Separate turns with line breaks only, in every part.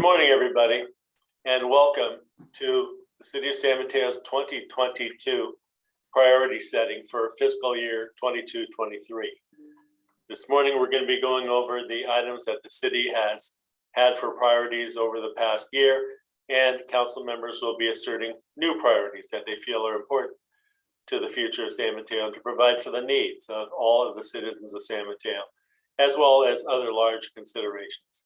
Good morning, everybody, and welcome to the City of San Mateo's 2022 priority setting for fiscal year 22-23. This morning, we're going to be going over the items that the city has had for priorities over the past year, and council members will be asserting new priorities that they feel are important to the future of San Mateo and to provide for the needs of all of the citizens of San Mateo, as well as other large considerations.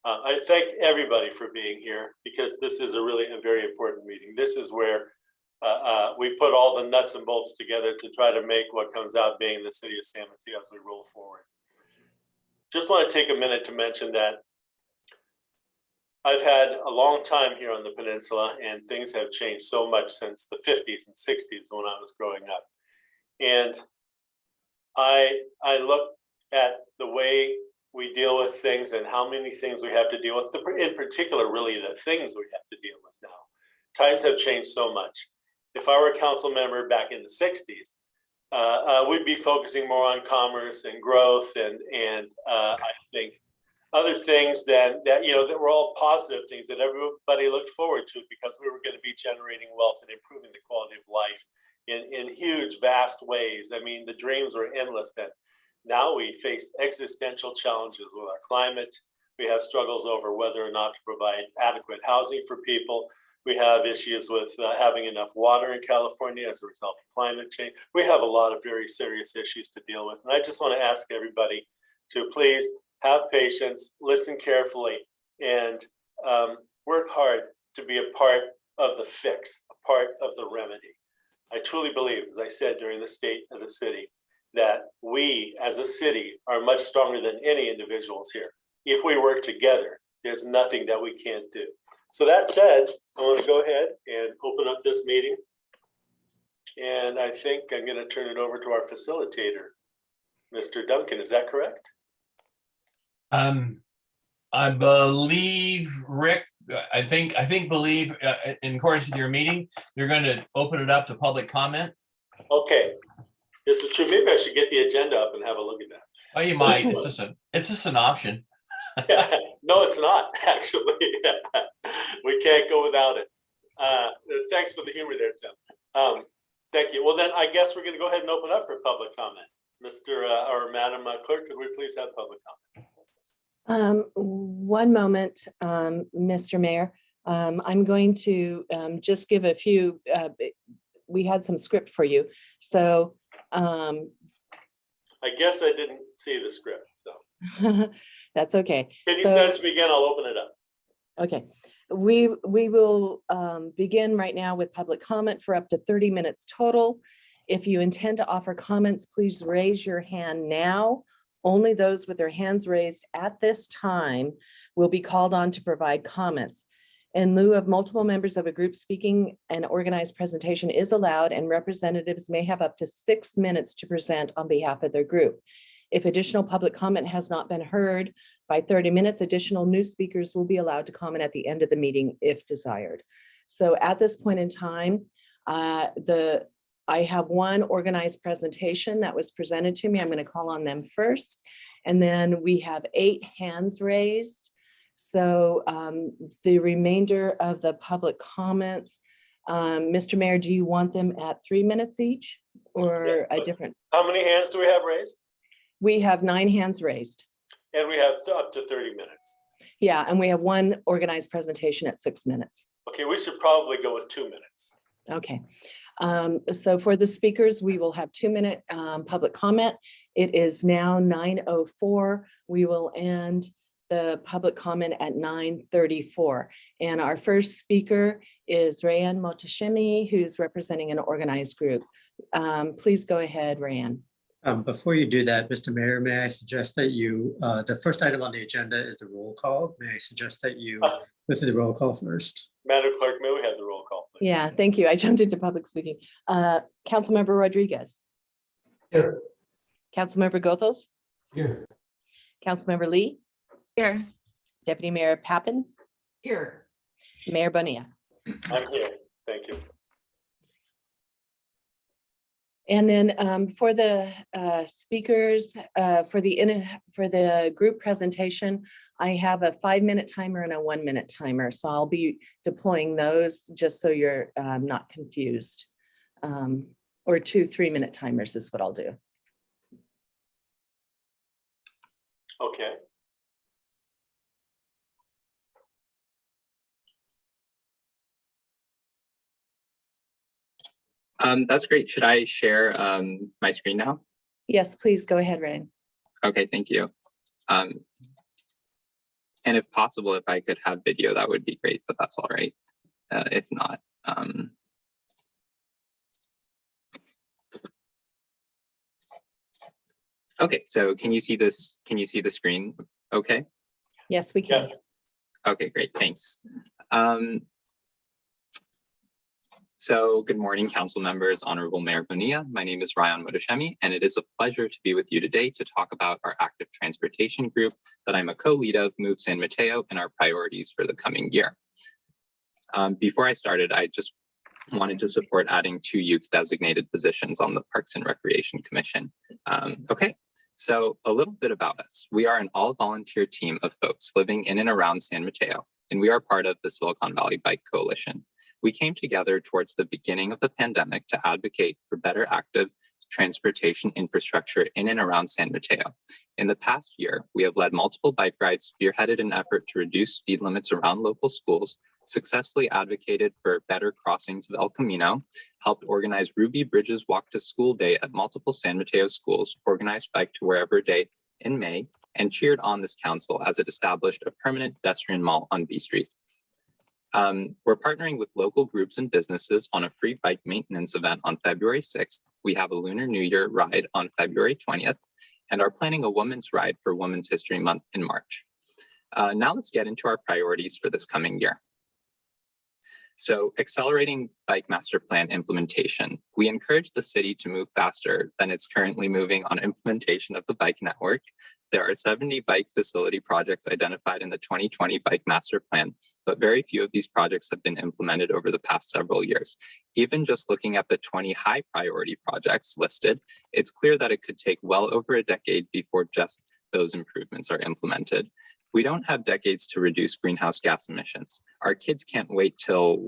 I thank everybody for being here because this is a very important meeting. This is where we put all the nuts and bolts together to try to make what comes out being the city of San Mateo as we roll forward. Just want to take a minute to mention that I've had a long time here on the peninsula and things have changed so much since the 50s and 60s when I was growing up. And I look at the way we deal with things and how many things we have to deal with, in particular, really the things we have to deal with now. Times have changed so much. If I were a council member back in the 60s, we'd be focusing more on commerce and growth and I think other things that were all positive things that everybody looked forward to because we were going to be generating wealth and improving the quality of life in huge, vast ways. I mean, the dreams were endless then. Now we face existential challenges with our climate. We have struggles over whether or not to provide adequate housing for people. We have issues with having enough water in California as a result of climate change. We have a lot of very serious issues to deal with. And I just want to ask everybody to please have patience, listen carefully, and work hard to be a part of the fix, a part of the remedy. I truly believe, as I said during the State of the City, that we as a city are much stronger than any individuals here. If we work together, there's nothing that we can't do. So that said, I want to go ahead and open up this meeting. And I think I'm going to turn it over to our facilitator, Mr. Duncan. Is that correct?
I believe, Rick, I believe in accordance with your meeting, you're going to open it up to public comment.
Okay. This is true. Maybe I should get the agenda up and have a look at that.
Oh, you might. It's just an option.
No, it's not, actually. We can't go without it. Thanks for the humor there, Tim. Thank you. Well, then I guess we're going to go ahead and open up for public comment. Mr. or Madam Clerk, could we please have public comment?
One moment, Mr. Mayor. I'm going to just give a few, we had some script for you. So
I guess I didn't see the script, so.
That's okay.
Can you send it to me again? I'll open it up.
Okay. We will begin right now with public comment for up to 30 minutes total. If you intend to offer comments, please raise your hand now. Only those with their hands raised at this time will be called on to provide comments. In lieu of multiple members of a group speaking, an organized presentation is allowed and representatives may have up to 6 minutes to present on behalf of their group. If additional public comment has not been heard by 30 minutes, additional new speakers will be allowed to comment at the end of the meeting if desired. So at this point in time, I have one organized presentation that was presented to me. I'm going to call on them first. And then we have 8 hands raised. So the remainder of the public comments, Mr. Mayor, do you want them at 3 minutes each or yes, a different?
How many hands do we have raised?
We have 9 hands raised.
And we have up to 30 minutes.
Yeah, and we have one organized presentation at 6 minutes.
Okay, we should probably go with 2 minutes.
Okay. So for the speakers, we will have 2-minute public comment. It is now 9:04. We will end the public comment at 9:34. And our first speaker is Rayan Motashemi, who's representing an organized group. Please go ahead, Rayan.
Before you do that, Mr. Mayor, may I suggest that you, the first item on the agenda is the roll call. May I suggest that you go to the roll call first?
Madam Clerk, may we have the roll call, please?
Yeah, thank you. I jumped into public speaking. Councilmember Rodriguez.
Here.
Councilmember Gothels.
Here.
Councilmember Lee.
Here.
Deputy Mayor Pappen.
Here.
Mayor Bonilla.
I'm here. Thank you.
And then for the speakers, for the group presentation, I have a 5-minute timer and a 1-minute timer. So I'll be deploying those just so you're not confused. Or 2 3-minute timers is what I'll do.
Okay.
That's great. Should I share my screen now?
Yes, please go ahead, Ray.
Okay, thank you. And if possible, if I could have video, that would be great, but that's all right. If not, okay, so can you see this? Can you see the screen? Okay.
Yes, we can.
Yes.
Okay, great, thanks. So good morning, council members, Honorable Mayor Bonilla. My name is Ryan Motoshemi, and it is a pleasure to be with you today to talk about our active transportation group that I'm a co-lead of, Move San Mateo, and our priorities for the coming year. Before I started, I just wanted to support adding 2 youth designated positions on the Parks and Recreation Commission. Okay, so a little bit about us. We are an all-volunteer team of folks living in and around San Mateo, and we are part of the Silicon Valley Bike Coalition. We came together towards the beginning of the pandemic to advocate for better active transportation infrastructure in and around San Mateo. In the past year, we have led multiple bike rides, spearheaded an effort to reduce speed limits around local schools, successfully advocated for better crossings of El Camino, helped organize Ruby Bridges Walk to School Day at multiple San Mateo schools, organized Bike to Wherever Day in May, and cheered on this council as it established a permanent pedestrian mall on B Street. We're partnering with local groups and businesses on a free bike maintenance event on February 6th. We have a Lunar New Year ride on February 20th, and are planning a women's ride for Women's History Month in March. Now let's get into our priorities for this coming year. So accelerating bike master plan implementation. We encourage the city to move faster than it's currently moving on implementation of the bike network. There are 70 bike facility projects identified in the 2020 bike master plan, but very few of these projects have been implemented over the past several years. Even just looking at the 20 high priority projects listed, it's clear that it could take well over a decade before just those improvements are implemented. We don't have decades to reduce greenhouse gas emissions. Our kids can't wait till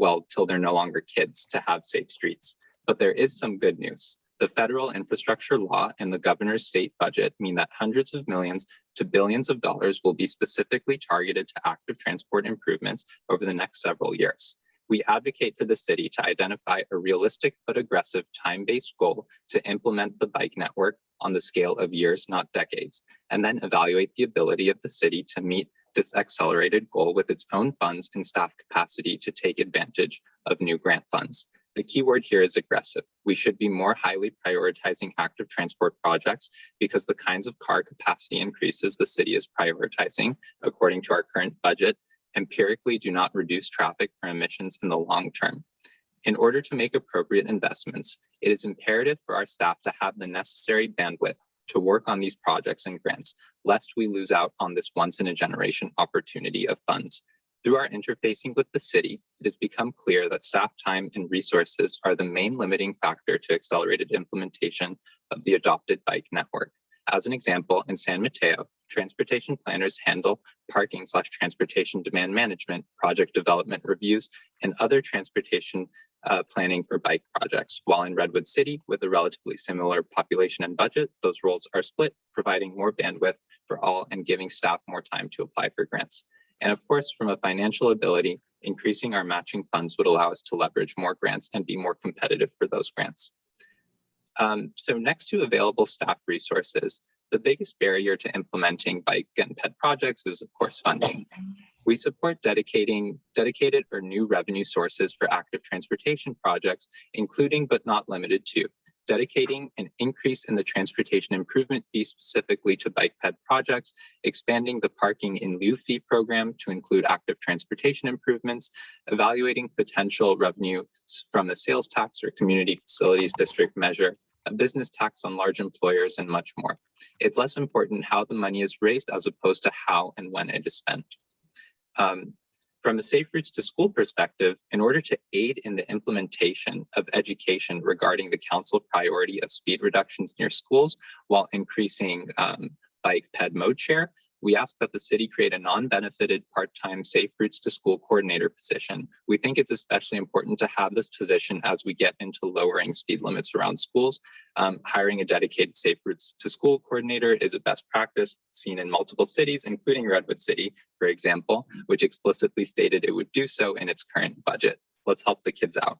they're no longer kids to have safe streets. But there is some good news. The federal infrastructure law and the governor's state budget mean that hundreds of millions to billions of dollars will be specifically targeted to active transport improvements over the next several years. We advocate for the city to identify a realistic but aggressive time-based goal to implement the bike network on the scale of years, not decades, and then evaluate the ability of the city to meet this accelerated goal with its own funds and staff capacity to take advantage of new grant funds. The key word here is aggressive. We should be more highly prioritizing active transport projects because the kinds of car capacity increases the city is prioritizing, according to our current budget, empirically do not reduce traffic or emissions in the long term. In order to make appropriate investments, it is imperative for our staff to have the necessary bandwidth to work on these projects and grants, lest we lose out on this once-in-a-generation opportunity of funds. Through our interfacing with the city, it has become clear that staff time and resources are the main limiting factor to accelerated implementation of the adopted bike network. As an example, in San Mateo, transportation planners handle parking/transportation demand management, project development reviews, and other transportation planning for bike projects. While in Redwood City, with a relatively similar population and budget, those roles are split, providing more bandwidth for all and giving staff more time to apply for grants. And of course, from a financial ability, increasing our matching funds would allow us to leverage more grants and be more competitive for those grants. So next to available staff resources, the biggest barrier to implementing bike and ped projects is, of course, funding. We support dedicated or new revenue sources for active transportation projects, including but not limited to dedicating an increase in the transportation improvement fee specifically to bike ped projects, expanding the parking in lieu fee program to include active transportation improvements, evaluating potential revenue from the sales tax or community facilities district measure, a business tax on large employers, and much more. It's less important how the money is raised as opposed to how and when it is spent. From a Safe Routes to School perspective, in order to aid in the implementation of education regarding the council priority of speed reductions near schools while increasing bike ped mode share, We ask that the city create a non-benefited part-time Safe Routes to School coordinator position. We think it's especially important to have this position as we get into lowering speed limits around schools. Hiring a dedicated Safe Routes to School coordinator is a best practice seen in multiple cities, including Redwood City, for example, which explicitly stated it would do so in its current budget. Let's help the kids out.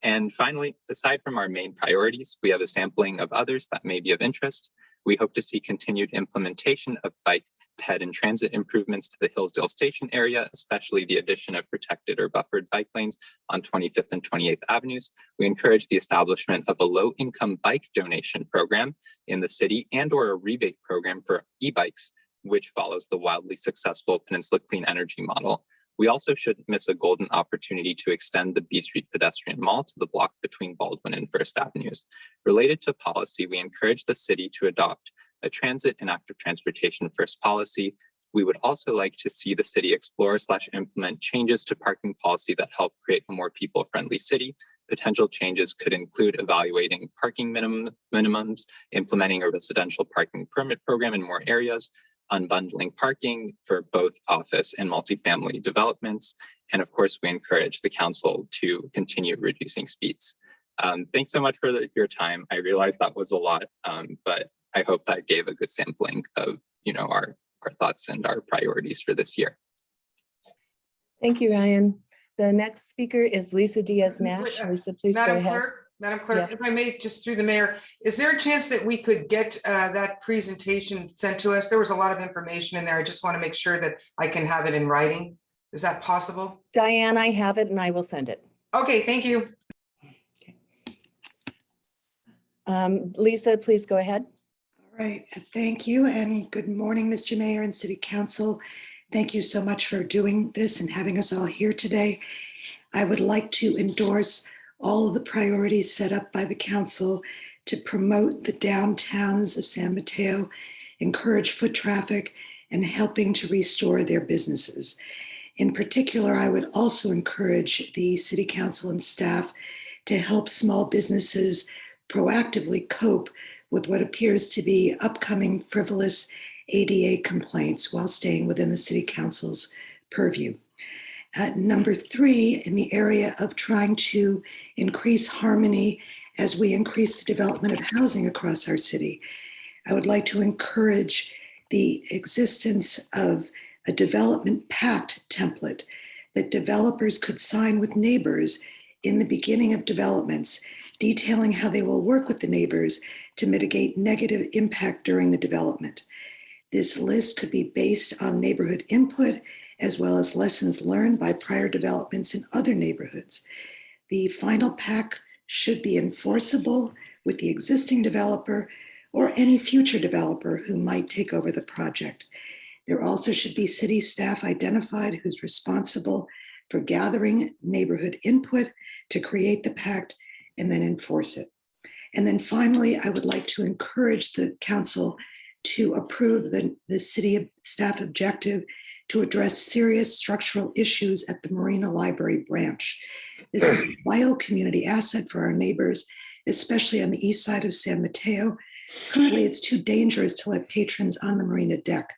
And finally, aside from our main priorities, we have a sampling of others that may be of interest. We hope to see continued implementation of bike, ped, and transit improvements to the Hillsdale Station area, especially the addition of protected or buffered bike lanes on 25th and 28th Avenues. We encourage the establishment of a low-income bike donation program in the city and/or a rebate program for e-bikes, which follows the wildly successful Peninsula Clean Energy model. We also shouldn't miss a golden opportunity to extend the B Street pedestrian mall to the block between Baldwin and First Avenues. Related to policy, we encourage the city to adopt a transit and active transportation first policy. We would also like to see the city explore/implement changes to parking policy that help create a more people-friendly city. Potential changes could include evaluating parking minimums, implementing a residential parking permit program in more areas, unbundling parking for both office and multifamily developments. And of course, we encourage the council to continue reducing speeds. Thanks so much for your time. I realize that was a lot, but I hope that gave a good sampling of our thoughts and our priorities for this year.
Thank you, Ryan. The next speaker is Lisa Diaz-Nash. Lisa, please go ahead.
Madam Clerk,
Yes.
if I may, just through the mayor, is there a chance that we could get that presentation sent to us? There was a lot of information in there. I just want to make sure that I can have it in writing. Is that possible?
Diane, I have it and I will send it.
Okay, thank you.
Lisa, please go ahead.
All right, thank you and good morning, Mr. Mayor and City Council. Thank you so much for doing this and having us all here today. I would like to endorse all of the priorities set up by the council to promote the downtowns of San Mateo, encourage foot traffic, and helping to restore their businesses. In particular, I would also encourage the city council and staff to help small businesses proactively cope with what appears to be upcoming frivolous ADA complaints while staying within the city council's purview. Number 3, in the area of trying to increase harmony as we increase the development of housing across our city, I would like to encourage the existence of a development pact template that developers could sign with neighbors in the beginning of developments, detailing how they will work with the neighbors to mitigate negative impact during the development. This list could be based on neighborhood input as well as lessons learned by prior developments in other neighborhoods. The final pact should be enforceable with the existing developer or any future developer who might take over the project. There also should be city staff identified who's responsible for gathering neighborhood input to create the pact and then enforce it. And then finally, I would like to encourage the council to approve the city staff objective to address serious structural issues at the Marina Library branch. This is a vital community asset for our neighbors, especially on the east side of San Mateo. Currently, it's too dangerous to let patrons on the marina deck.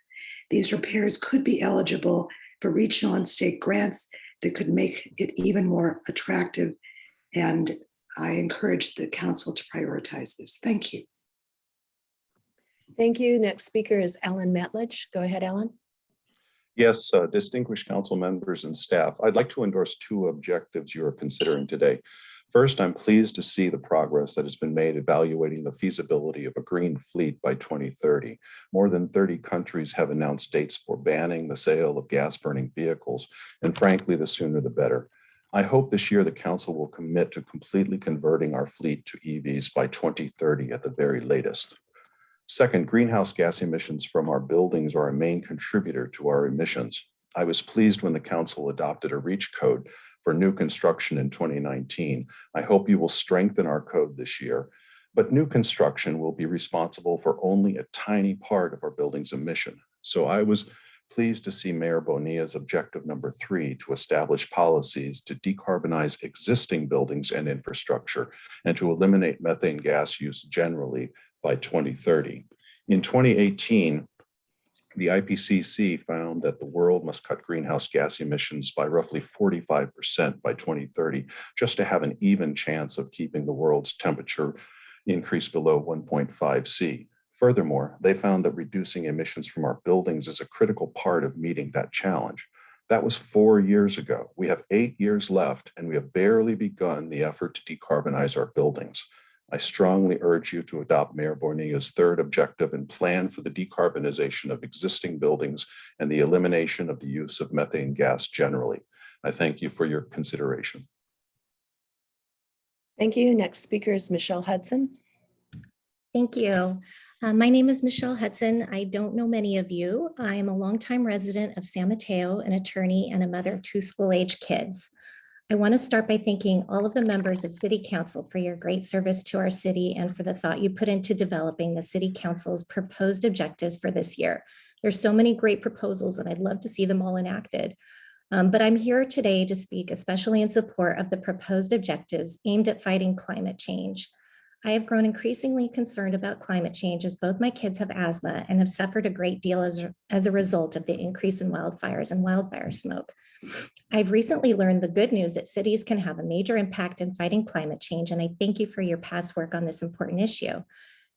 These repairs could be eligible for regional and state grants that could make it even more attractive. And I encourage the council to prioritize this. Thank you.
Thank you. Next speaker is Alan Matlich. Go ahead, Alan.
Yes, distinguished council members and staff, I'd like to endorse 2 objectives you are considering today. First, I'm pleased to see the progress that has been made evaluating the feasibility of a green fleet by 2030. More than 30 countries have announced dates for banning the sale of gas-burning vehicles, and frankly, the sooner the better. I hope this year the council will commit to completely converting our fleet to EVs by 2030 at the very latest. Second, greenhouse gas emissions from our buildings are a main contributor to our emissions. I was pleased when the council adopted a REACH code for new construction in 2019. I hope you will strengthen our code this year, but new construction will be responsible for only a tiny part of our building's emission. So I was pleased to see Mayor Bonilla's objective number 3 to establish policies to decarbonize existing buildings and infrastructure and to eliminate methane gas use generally by 2030. In 2018, the IPCC found that the world must cut greenhouse gas emissions by roughly 45% by 2030, just to have an even chance of keeping the world's temperature increase below 1.5 C. Furthermore, they found that reducing emissions from our buildings is a critical part of meeting that challenge. That was 4 years ago. We have 8 years left, and we have barely begun the effort to decarbonize our buildings. I strongly urge you to adopt Mayor Bonilla's third objective and plan for the decarbonization of existing buildings and the elimination of the use of methane gas generally. I thank you for your consideration.
Thank you. Next speaker is Michelle Hudson.
Thank you. My name is Michelle Hudson. I don't know many of you. I am a longtime resident of San Mateo, an attorney, and a mother of 2 school-age kids. I want to start by thanking all of the members of City Council for your great service to our city and for the thought you put into developing the City Council's proposed objectives for this year. There's so many great proposals and I'd love to see them all enacted. But I'm here today to speak especially in support of the proposed objectives aimed at fighting climate change. I have grown increasingly concerned about climate change as both my kids have asthma and have suffered a great deal as a result of the increase in wildfires and wildfire smoke. I've recently learned the good news that cities can have a major impact in fighting climate change, and I thank you for your past work on this important issue.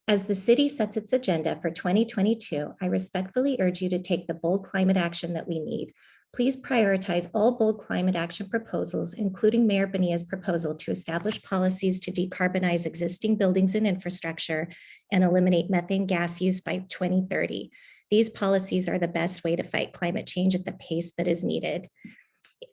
As the city sets its agenda for 2022, I respectfully urge you to take the bold climate action that we need. Please prioritize all bold climate action proposals, including Mayor Bonilla's proposal to establish policies to decarbonize existing buildings and infrastructure and eliminate methane gas use by 2030. These policies are the best way to fight climate change at the pace that is needed.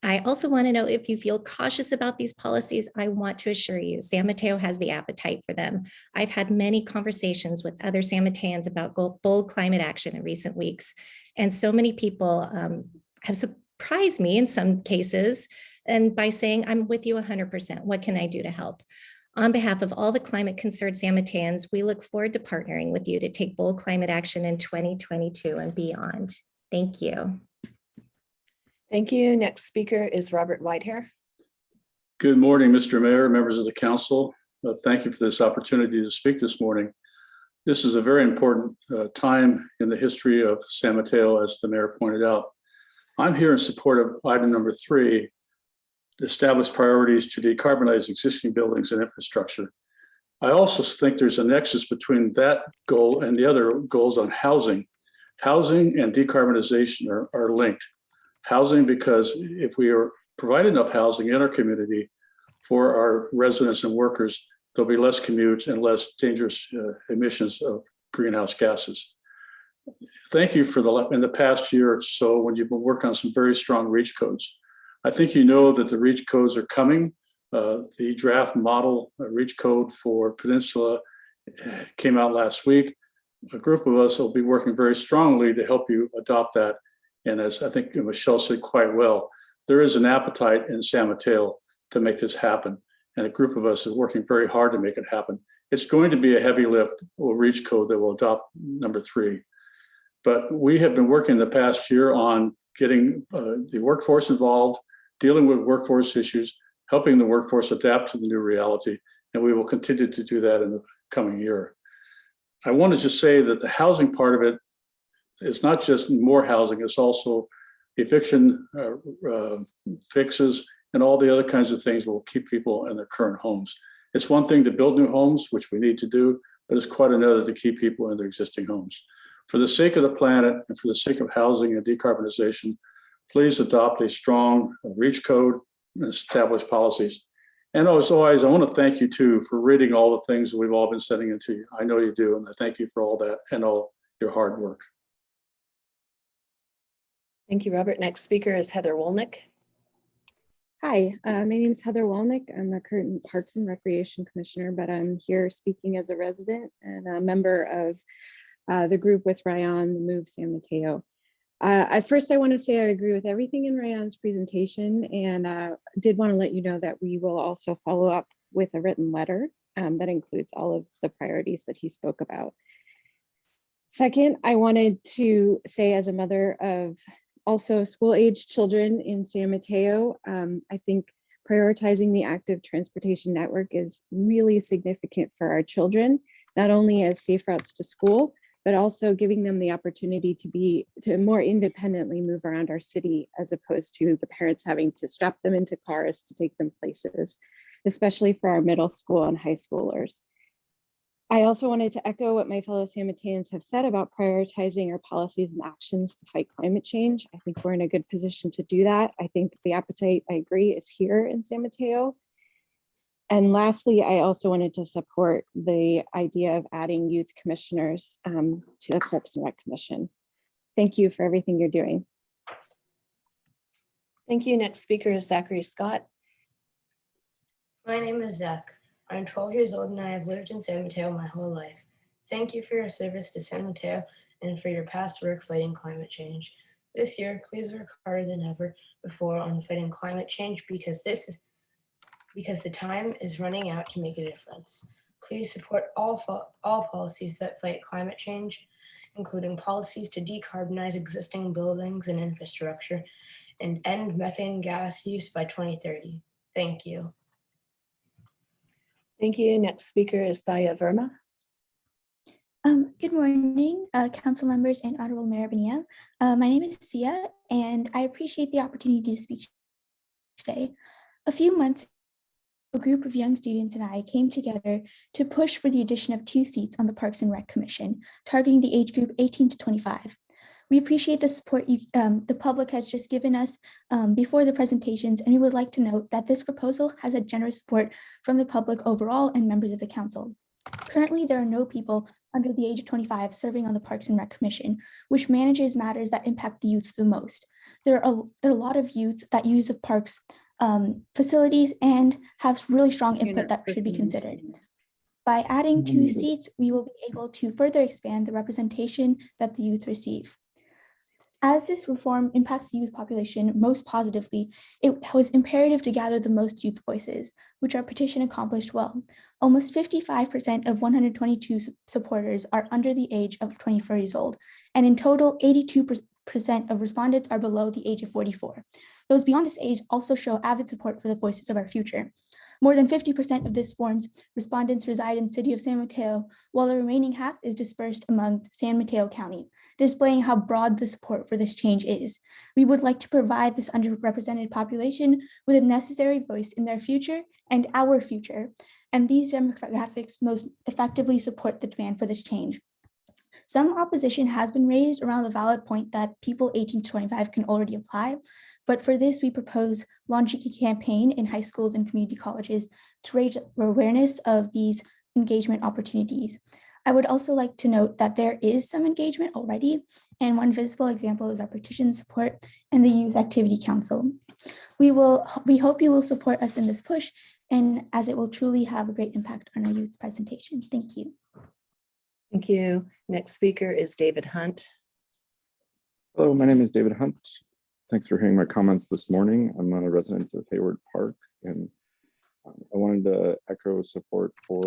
I also want to know if you feel cautious about these policies. I want to assure you, San Mateo has the appetite for them. I've had many conversations with other San Mateans about bold climate action in recent weeks, and so many people have surprised me in some cases, and by saying, I'm with you 100%, what can I do to help? On behalf of all the climate concerned San Mateans, we look forward to partnering with you to take bold climate action in 2022 and beyond. Thank you.
Thank you. Next speaker is Robert Whitehair.
Good morning, Mr. Mayor, members of the council. Thank you for this opportunity to speak this morning. This is a very important time in the history of San Mateo, as the mayor pointed out. I'm here in support of item number 3, establish priorities to decarbonize existing buildings and infrastructure. I also think there's a nexus between that goal and the other goals on housing. Housing and decarbonization are linked. Housing, because if we provide enough housing in our community for our residents and workers, there'll be less commutes and less dangerous emissions of greenhouse gases. Thank you for in the past year or so when you've been working on some very strong REACH codes. I think you know that the REACH codes are coming. The draft model REACH code for Peninsula came out last week. A group of us will be working very strongly to help you adopt that. And as I think Michelle said quite well, there is an appetite in San Mateo to make this happen. And a group of us is working very hard to make it happen. It's going to be a heavy lift or REACH code that will adopt number 3. But we have been working the past year on getting the workforce involved, dealing with workforce issues, helping the workforce adapt to the new reality. And we will continue to do that in the coming year. I want to just say that the housing part of it is not just more housing, it's also eviction fixes and all the other kinds of things that will keep people in their current homes. It's one thing to build new homes, which we need to do, but it's quite another to keep people in their existing homes. For the sake of the planet and for the sake of housing and decarbonization, please adopt a strong REACH code and establish policies. And as always, I want to thank you too for reading all the things that we've all been sending into you. I know you do, and I thank you for all that and all your hard work.
Thank you, Robert. Next speaker is Heather Wolnick.
Hi, my name is Heather Wolnick. I'm the current Parks and Recreation Commissioner, but I'm here speaking as a resident and a member of the group with Ryan, the Move San Mateo. First, I want to say I agree with everything in Ryan's presentation, and did want to let you know that we will also follow up with a written letter that includes all of the priorities that he spoke about. Second, I wanted to say, as a mother of also school-age children in San Mateo, I think prioritizing the active transportation network is really significant for our children, not only as safe routes to school, but also giving them the opportunity to more independently move around our city, as opposed to the parents having to strap them into cars to take them places, especially for our middle school and high schoolers. I also wanted to echo what my fellow San Mateans have said about prioritizing our policies and actions to fight climate change. I think we're in a good position to do that. I think the appetite, I agree, is here in San Mateo. And lastly, I also wanted to support the idea of adding youth commissioners to the Parks and Rec Commission. Thank you for everything you're doing.
Thank you. Next speaker is Zachary Scott.
My name is Zach. I'm 12 years old and I have lived in San Mateo my whole life. Thank you for your service to San Mateo and for your past work fighting climate change. This year, please work harder than ever before on fighting climate change because the time is running out to make a difference. Please support all policies that fight climate change, including policies to decarbonize existing buildings and infrastructure and end methane gas use by 2030. Thank you.
Thank you. Next speaker is Saya Verma.
Good morning, council members and Honorable Mayor Bonilla. My name is Sia, and I appreciate the opportunity to speak today. A few months ago, a group of young students and I came together to push for the addition of 2 seats on the Parks and Rec Commission, targeting the age group 18 to 25. We appreciate the support the public has just given us before the presentations, and we would like to note that this proposal has a generous support from the public overall and members of the council. Currently, there are no people under the age of 25 serving on the Parks and Rec Commission, which manages matters that impact the youth the most. There are a lot of youth that use the parks facilities and have really strong input that should be considered. By adding 2 seats, we will be able to further expand the representation that the youth receive. As this reform impacts the youth population most positively, it was imperative to gather the most youth voices, which our petition accomplished well. Almost 55% of 122 supporters are under the age of 24 years old, and in total, 82% of respondents are below the age of 44. Those beyond this age also show avid support for the voices of our future. More than 50% of this form's respondents reside in the city of San Mateo, while the remaining half is dispersed among San Mateo County, displaying how broad the support for this change is. We would like to provide this underrepresented population with a necessary voice in their future and our future, and these demographics most effectively support the demand for this change. Some opposition has been raised around the valid point that people 18 to 25 can already apply, but for this we propose launching a campaign in high schools and community colleges to raise awareness of these engagement opportunities. I would also like to note that there is some engagement already, and one visible example is our petition support and the Youth Activity Council. We hope you will support us in this push, and as it will truly have a great impact on our youth's presentation. Thank you.
Thank you. Next speaker is David Hunt.
Hello, my name is David Hunt. Thanks for hearing my comments this morning. I'm a resident of Hayward Park, and I wanted to echo support for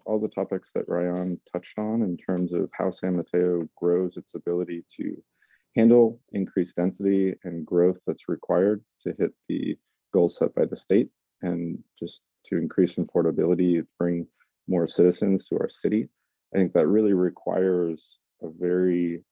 all the topics that Ryan touched on in terms of how San Mateo grows its ability to handle increased density and growth that's required to hit the goals set by the state, and just to increase affordability, bring more citizens to our city. I think that really requires a very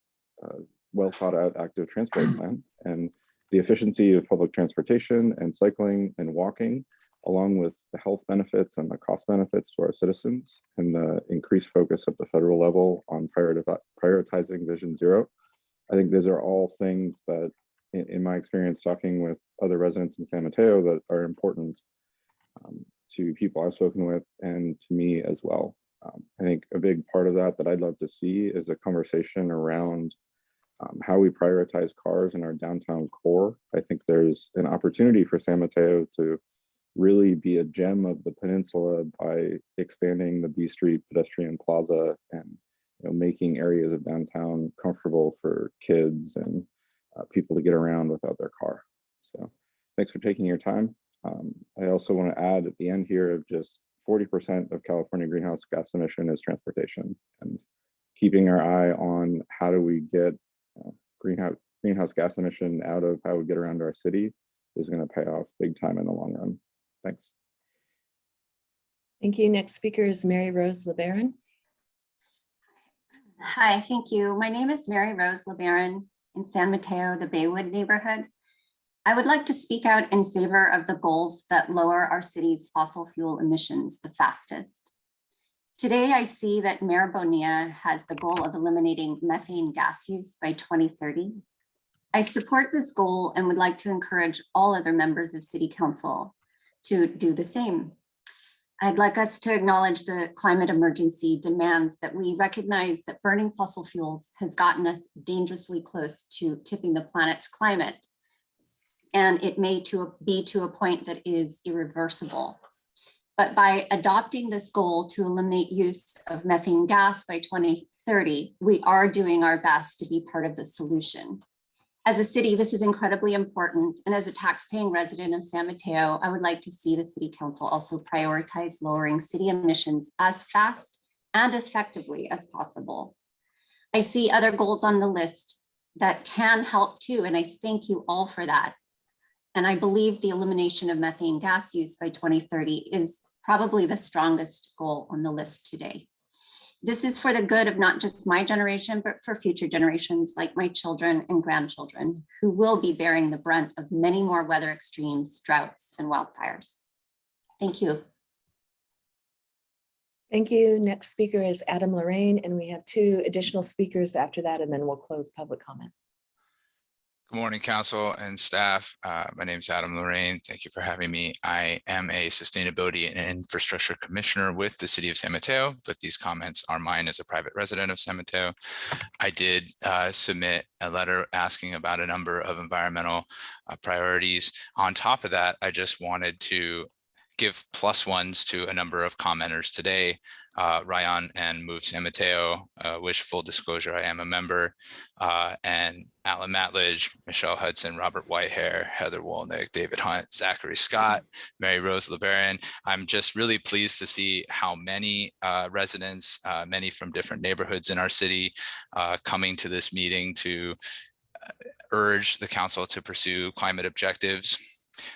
well thought out active transport plan, and the efficiency of public transportation and cycling and walking, along with the health benefits and the cost benefits to our citizens, and the increased focus at the federal level on prioritizing Vision Zero. I think those are all things that, in my experience talking with other residents in San Mateo, that are important to people I've spoken with and to me as well. I think a big part of that I'd love to see is a conversation around how we prioritize cars in our downtown core. I think there's an opportunity for San Mateo to really be a gem of the peninsula by expanding the B Street pedestrian plaza and making areas of downtown comfortable for kids and people to get around without their car. So thanks for taking your time. I also want to add at the end here of just 40% of California greenhouse gas emission is transportation, and keeping our eye on how do we get greenhouse gas emission out of how we get around our city is going to pay off big time in the long run. Thanks.
Thank you. Next speaker is Mary Rose LeBaron.
Hi, thank you. My name is Mary Rose LeBaron in San Mateo, the Baywood neighborhood. I would like to speak out in favor of the goals that lower our city's fossil fuel emissions the fastest. Today, I see that Mayor Bonilla has the goal of eliminating methane gas use by 2030. I support this goal and would like to encourage all other members of City Council to do the same. I'd like us to acknowledge the climate emergency demands that we recognize that burning fossil fuels has gotten us dangerously close to tipping the planet's climate, and it may be to a point that is irreversible. But by adopting this goal to eliminate use of methane gas by 2030, we are doing our best to be part of the solution. As a city, this is incredibly important. And as a taxpaying resident of San Mateo, I would like to see the City Council also prioritize lowering city emissions as fast and effectively as possible. I see other goals on the list that can help too, and I thank you all for that. And I believe the elimination of methane gas use by 2030 is probably the strongest goal on the list today. This is for the good of not just my generation, but for future generations like my children and grandchildren, who will be bearing the brunt of many more weather extremes, droughts, and wildfires. Thank you.
Thank you. Next speaker is Adam Lorraine, and we have 2 additional speakers after that, and then we'll close public comment.
Good morning, council and staff. My name is Adam Lorraine. Thank you for having me. I am a Sustainability and Infrastructure Commissioner with the City of San Mateo, but these comments are mine as a private resident of San Mateo. I did submit a letter asking about a number of environmental priorities. On top of that, I just wanted to give +1s to a number of commenters today. Ryan and Move San Mateo, which full disclosure, I am a member, and Alan Matledge, Michelle Hudson, Robert Whitehair, Heather Wolnick, David Hunt, Zachary Scott, Mary Rose LeBaron. I'm just really pleased to see how many residents, many from different neighborhoods in our city, coming to this meeting to urge the council to pursue climate objectives.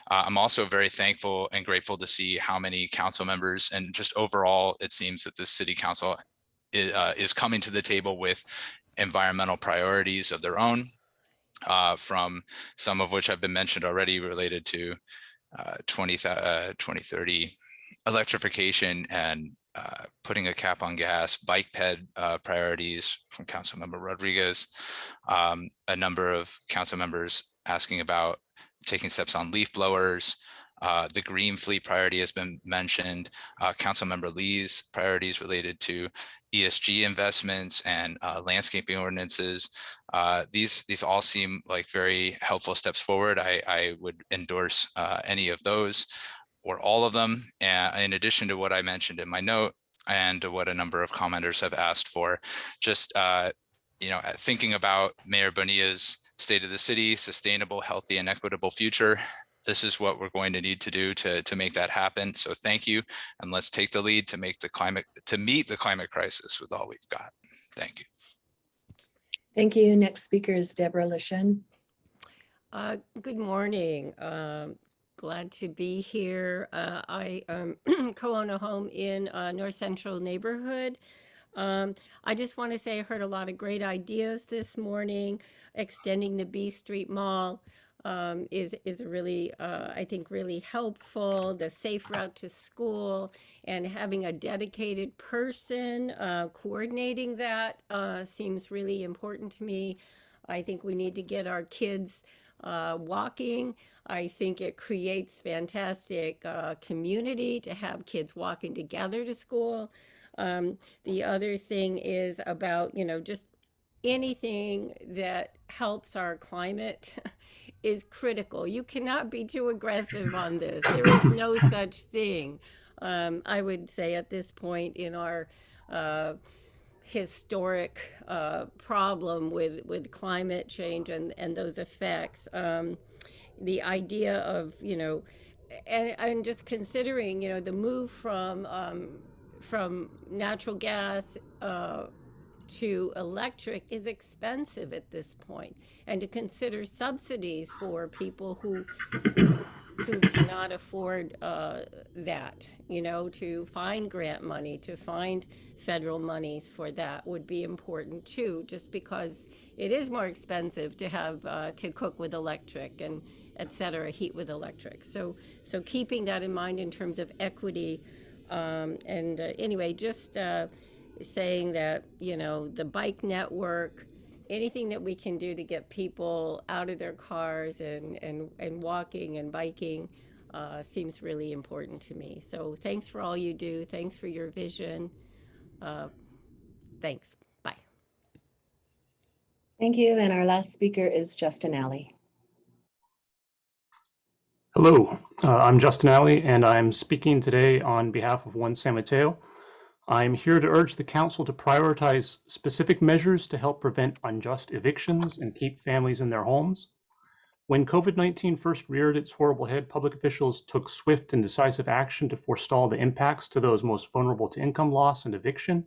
I'm also very thankful and grateful to see how many council members, and just overall, it seems that the city council is coming to the table with environmental priorities of their own, from some of which have been mentioned already related to 2030 electrification and putting a cap on gas, bike ped priorities from Councilmember Rodriguez, a number of council members asking about taking steps on leaf blowers. The green fleet priority has been mentioned. Councilmember Lee's priorities related to ESG investments and landscaping ordinances. These all seem like very helpful steps forward. I would endorse any of those or all of them. And in addition to what I mentioned in my note and what a number of commenters have asked for, just thinking about Mayor Bonilla's State of the City, sustainable, healthy, and equitable future. This is what we're going to need to do to make that happen. So thank you, and let's take the lead to meet the climate crisis with all we've got. Thank you.
Thank you. Next speaker is Deborah Leshen.
Good morning. Glad to be here. I co-own a home in North Central neighborhood. I just want to say I heard a lot of great ideas this morning. Extending the B Street Mall is really, I think, really helpful. The safe route to school and having a dedicated person coordinating that seems really important to me. I think we need to get our kids walking. I think it creates fantastic community to have kids walking together to school. The other thing is about, just anything that helps our climate is critical. You cannot be too aggressive on this. There is no such thing. I would say at this point in our historic problem with climate change and those effects, the idea of, and just considering, the move from natural gas to electric is expensive at this point, and to consider subsidies for people who cannot afford that, you know, to find grant money, to find federal monies for that would be important too, just because it is more expensive to have to cook with electric and et cetera, heat with electric. So keeping that in mind in terms of equity. Anyway, just saying that, you know, the bike network, anything that we can do to get people out of their cars and walking and biking seems really important to me. So thanks for all you do. Thanks for your vision. Thanks. Bye.
Thank you. And our last speaker is Justin Alley.
Hello, I'm Justin Alley, and I'm speaking today on behalf of One San Mateo. I'm here to urge the council to prioritize specific measures to help prevent unjust evictions and keep families in their homes. When COVID-19 first reared its horrible head, public officials took swift and decisive action to forestall the impacts to those most vulnerable to income loss and eviction.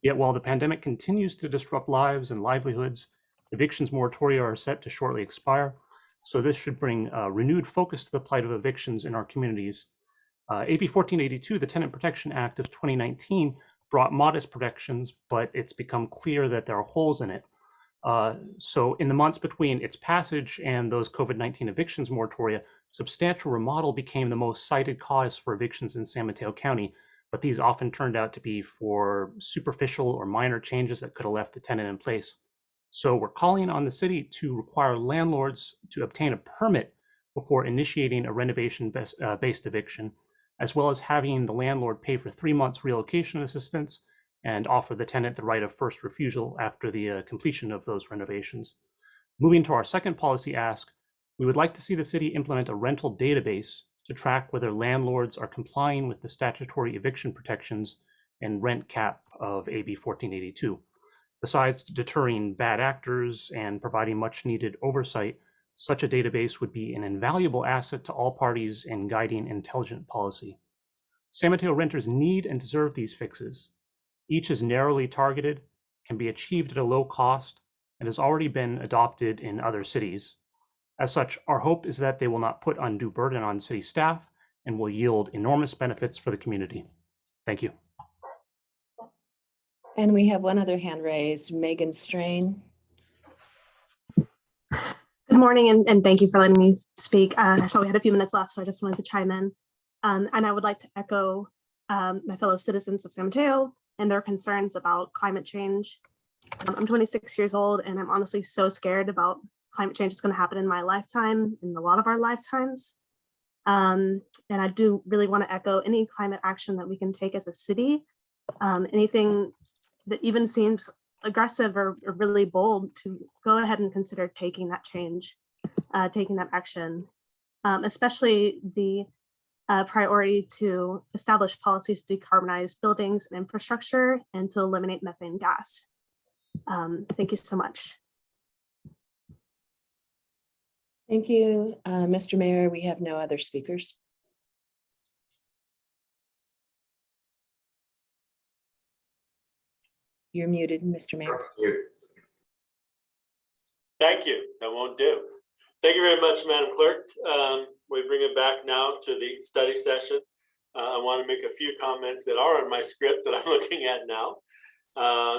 Yet while the pandemic continues to disrupt lives and livelihoods, evictions moratoria are set to shortly expire. So this should bring renewed focus to the plight of evictions in our communities. AB 1482, the Tenant Protection Act of 2019, brought modest protections, but it's become clear that there are holes in it. So in the months between its passage and those COVID-19 evictions moratoria, substantial remodel became the most cited cause for evictions in San Mateo County, but these often turned out to be for superficial or minor changes that could have left the tenant in place. So we're calling on the city to require landlords to obtain a permit before initiating a renovation-based eviction, as well as having the landlord pay for 3 months relocation assistance and offer the tenant the right of first refusal after the completion of those renovations. Moving to our second policy ask, we would like to see the city implement a rental database to track whether landlords are complying with the statutory eviction protections and rent cap of AB 1482. Besides deterring bad actors and providing much needed oversight, such a database would be an invaluable asset to all parties in guiding intelligent policy. San Mateo renters need and deserve these fixes. Each is narrowly targeted, can be achieved at a low cost, and has already been adopted in other cities. As such, our hope is that they will not put undue burden on city staff and will yield enormous benefits for the community. Thank you.
And we have one other hand raised, Megan Strain.
Good morning, and thank you for letting me speak. So we had a few minutes left, so I just wanted to chime in. And I would like to echo my fellow citizens of San Mateo and their concerns about climate change. I'm 26 years old, and I'm honestly so scared about climate change that's going to happen in my lifetime, in a lot of our lifetimes. And I do really want to echo any climate action that we can take as a city. Anything that even seems aggressive or really bold, to go ahead and consider taking that change, taking that action, especially the priority to establish policies to decarbonize buildings and infrastructure and to eliminate methane gas. Thank you so much.
Thank you, Mr. Mayor. We have no other speakers. You're muted, Mr. Mayor.
Thank you. That won't do. Thank you very much, Madam Clerk. We bring it back now to the study session. I want to make a few comments that are on my script that I'm looking at now.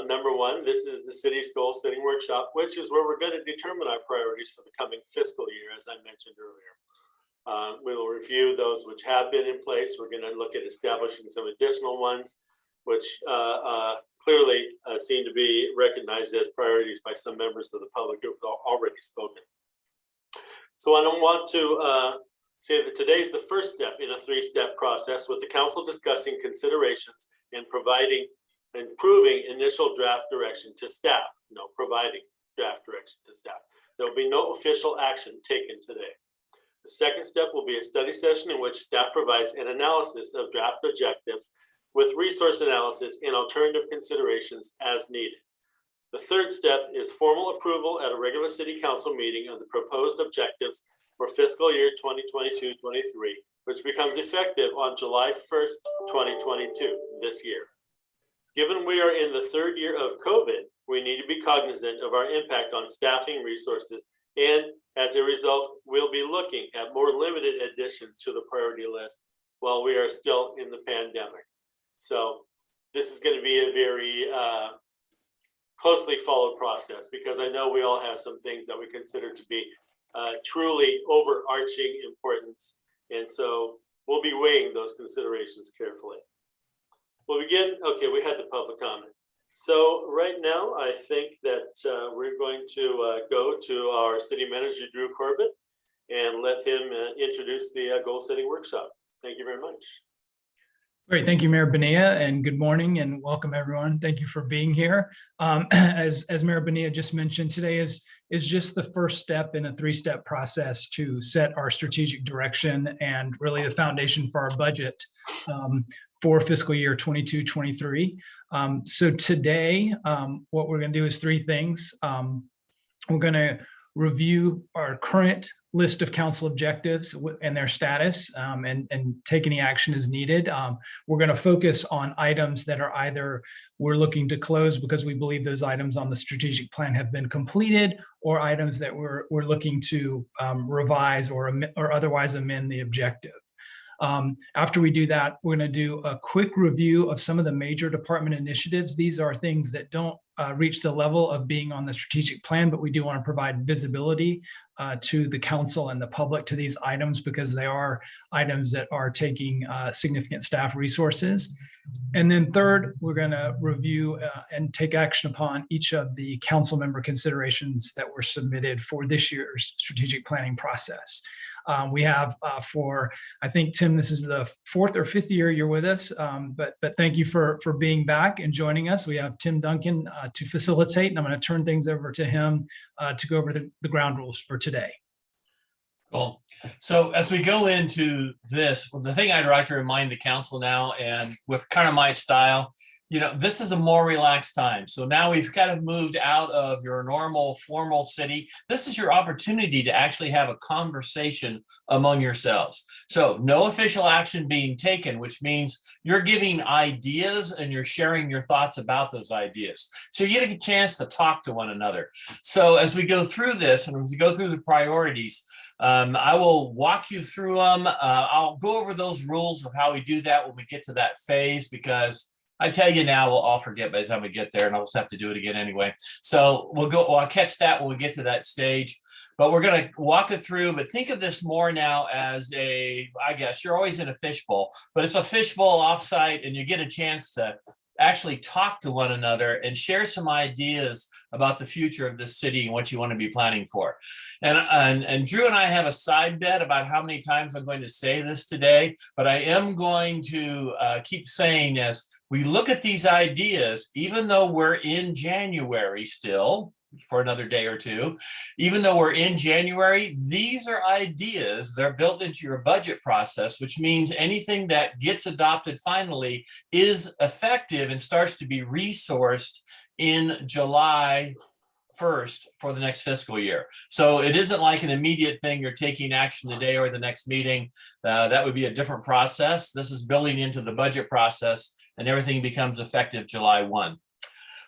Number one, this is the city's goal setting workshop, which is where we're going to determine our priorities for the coming fiscal year, as I mentioned earlier. We will review those which have been in place. We're going to look at establishing some additional ones, which clearly seem to be recognized as priorities by some members of the public who have already spoken. So I don't want to say that today's the first step in a three-step process, with the council discussing considerations and improving initial draft direction to staff. Providing draft direction to staff. There will be no official action taken today. The second step will be a study session in which staff provides an analysis of draft objectives with resource analysis and alternative considerations as needed. The third step is formal approval at a regular city council meeting of the proposed objectives for fiscal year 2022-23, which becomes effective on July 1st, 2022, this year. Given we are in the third year of COVID, we need to be cognizant of our impact on staffing, resources, And as a result, we'll be looking at more limited additions to the priority list while we are still in the pandemic. So this is going to be a very closely followed process, because I know we all have some things that we consider to be truly overarching importance. And so we'll be weighing those considerations carefully. We'll begin. Okay, we had the public comment. So right now, I think that we're going to go to our city manager, Drew Corbett, and let him introduce the goal setting workshop. Thank you very much.
Great. Thank you, Mayor Bonilla, and good morning and welcome everyone. Thank you for being here. As Mayor Bonilla just mentioned, today is just the first step in a three-step process to set our strategic direction and really the foundation for our budget for fiscal year 22-23. So today, what we're going to do is three things. We're going to review our current list of council objectives and their status, and take any action as needed. We're going to focus on items that are either we're looking to close because we believe those items on the strategic plan have been completed, or items that we're looking to revise or otherwise amend the objective. After we do that, we're going to do a quick review of some of the major department initiatives. These are things that don't reach the level of being on the strategic plan, but we do want to provide visibility to the council and the public to these items, because they are items that are taking significant staff resources. And then third, we're going to review and take action upon each of the council member considerations that were submitted for this year's strategic planning process. We have for, I think, Tim, this is the 4th or 5th year you're with us, but thank you for being back and joining us. We have Tim Duncan to facilitate, and I'm going to turn things over to him to go over the ground rules for today.
Cool. So as we go into this, the thing I'd like to remind the council now, and with kind of my style, you know, this is a more relaxed time. So now we've kind of moved out of your normal formal city. This is your opportunity to actually have a conversation among yourselves. So no official action being taken, which means you're giving ideas and you're sharing your thoughts about those ideas. So you get a chance to talk to one another. So as we go through this and as we go through the priorities, I will walk you through them. I'll go over those rules of how we do that when we get to that phase, because I tell you now, we'll all forget by the time we get there, and I'll just have to do it again anyway. So I'll catch that when we get to that stage, but we're going to walk it through. But think of this more now as I guess you're always in a fishbowl, but it's a fishbowl offsite, and you get a chance to actually talk to one another and share some ideas about the future of this city and what you want to be planning for. And Drew and I have a side bet about how many times I'm going to say this today, but I am going to keep saying, as we look at these ideas, even though we're in January still, for another day or two, even though we're in January, these are ideas, they're built into your budget process, which means anything that gets adopted finally is effective and starts to be resourced in July 1st for the next fiscal year. So it isn't like an immediate thing, you're taking action today or the next meeting. That would be a different process. This is building into the budget process, and everything becomes effective July 1.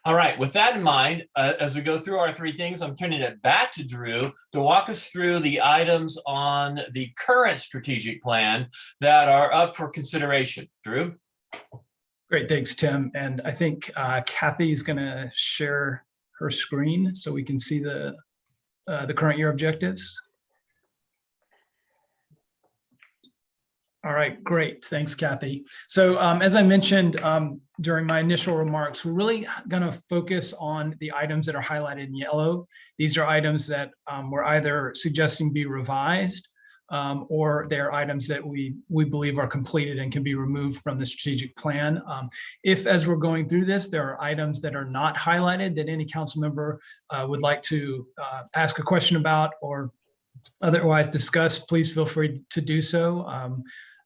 All right, with that in mind, as we go through our three things, I'm turning it back to Drew to walk us through the items on the current strategic plan that are up for consideration. Drew?
Great, thanks, Tim. And I think Kathy is going to share her screen so we can see the current year objectives. All right, great. Thanks, Kathy. So as I mentioned during my initial remarks, we're really going to focus on the items that are highlighted in yellow. These are items that we're either suggesting be revised or they're items that we believe are completed and can be removed from the strategic plan. If, as we're going through this, there are items that are not highlighted that any council member would like to ask a question about or otherwise discuss, please feel free to do so.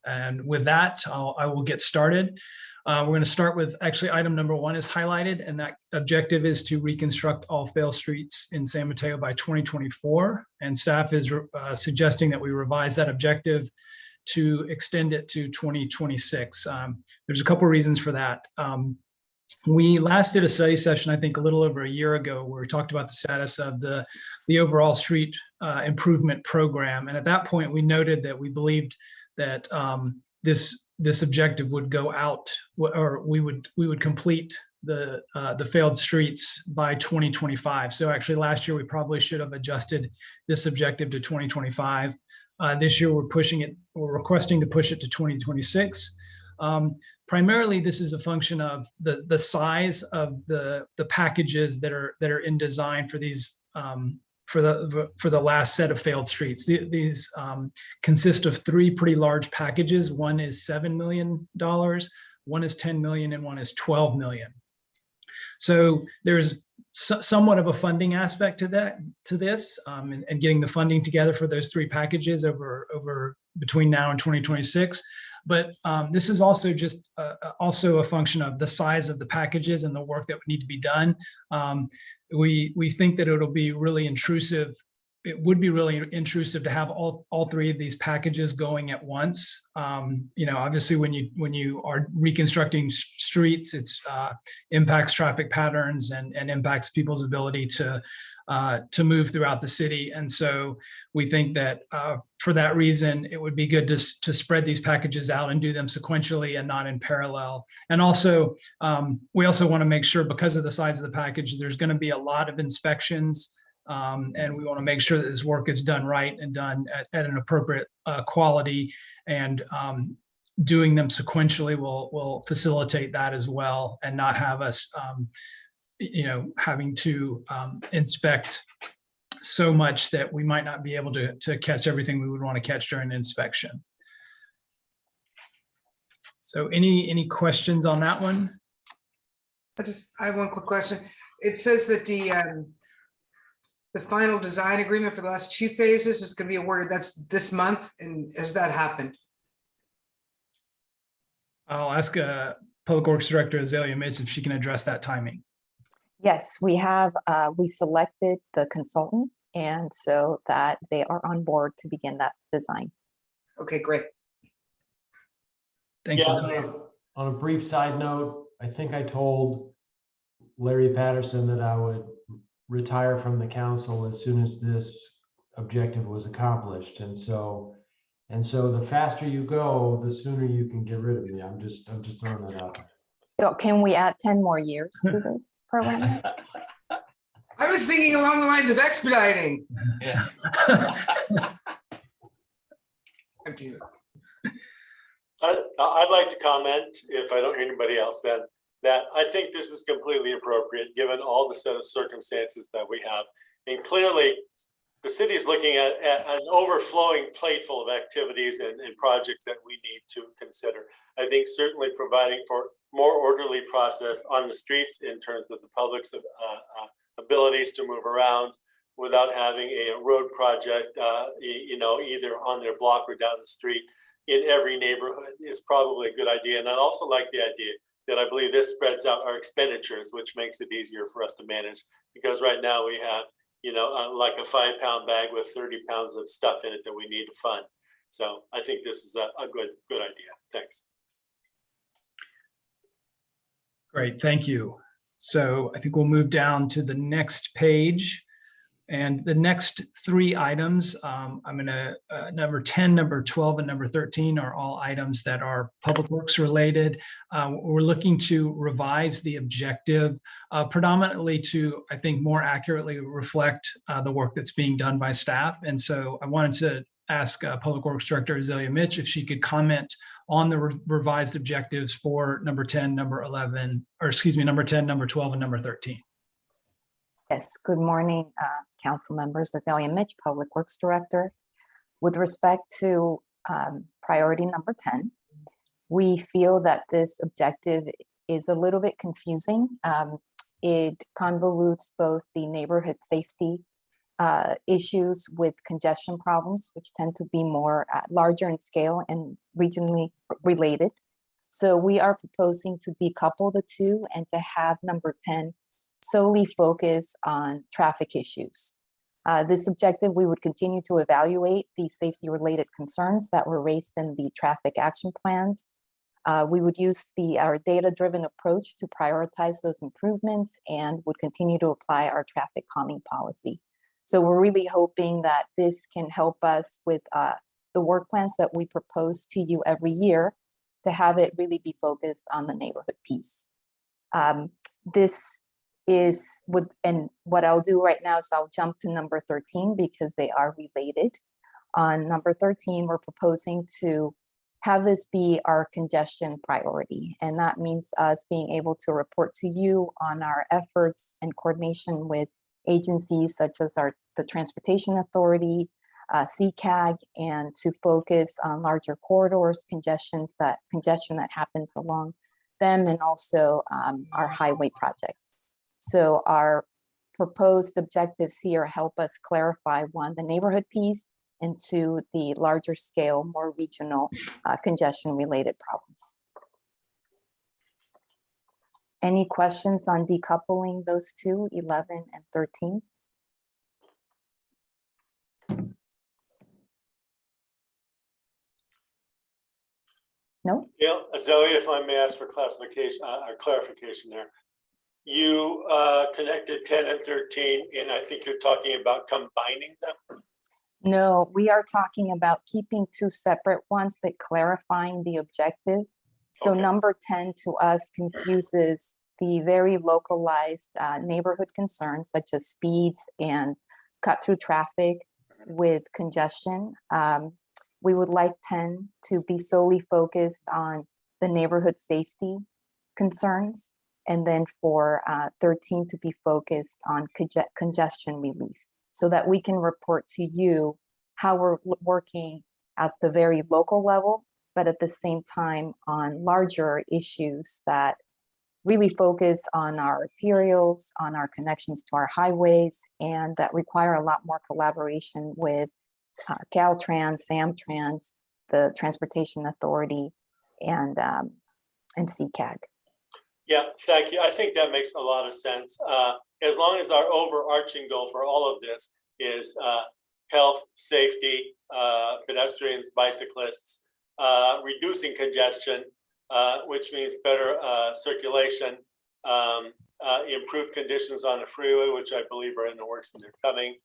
And with that, I will get started. We're going to start with actually item number 1 is highlighted, and that objective is to reconstruct all failed streets in San Mateo by 2024. And staff is suggesting that we revise that objective to extend it to 2026. There's a couple reasons for that. We last did a study session, I think a little over a year ago, where we talked about the status of the overall street improvement program. And at that point, we noted that we believed that this objective would go out, or we would complete the failed streets by 2025. So actually last year, we probably should have adjusted this objective to 2025. This year, we're requesting to push it to 2026. Primarily, this is a function of the size of the packages that are in design for these for the last set of failed streets. These consist of 3 pretty large packages. One is $7 million, one is $10 million, and one is $12 million. So there's somewhat of a funding aspect to this, and getting the funding together for those 3 packages over between now and 2026. But this is also just also a function of the size of the packages and the work that would need to be done. We think that it'll be really intrusive. It would be really intrusive to have all 3 of these packages going at once. Obviously, when you are reconstructing streets, it's impacts traffic patterns and impacts people's ability to move throughout the city. And so we think that for that reason, it would be good to spread these packages out and do them sequentially and not in parallel. And also, we also want to make sure, because of the size of the package, there's going to be a lot of inspections. And we want to make sure that this work is done right and done at an appropriate quality. And doing them sequentially will facilitate that as well, and not have us having to inspect so much that we might not be able to catch everything we would want to catch during the inspection. So any questions on that one?
I have one quick question. It says that the final design agreement for the last 2 phases is going to be awarded. That's this month. And has that happened?
I'll ask Public Works Director Azalea Mitch if she can address that timing.
Yes, we have. We selected the consultant, and so that they are on board to begin that design.
Okay, great.
Thanks.
Yeah, on a brief side note, I think I told Larry Patterson that I would retire from the council as soon as this objective was accomplished. And so the faster you go, the sooner you can get rid of me. I'm just throwing that out there.
So can we add 10 more years to this program?
I was thinking along the lines of expediting.
Yeah.
I'd like to comment, if I don't hear anybody else, then, that I think this is completely appropriate given all the set of circumstances that we have. And clearly, the city is looking at an overflowing plate full of activities and projects that we need to consider. I think certainly providing for more orderly process on the streets in terms of the public's abilities to move around without having a road project, either on their block or down the street in every neighborhood is probably a good idea. And I also like the idea that I believe this spreads out our expenditures, which makes it easier for us to manage. Because right now we have, like a 5-pound bag with 30 pounds of stuff in it that we need to fund. So I think this is a good idea. Thanks.
Great, thank you. So I think we'll move down to the next page. And the next 3 items, I'm going to, number 10, number 12, and number 13 are all items that are Public Works related. We're looking to revise the objective predominantly to, I think, more accurately reflect the work that's being done by staff. And so I wanted to ask Public Works Director Azalea Mitch if she could comment on the revised objectives for number 10, number 11, or excuse me, number 10, number 12, and number 13.
Yes, good morning, council members. Azalea Mitch, Public Works Director. With respect to priority number 10, we feel that this objective is a little bit confusing. It convolutes both the neighborhood safety issues with congestion problems, which tend to be more larger in scale and regionally related. So we are proposing to decouple the 2 and to have number 10 solely focus on traffic issues. This objective, we would continue to evaluate the safety related concerns that were raised in the traffic action plans We would use our data-driven approach to prioritize those improvements and would continue to apply our traffic calming policy. So we're really hoping that this can help us with the work plans that we propose to you every year to have it really be focused on the neighborhood piece. This is what I'll do right now is I'll jump to number 13 because they are related. On number 13, we're proposing to have this be our congestion priority. And that means us being able to report to you on our efforts and coordination with agencies such as the Transportation Authority, CCAG, and to focus on larger corridors, congestion that happens along them, and also our highway projects. So our proposed objectives here help us clarify, one, the neighborhood piece, and two, the larger scale, more regional congestion related problems. Any questions on decoupling those two, 11 and 13? No?
Yeah, Zoe, if I may ask for classification or clarification there. You connected 10 and 13, and I think you're talking about combining them.
No, we are talking about keeping two separate ones, but clarifying the objective. So
Okay.
number 10 to us confuses the very localized neighborhood concerns such as speeds and cut through traffic with congestion. We would like 10 to be solely focused on the neighborhood safety concerns, and then for 13 to be focused on congestion relief, so that we can report to you how we're working at the very local level, but at the same time on larger issues that really focus on our arterials, on our connections to our highways, and that require a lot more collaboration with Caltrans, Samtrans, the Transportation Authority, and CCAG.
Yeah, thank you. I think that makes a lot of sense. As long as our overarching goal for all of this is health, safety, pedestrians, bicyclists, reducing congestion, which means better circulation, improved conditions on the freeway, which I believe are in the works and they're coming,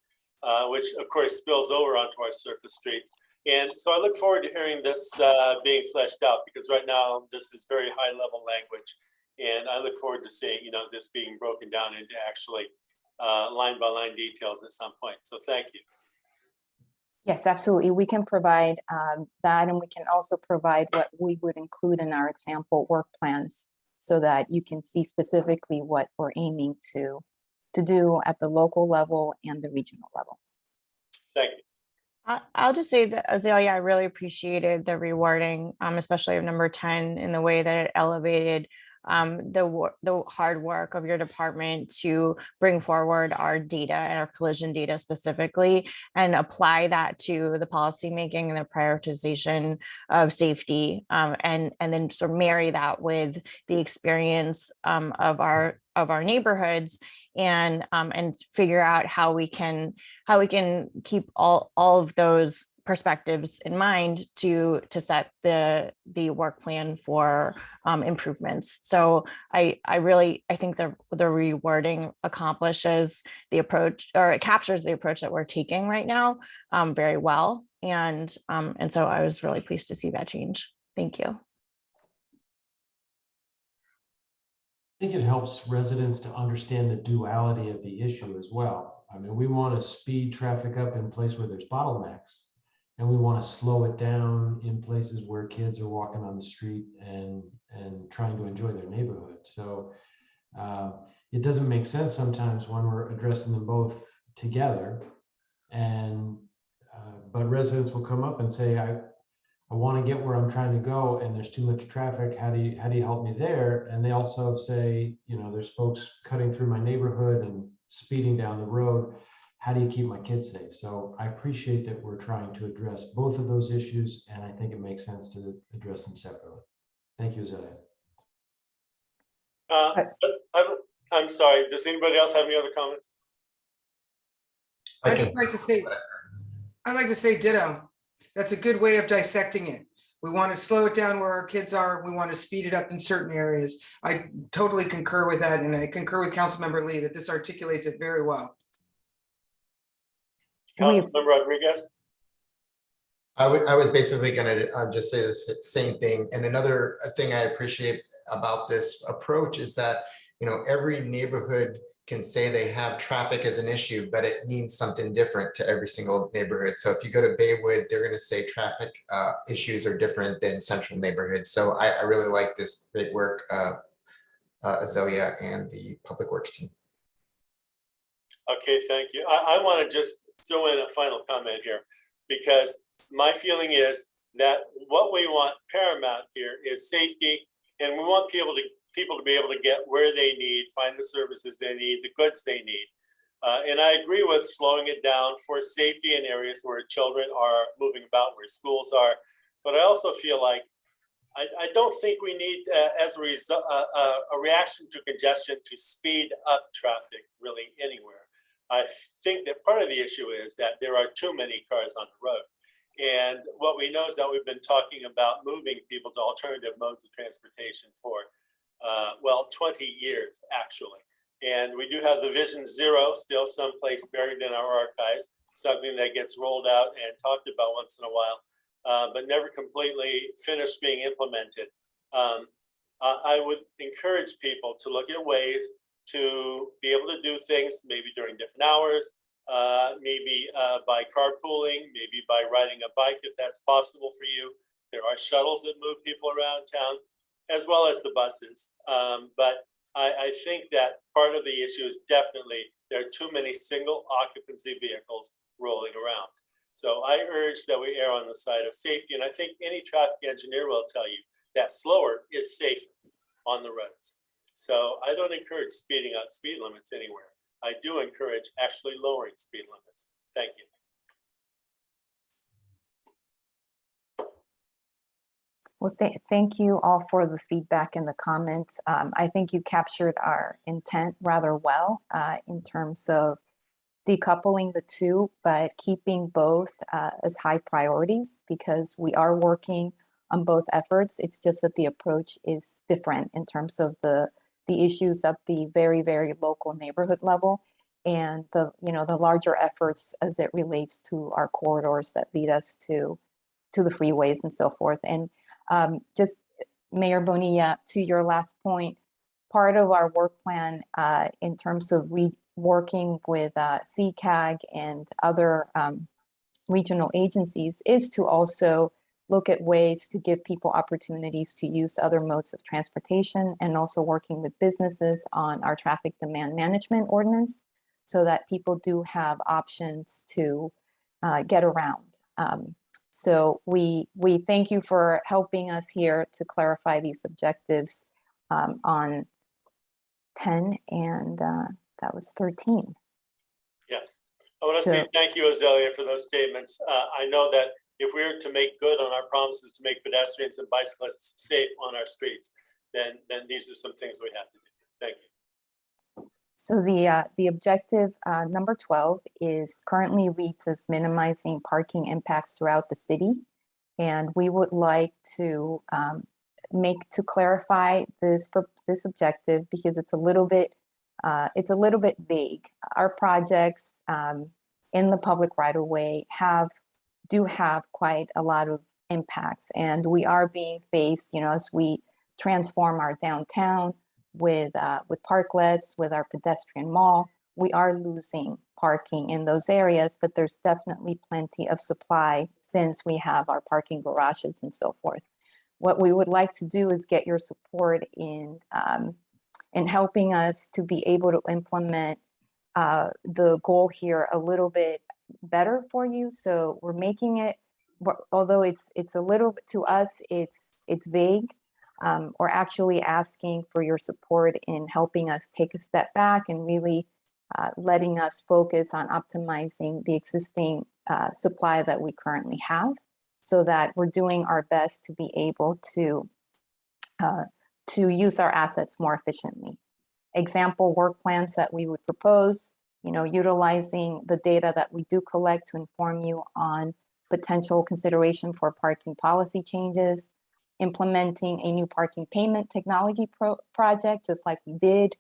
which of course spills over onto our surface streets. And so I look forward to hearing this being fleshed out, because right now this is very high level language. And I look forward to seeing, this being broken down into actually line by line details at some point. So thank you.
Yes, absolutely. We can provide that, and we can also provide what we would include in our example work plans so that you can see specifically what we're aiming to do at the local level and the regional level.
Thank you.
I'll just say that, Azalea, I really appreciated the rewarding, especially of number 10, in the way that it elevated the hard work of your department to bring forward our data and our collision data specifically, and apply that to the policymaking and the prioritization of safety, and then sort of marry that with the experience of our neighborhoods, and figure out how we can keep all of those perspectives in mind to set the work plan for improvements. So I think the rewording accomplishes the approach, or it captures the approach that we're taking right now very well. And so I was really pleased to see that change. Thank you.
I think it helps residents to understand the duality of the issue as well. I mean, we want to speed traffic up in places where there's bottlenecks, and we want to slow it down in places where kids are walking on the street and trying to enjoy their neighborhood. So it doesn't make sense sometimes when we're addressing them both together. And but residents will come up and say, I want to get where I'm trying to go, and there's too much traffic. How do you help me there? And they also say, there's folks cutting through my neighborhood and speeding down the road. How do you keep my kids safe? So I appreciate that we're trying to address both of those issues, and I think it makes sense to address them separately. Thank you, Azalea.
I'm sorry. Does anybody else have any other comments?
I'd like to say ditto. That's a good way of dissecting it. We want to slow it down where our kids are. We want to speed it up in certain areas. I totally concur with that. And I concur with Councilmember Lee that this articulates it very well.
Councilmember Rodriguez?
I was basically going to just say the same thing. And another thing I appreciate about this approach is that, you know, every neighborhood can say they have traffic as an issue, but it means something different to every single neighborhood. So if you go to Baywood, they're going to say traffic issues are different than central neighborhoods. So I really like this great work, Azalea and the Public Works team.
Okay, thank you. I want to just throw in a final comment here, because my feeling is that what we want paramount here is safety, and we want people to be able to get where they need, find the services they need, the goods they need. And I agree with slowing it down for safety in areas where children are moving about, where schools are. But I also feel like I don't think we need, as a result, a reaction to congestion to speed up traffic really anywhere. I think that part of the issue is that there are too many cars on the road. And what we know is that we've been talking about moving people to alternative modes of transportation for, well, 20 years, actually. And we do have the Vision Zero still someplace buried in our archives, something that gets rolled out and talked about once in a while, but never completely finished being implemented. I would encourage people to look at ways to be able to do things maybe during different hours, maybe by carpooling, maybe by riding a bike if that's possible for you. There are shuttles that move people around town, as well as the buses. But I think that part of the issue is definitely there are too many single occupancy vehicles rolling around. So I urge that we err on the side of safety. And I think any traffic engineer will tell you that slower is safer on the roads. So I don't encourage speeding up speed limits anywhere. I do encourage actually lowering speed limits. Thank you.
Well, thank you all for the feedback and the comments. I think you captured our intent rather well in terms of decoupling the two, but keeping both as high priorities, because we are working on both efforts. It's just that the approach is different in terms of the issues at the very, very local neighborhood level, and the larger efforts as it relates to our corridors that lead us to the freeways and so forth. And just Mayor Bonilla, to your last point, part of our work plan in terms of working with CCAG and other regional agencies is to also look at ways to give people opportunities to use other modes of transportation, and also working with businesses on our traffic demand management ordinance so that people do have options to get around. So we thank you for helping us here to clarify these objectives on 10 and that was 13.
Yes. I want to say thank you, Azalea, for those statements. I know that if we are to make good on our promises to make pedestrians and bicyclists safe on our streets, then these are some things we have to do. Thank you.
So the objective number 12 is currently reads as minimizing parking impacts throughout the city. And we would like to clarify this objective, because it's a little bit vague. Our projects in the public right of way do have quite a lot of impacts, and we are being faced, as we transform our downtown with parklets, with our pedestrian mall, we are losing parking in those areas, but there's definitely plenty of supply since we have our parking garages and so forth. What we would like to do is get your support in helping us to be able to implement the goal here a little bit better for you. So we're making it, although it's a little bit, to us, it's vague. We're actually asking for your support in helping us take a step back and really letting us focus on optimizing the existing supply that we currently have, so that we're doing our best to be able to use our assets more efficiently. Example work plans that we would propose, utilizing the data that we do collect to inform you on potential consideration for parking policy changes, implementing a new parking payment technology project, just like we did,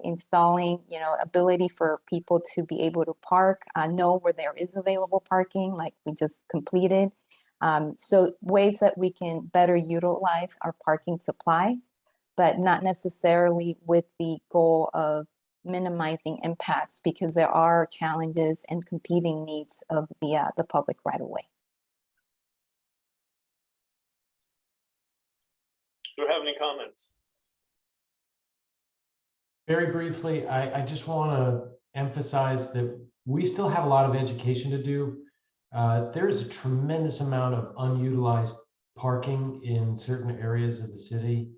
installing, ability for people to be able to park, know where there is available parking, like we just completed. So ways that we can better utilize our parking supply, but not necessarily with the goal of minimizing impacts, because there are challenges and competing needs of the public right away.
Do you have any comments?
Very briefly, I just want to emphasize that we still have a lot of education to do. There is a tremendous amount of unutilized parking in certain areas of the city.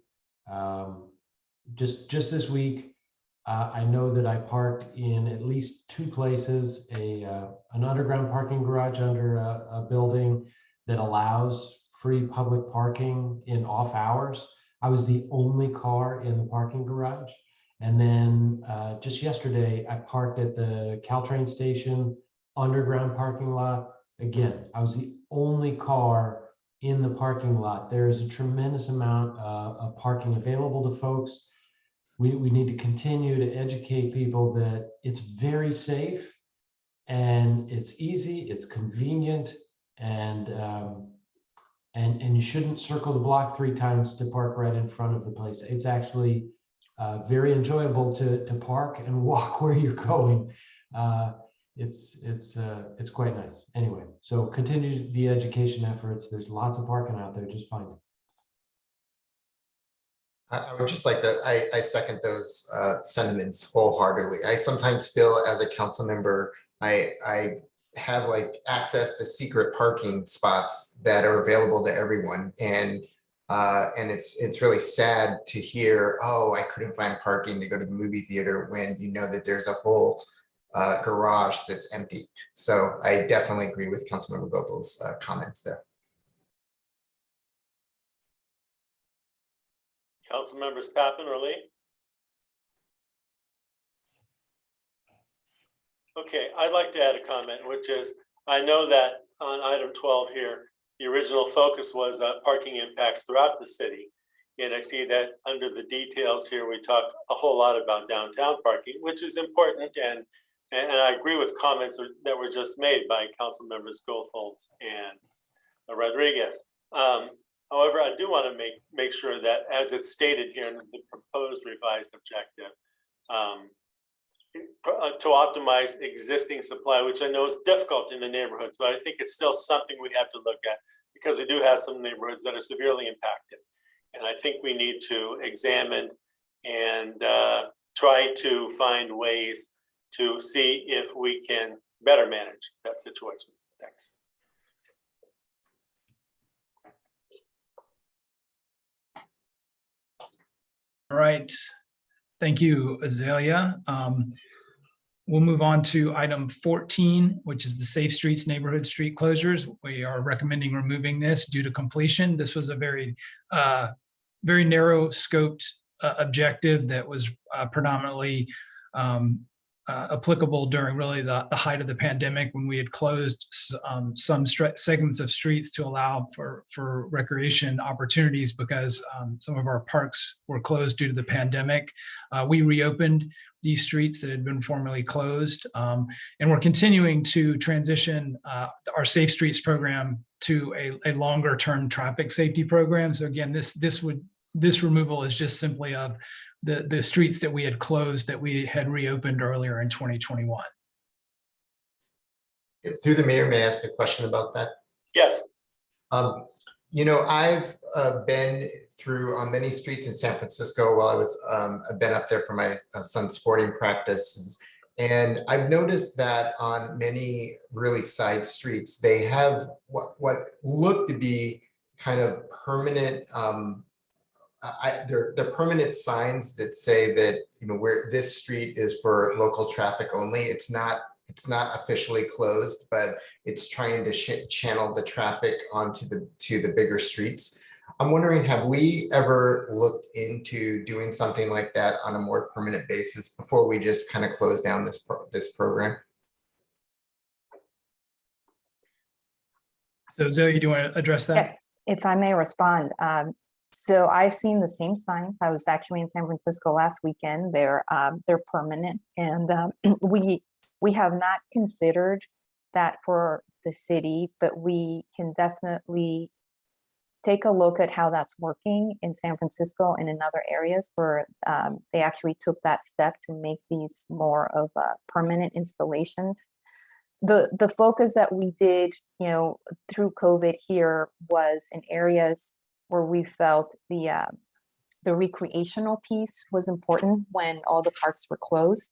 Just this week, I know that I parked in at least 2 places, an underground parking garage under a building that allows free public parking in off hours. I was the only car in the parking garage. And then just yesterday, I parked at the Caltrain station underground parking lot. Again, I was the only car in the parking lot. There is a tremendous amount of parking available to folks. We need to continue to educate people that it's very safe and it's easy, it's convenient, and you shouldn't circle the block 3 times to park right in front of the place. It's actually very enjoyable to park and walk where you're going. It's quite nice. Anyway, so continue the education efforts. There's lots of parking out there. Just find it.
I would just like to, I second those sentiments wholeheartedly. I sometimes feel as a council member, I have like access to secret parking spots that are available to everyone. And it's really sad to hear, oh, I couldn't find parking to go to the movie theater, when you know that there's a whole garage that's empty. So I definitely agree with Councilmember Gopal's comments there.
Council members Pappen or Lee? Okay, I'd like to add a comment, which is, I know that on item 12 here, the original focus was parking impacts throughout the city. And I see that under the details here, we talk a whole lot about downtown parking, which is important. And I agree with comments that were just made by Council members Goethe and Rodriguez. However, I do want to make sure that, as it's stated here in the proposed revised objective, to optimize existing supply, which I know is difficult in the neighborhoods, but I think it's still something we have to look at, because we do have some neighborhoods that are severely impacted. And I think we need to examine and try to find ways to see if we can better manage that situation. Thanks.
All right. Thank you, Azalea. We'll move on to item 14, which is the Safe Streets Neighborhood Street Closures. We are recommending removing this due to completion. This was a very narrow scoped objective that was predominantly applicable during really the height of the pandemic, when we had closed some segments of streets to allow for recreation opportunities, because some of our parks were closed due to the pandemic. We reopened these streets that had been formerly closed, and we're continuing to transition our Safe Streets program to a longer term traffic safety program. So again, this removal is just simply of the streets that we had closed, that we had reopened earlier in 2021.
Through the mayor, may I ask a question about that?
Yes.
You know, I've been through on many streets in San Francisco while I was, I've been up there for my son's sporting practices. And I've noticed that on many really side streets, they have what look to be kind of permanent, they're permanent signs that say that, you know, where this street is for local traffic only. It's not officially closed, but it's trying to channel the traffic onto the bigger streets. I'm wondering, have we ever looked into doing something like that on a more permanent basis before we just kind of close down this program?
So Zoe, do you want to address that?
Yes, if I may respond. So I've seen the same sign. I was actually in San Francisco last weekend. They're permanent, and we have not considered that for the city, but we can definitely take a look at how that's working in San Francisco and in other areas where they actually took that step to make these more of permanent installations. The focus that we did, through COVID here was in areas where we felt the recreational piece was important when all the parks were closed.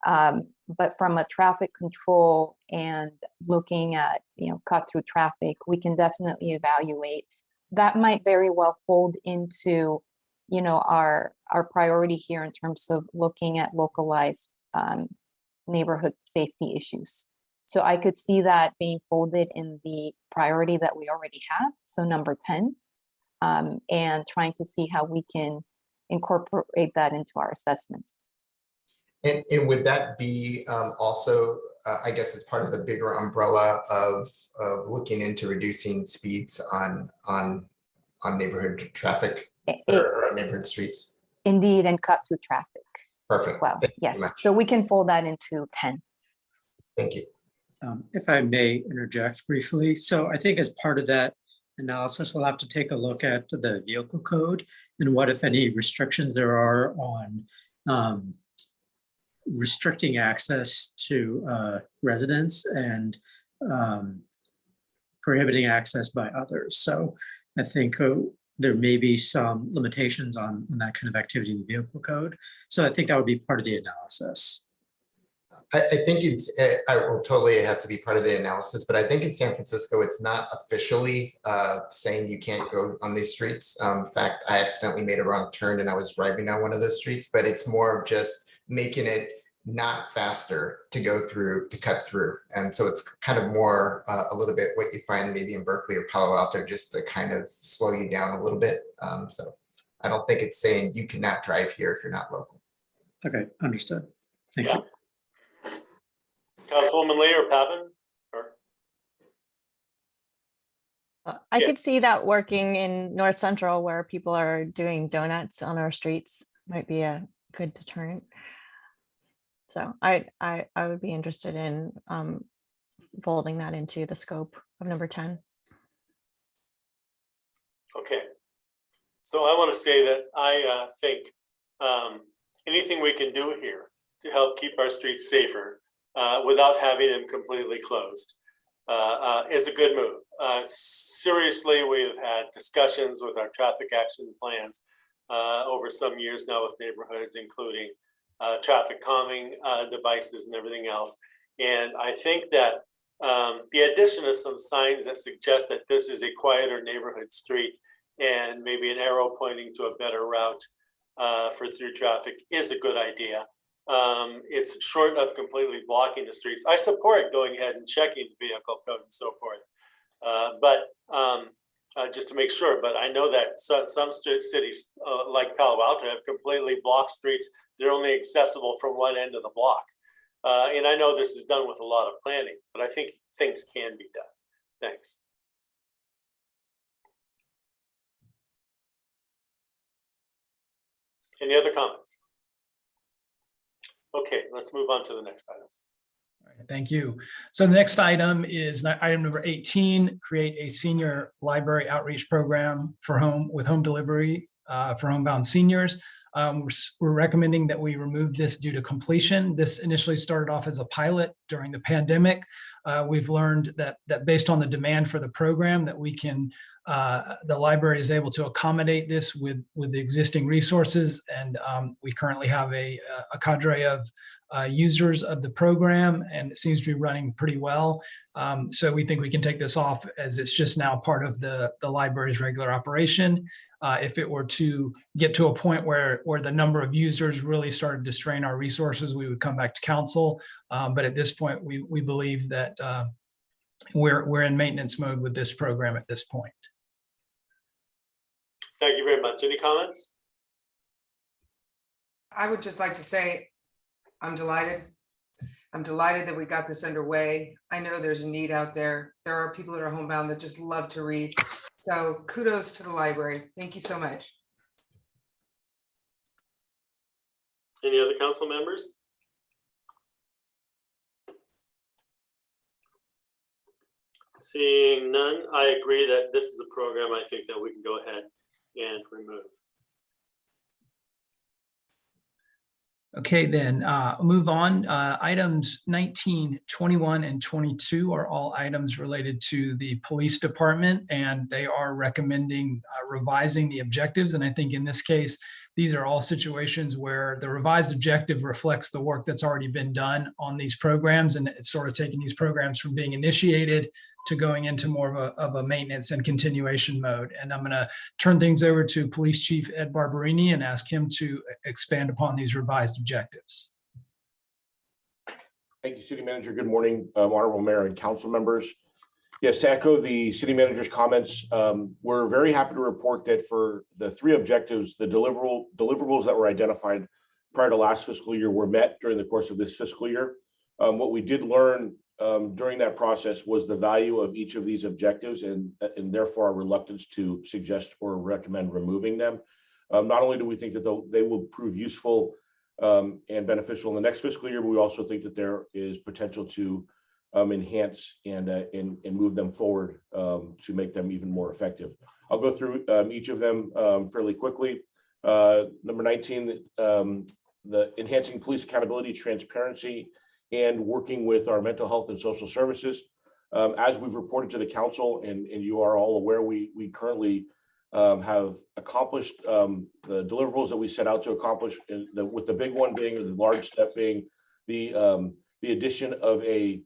But from a traffic control and looking at, cut through traffic, we can definitely evaluate. That might very well fold into, our priority here in terms of looking at localized neighborhood safety issues. So I could see that being folded in the priority that we already have, so number 10, and trying to see how we can incorporate that into our assessments.
And would that be also, I guess it's part of the bigger umbrella of looking into reducing speeds on neighborhood traffic or neighborhood streets?
Indeed, and cut through traffic.
Perfect.
As well,
Thank you
yes.
so much.
So we can fold that into 10.
Thank you.
If I may interject briefly. So I think as part of that analysis, we'll have to take a look at the vehicle code and what, if any, restrictions there are on restricting access to residents and prohibiting access by others. So I think there may be some limitations on that kind of activity in the vehicle code. So I think that would be part of the analysis.
I think it has to be part of the analysis, but I think in San Francisco, it's not officially saying you can't go on these streets. In fact, I accidentally made a wrong turn and I was driving down one of those streets, but it's more of just making it not faster to go through, to cut through. And so it's kind of more a little bit what you find maybe in Berkeley or Palo Alto, just to kind of slow you down a little bit. So I don't think it's saying you cannot drive here if you're not local.
Okay, understood. Thank you.
Councilwoman Lee or Pavan?
I could see that working in North Central where people are doing donuts on our streets might be a good deterrent. So I would be interested in folding that into the scope of number 10.
Okay. So I want to say that I think anything we can do here to help keep our streets safer without having them completely closed is a good move. Seriously, we've had discussions with our traffic action plans over some years now with neighborhoods, including traffic calming devices and everything else. And I think that the addition of some signs that suggest that this is a quieter neighborhood street and maybe an arrow pointing to a better route for through traffic is a good idea. It's short of completely blocking the streets. I support going ahead and checking the vehicle code and so forth, but just to make sure. But I know that some cities like Palo Alto have completely blocked streets. They're only accessible from one end of the block. And I know this is done with a lot of planning, but I think things can be done. Thanks. Any other comments? Okay, let's move on to the next item.
All right, thank you. So the next item is item number 18, create a senior library outreach program for home delivery for homebound seniors. We're recommending that we remove this due to completion. This initially started off as a pilot during the pandemic. We've learned that based on the demand for the program, that we can, the library is able to accommodate this with the existing resources. And we currently have a cadre of users of the program, and it seems to be running pretty well. So we think we can take this off as it's just now part of the library's regular operation. If it were to get to a point where the number of users really started to strain our resources, we would come back to council. But at this point, we believe that we're in maintenance mode with this program at this point.
Thank you very much. Any comments?
I would just like to say I'm delighted. I'm delighted that we got this underway. I know there's a need out there. There are people that are homebound that just love to read. So kudos to the library. Thank you so much.
Any other council members? Seeing none, I agree that this is a program I think that we can go ahead and remove.
Okay, then move on. Items 19, 21, and 22 are all items related to the police department, and they are recommending revising the objectives. And I think in this case, these are all situations where the revised objective reflects the work that's already been done on these programs, and it's sort of taking these programs from being initiated to going into more of a maintenance and continuation mode. And I'm going to turn things over to Police Chief Ed Barberini and ask him to expand upon these revised objectives.
Thank you, City Manager. Good morning, Honorable Mayor and council members. Yes, to echo the City Manager's comments, we're very happy to report that for the 3 objectives, the deliverables that were identified prior to last fiscal year were met during the course of this fiscal year. What we did learn during that process was the value of each of these objectives, and therefore our reluctance to suggest or recommend removing them. Not only do we think that they will prove useful and beneficial in the next fiscal year, but we also think that there is potential to enhance and move them forward to make them even more effective. I'll go through each of them fairly quickly. Number 19, the enhancing police accountability, transparency, and working with our mental health and social services. As we've reported to the council, and you are all aware, we currently have accomplished the deliverables that we set out to accomplish, with the big one being, the large step being the addition of a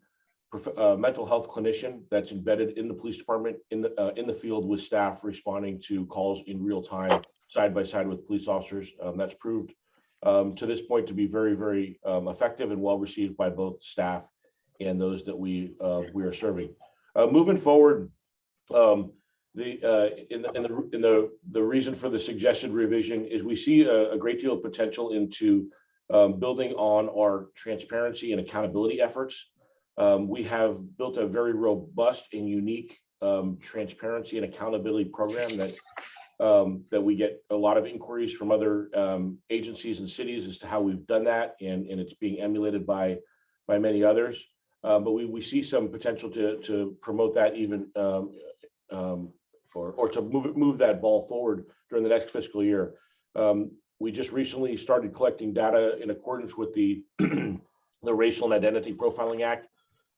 mental health clinician that's embedded in the police department in the field with staff responding to calls in real time, side by side with police officers. That's proved to this point to be very, very effective and well received by both staff and those that we are serving. Moving forward, the reason for the suggested revision is we see a great deal of potential into building on our transparency and accountability efforts. We have built a very robust and unique transparency and accountability program that we get a lot of inquiries from other agencies and cities as to how we've done that, and it's being emulated by many others. But we see some potential to promote that even or to move that ball forward during the next fiscal year. We just recently started collecting data in accordance with the Racial and Identity Profiling Act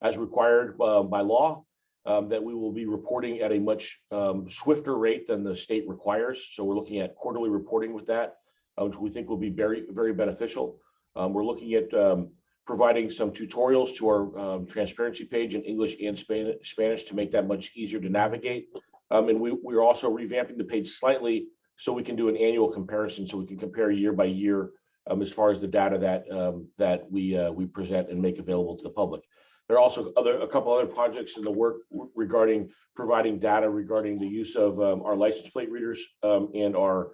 as required by law. That we will be reporting at a much swifter rate than the state requires. So we're looking at quarterly reporting with that, which we think will be very, very beneficial. We're looking at providing some tutorials to our transparency page in English and Spanish to make that much easier to navigate. And we're also revamping the page slightly so we can do an annual comparison, so we can compare year by year as far as the data that we present and make available to the public. There are also a couple other projects in the work regarding providing data regarding the use of our license plate readers and our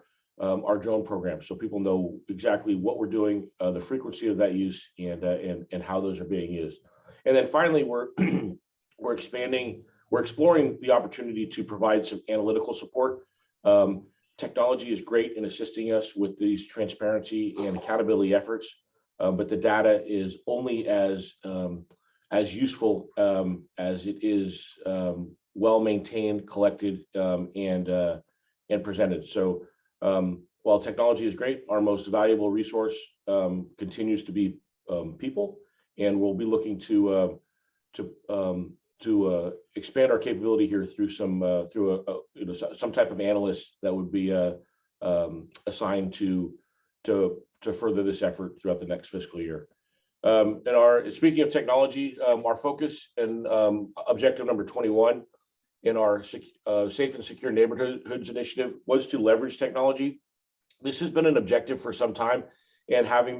drone program, so people know exactly what we're doing, the frequency of that use, and how those are being used. And then finally, we're exploring the opportunity to provide some analytical support. Technology is great in assisting us with these transparency and accountability efforts, but the data is only as useful as it is well maintained, collected, and presented. So while technology is great, our most valuable resource continues to be people, and we'll be looking to expand our capability here through some type of analyst that would be assigned to further this effort throughout the next fiscal year. Speaking of technology, our focus and objective number 21 in our Safe and Secure Neighborhoods initiative was to leverage technology. This has been an objective for some time, and having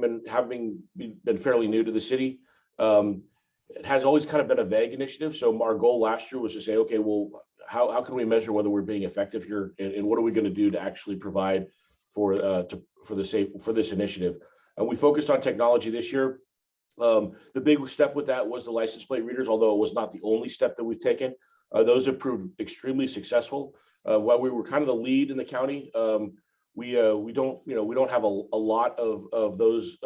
been fairly new to the city, it has always kind of been a vague initiative. So our goal last year was to say, okay, well, how can we measure whether we're being effective here, and what are we going to do to actually provide for this initiative? And we focused on technology this year. The big step with that was the license plate readers, although it was not the only step that we've taken. Those have proved extremely successful. While we were kind of the lead in the county, we don't have a lot of those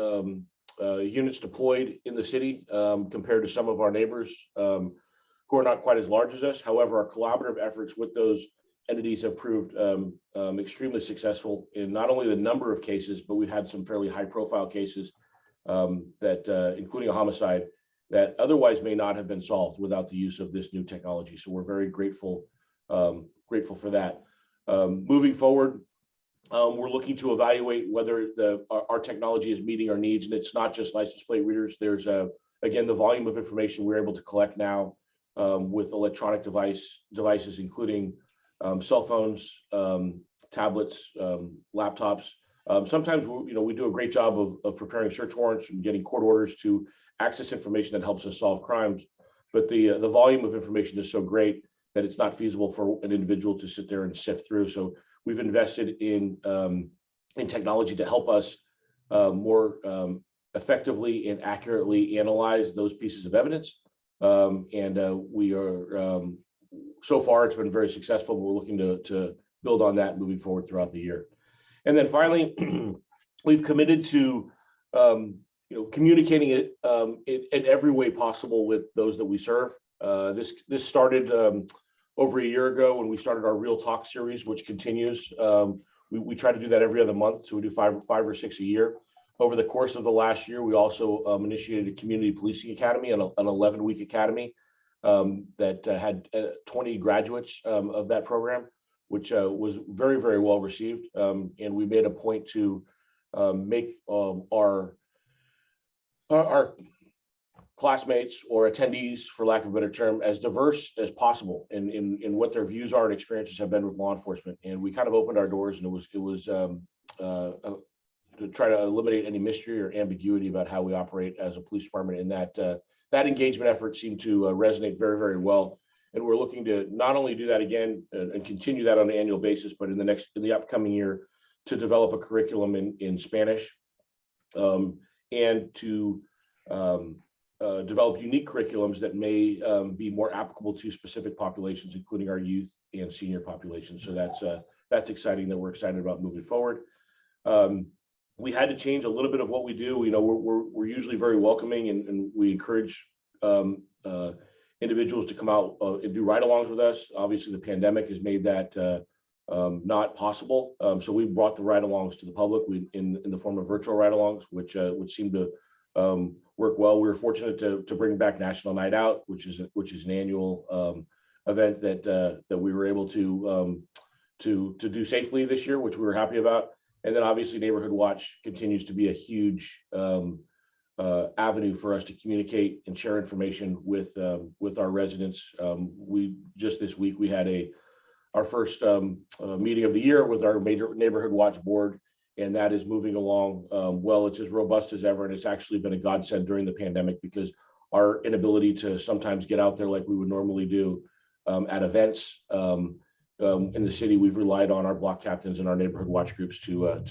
units deployed in the city compared to some of our neighbors who are not quite as large as us. However, our collaborative efforts with those entities have proved extremely successful in not only the number of cases, but we've had some fairly high profile cases that including a homicide that otherwise may not have been solved without the use of this new technology. So we're very grateful for that. Moving forward, we're looking to evaluate whether our technology is meeting our needs, and it's not just license plate readers. There's again, the volume of information we're able to collect now with electronic devices, including cell phones, tablets, laptops. Sometimes we do a great job of preparing search warrants and getting court orders to access information that helps us solve crimes. But the volume of information is so great that it's not feasible for an individual to sit there and sift through. So we've invested in technology to help us more effectively and accurately analyze those pieces of evidence. We are so far it's been very successful. We're looking to build on that moving forward throughout the year. And then finally, we've committed to communicating it in every way possible with those that we serve. This started over a year ago when we started our Real Talk series, which continues. We try to do that every other month, so we do five or six a year. Over the course of the last year, we also initiated a community policing academy, an 11-week academy that had 20 graduates of that program, which was very, very well received. And we made a point to make our classmates or attendees, for lack of a better term, as diverse as possible in what their views are and experiences have been with law enforcement. And we kind of opened our doors, and it was to try to eliminate any mystery or ambiguity about how we operate as a police department. And that engagement effort seemed to resonate very, very well. And we're looking to not only do that again and continue that on an annual basis, but in the upcoming year to develop a curriculum in Spanish and to develop unique curriculums that may be more applicable to specific populations, including our youth and senior population. So that's exciting that we're excited about moving forward. We had to change a little bit of what we do. We're usually very welcoming and we encourage individuals to come out and do ride-alongs with us. Obviously, the pandemic has made that not possible. So we brought the ride-alongs to the public in the form of virtual ride-alongs, which seemed to work well. We were fortunate to bring back National Night Out, which is an annual event that we were able to do safely this year, which we were happy about. And then obviously Neighborhood Watch continues to be a huge avenue for us to communicate and share information with our residents. This week we had our first meeting of the year with our major Neighborhood Watch board, and that is moving along well. It's as robust as ever, and it's actually been a godsend during the pandemic because our inability to sometimes get out there like we would normally do at events in the city, we've relied on our block captains and our Neighborhood Watch groups to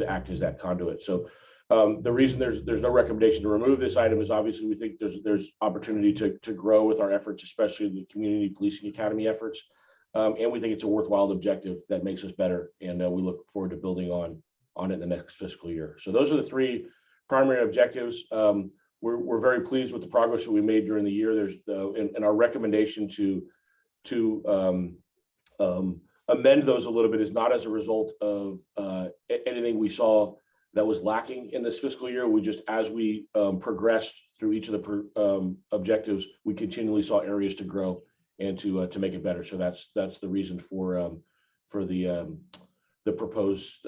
act as that conduit. So the reason there's no recommendation to remove this item is obviously we think there's opportunity to grow with our efforts, especially the community policing academy efforts. And we think it's a worthwhile objective that makes us better. And we look forward to building on it in the next fiscal year. So those are the three primary objectives. We're very pleased with the progress that we made during the year. There's and our recommendation to amend those a little bit is not as a result of anything we saw that was lacking in this fiscal year. We just, as we progressed through each of the objectives, we continually saw areas to grow and to make it better. So that's the reason for the proposed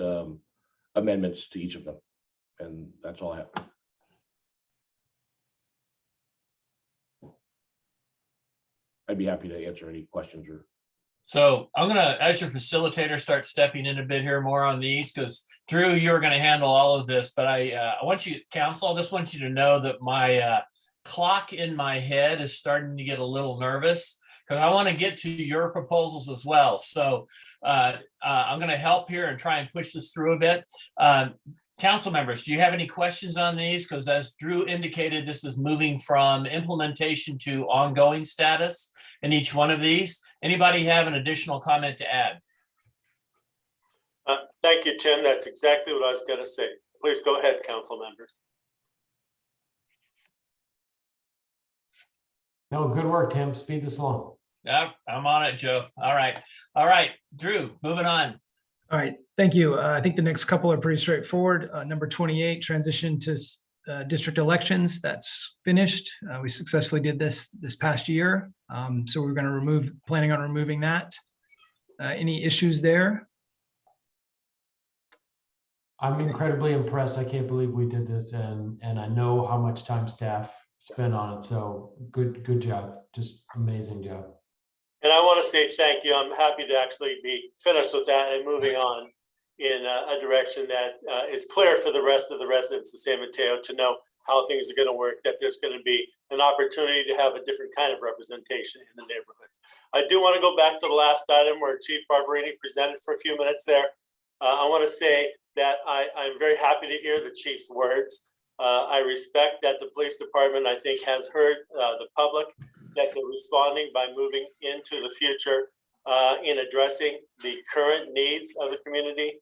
amendments to each of them. And that's all I have. I'd be happy to answer any questions or.
So I'm gonna, as your facilitator, start stepping in a bit here more on these because Drew, you're gonna handle all of this, but I want you, council, I just want you to know that my clock in my head is starting to get a little nervous because I want to get to your proposals as well. So I'm gonna help here and try and push this through a bit. council members, do you have any questions on these? Because as Drew indicated, this is moving from implementation to ongoing status in each one of these. Anybody have an additional comment to add?
Thank you, Tim. That's exactly what I was going to say. Please go ahead, council members.
No, good work, Tim. Speed this along.
Yeah, I'm on it, Joe. All right, Drew, moving on.
All right, thank you. I think the next couple are pretty straightforward. Number 28, transition to district elections. That's finished. We successfully did this past year. So we're going to planning on removing that. Any issues there?
I'm incredibly impressed. I can't believe we did this, and I know how much time staff spent on it. So good job. Just amazing job.
And I want to say thank you. I'm happy to actually be finished with that and moving on in a direction that is clear for the rest of the residents of San Mateo to know how things are going to work, that there's going to be an opportunity to have a different kind of representation in the neighborhoods. I do want to go back to the last item where Chief Barberini presented for a few minutes there. I want to say that I'm very happy to hear the chief's words. I respect that the police department, I think, has heard the public, that they're responding by moving into the future in addressing the current needs of the community,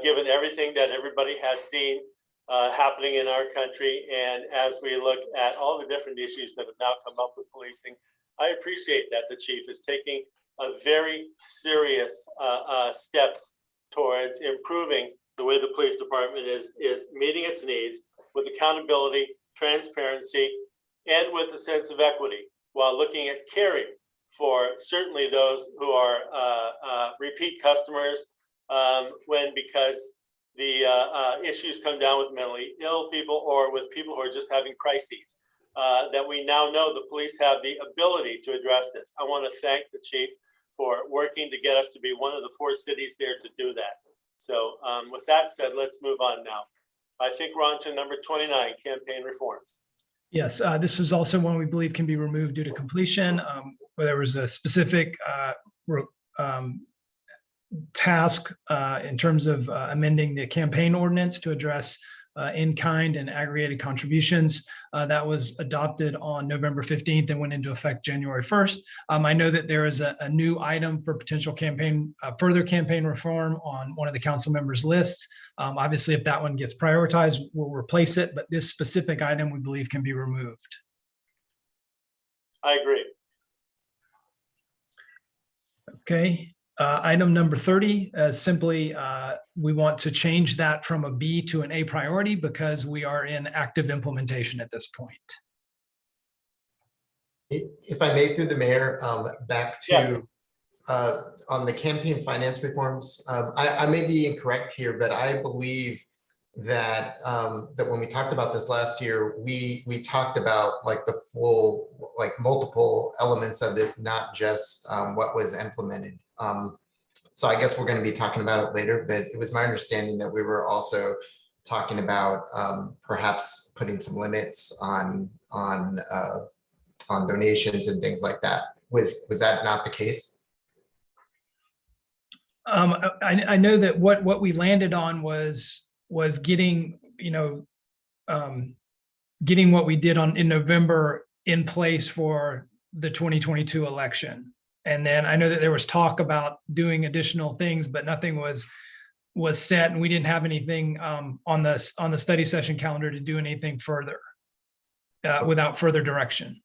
given everything that everybody has seen happening in our country. And as we look at all the different issues that have now come up with policing, I appreciate that the chief is taking a very serious steps towards improving the way the police department is meeting its needs with accountability, transparency, and with a sense of equity, while looking at caring for certainly those who are repeat customers because the issues come down with mentally ill people or with people who are just having crises, that we now know the police have the ability to address this. I want to thank the chief for working to get us to be one of the 4 cities there to do that. So with that said, let's move on now. I think we're on to number 29, campaign reforms.
Yes, this is also one we believe can be removed due to completion, where there was a specific task in terms of amending the campaign ordinance to address in-kind and aggregated contributions. That was adopted on November 15th and went into effect January 1st. I know that there is a new item for potential campaign, further campaign reform on one of the council members' lists. Obviously, if that one gets prioritized, we'll replace it, but this specific item we believe can be removed.
I agree.
Okay. Item number 30, simply we want to change that from a B to an A priority because we are in active implementation at this point.
If I may, through the mayor, back to on the campaign finance reforms, I may be incorrect here, but I believe that that when we talked about this last year, we talked about like the full, like multiple elements of this, not just what was implemented. So I guess we're going to be talking about it later, but it was my understanding that we were also talking about perhaps putting some limits on donations and things like that. Was that not the case?
I know that what we landed on was getting, getting what we did in November in place for the 2022 election. And then I know that there was talk about doing additional things, but nothing was set, and we didn't have anything on the study session calendar to do anything further without further direction.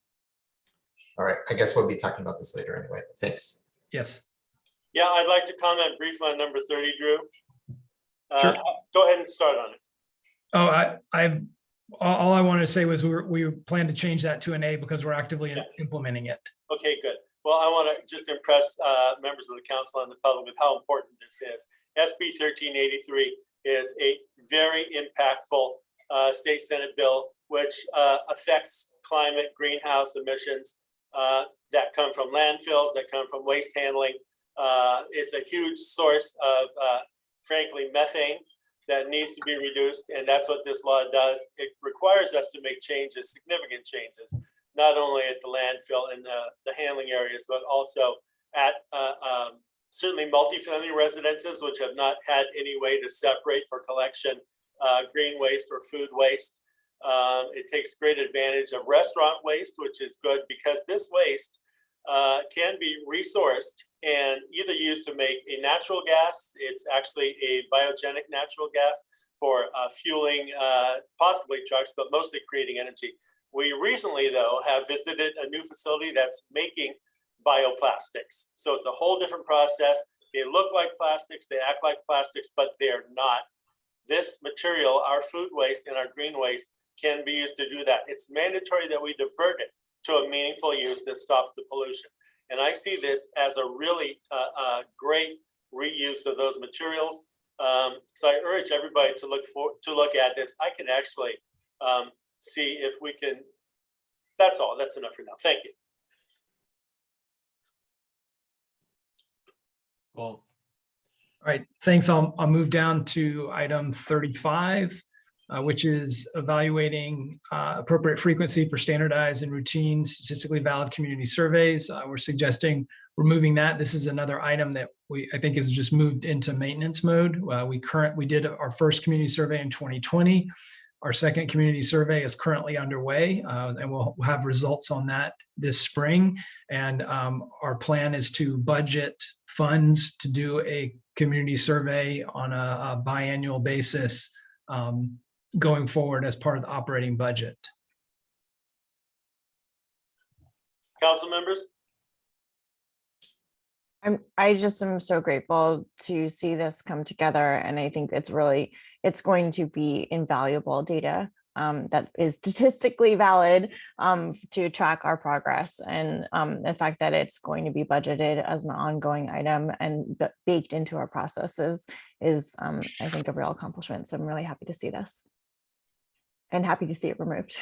All right, I guess we'll be talking about this later anyway. Thanks.
Yes.
Yeah, I'd like to comment briefly on number 30, Drew.
Sure.
Go ahead and start on it.
Oh, all I wanted to say was we plan to change that to an A because we're actively implementing it.
Okay, good. Well, I want to just impress members of the council and the public with how important this is. SB 1383 is a very impactful state Senate bill, which affects climate greenhouse emissions that come from landfills, that come from waste handling. It's a huge source of, frankly, methane that needs to be reduced, and that's what this law does. It requires us to make changes, significant changes, not only at the landfill and the handling areas, but also at certainly multifamily residences, which have not had any way to separate for collection green waste or food waste. It takes great advantage of restaurant waste, which is good because this waste can be resourced and either used to make a natural gas. It's actually a biogenic natural gas for fueling possibly trucks, but mostly creating energy. We recently, though, have visited a new facility that's making bioplastics. So it's a whole different process. They look like plastics, they act like plastics, but they're not. This material, our food waste and our green waste, can be used to do that. It's mandatory that we divert it to a meaningful use that stops the pollution. And I see this as a really great reuse of those materials. So I urge everybody to look at this. I can actually see if we can. That's all. That's enough for now. Thank you.
Cool.
All right, thanks. I'll move down to item 35, which is evaluating appropriate frequency for standardized and routine statistically valid community surveys. We're suggesting removing that. This is another item that I think is just moved into maintenance mode. We did our first community survey in 2020. Our second community survey is currently underway, and we'll have results on that this spring. And our plan is to budget funds to do a community survey on a biannual basis going forward as part of the operating budget.
Council members?
I just am so grateful to see this come together, and I think it's going to be invaluable data that is statistically valid to track our progress, and the fact that it's going to be budgeted as an ongoing item and baked into our processes is I think a real accomplishment. So I'm really happy to see this and happy to see it removed.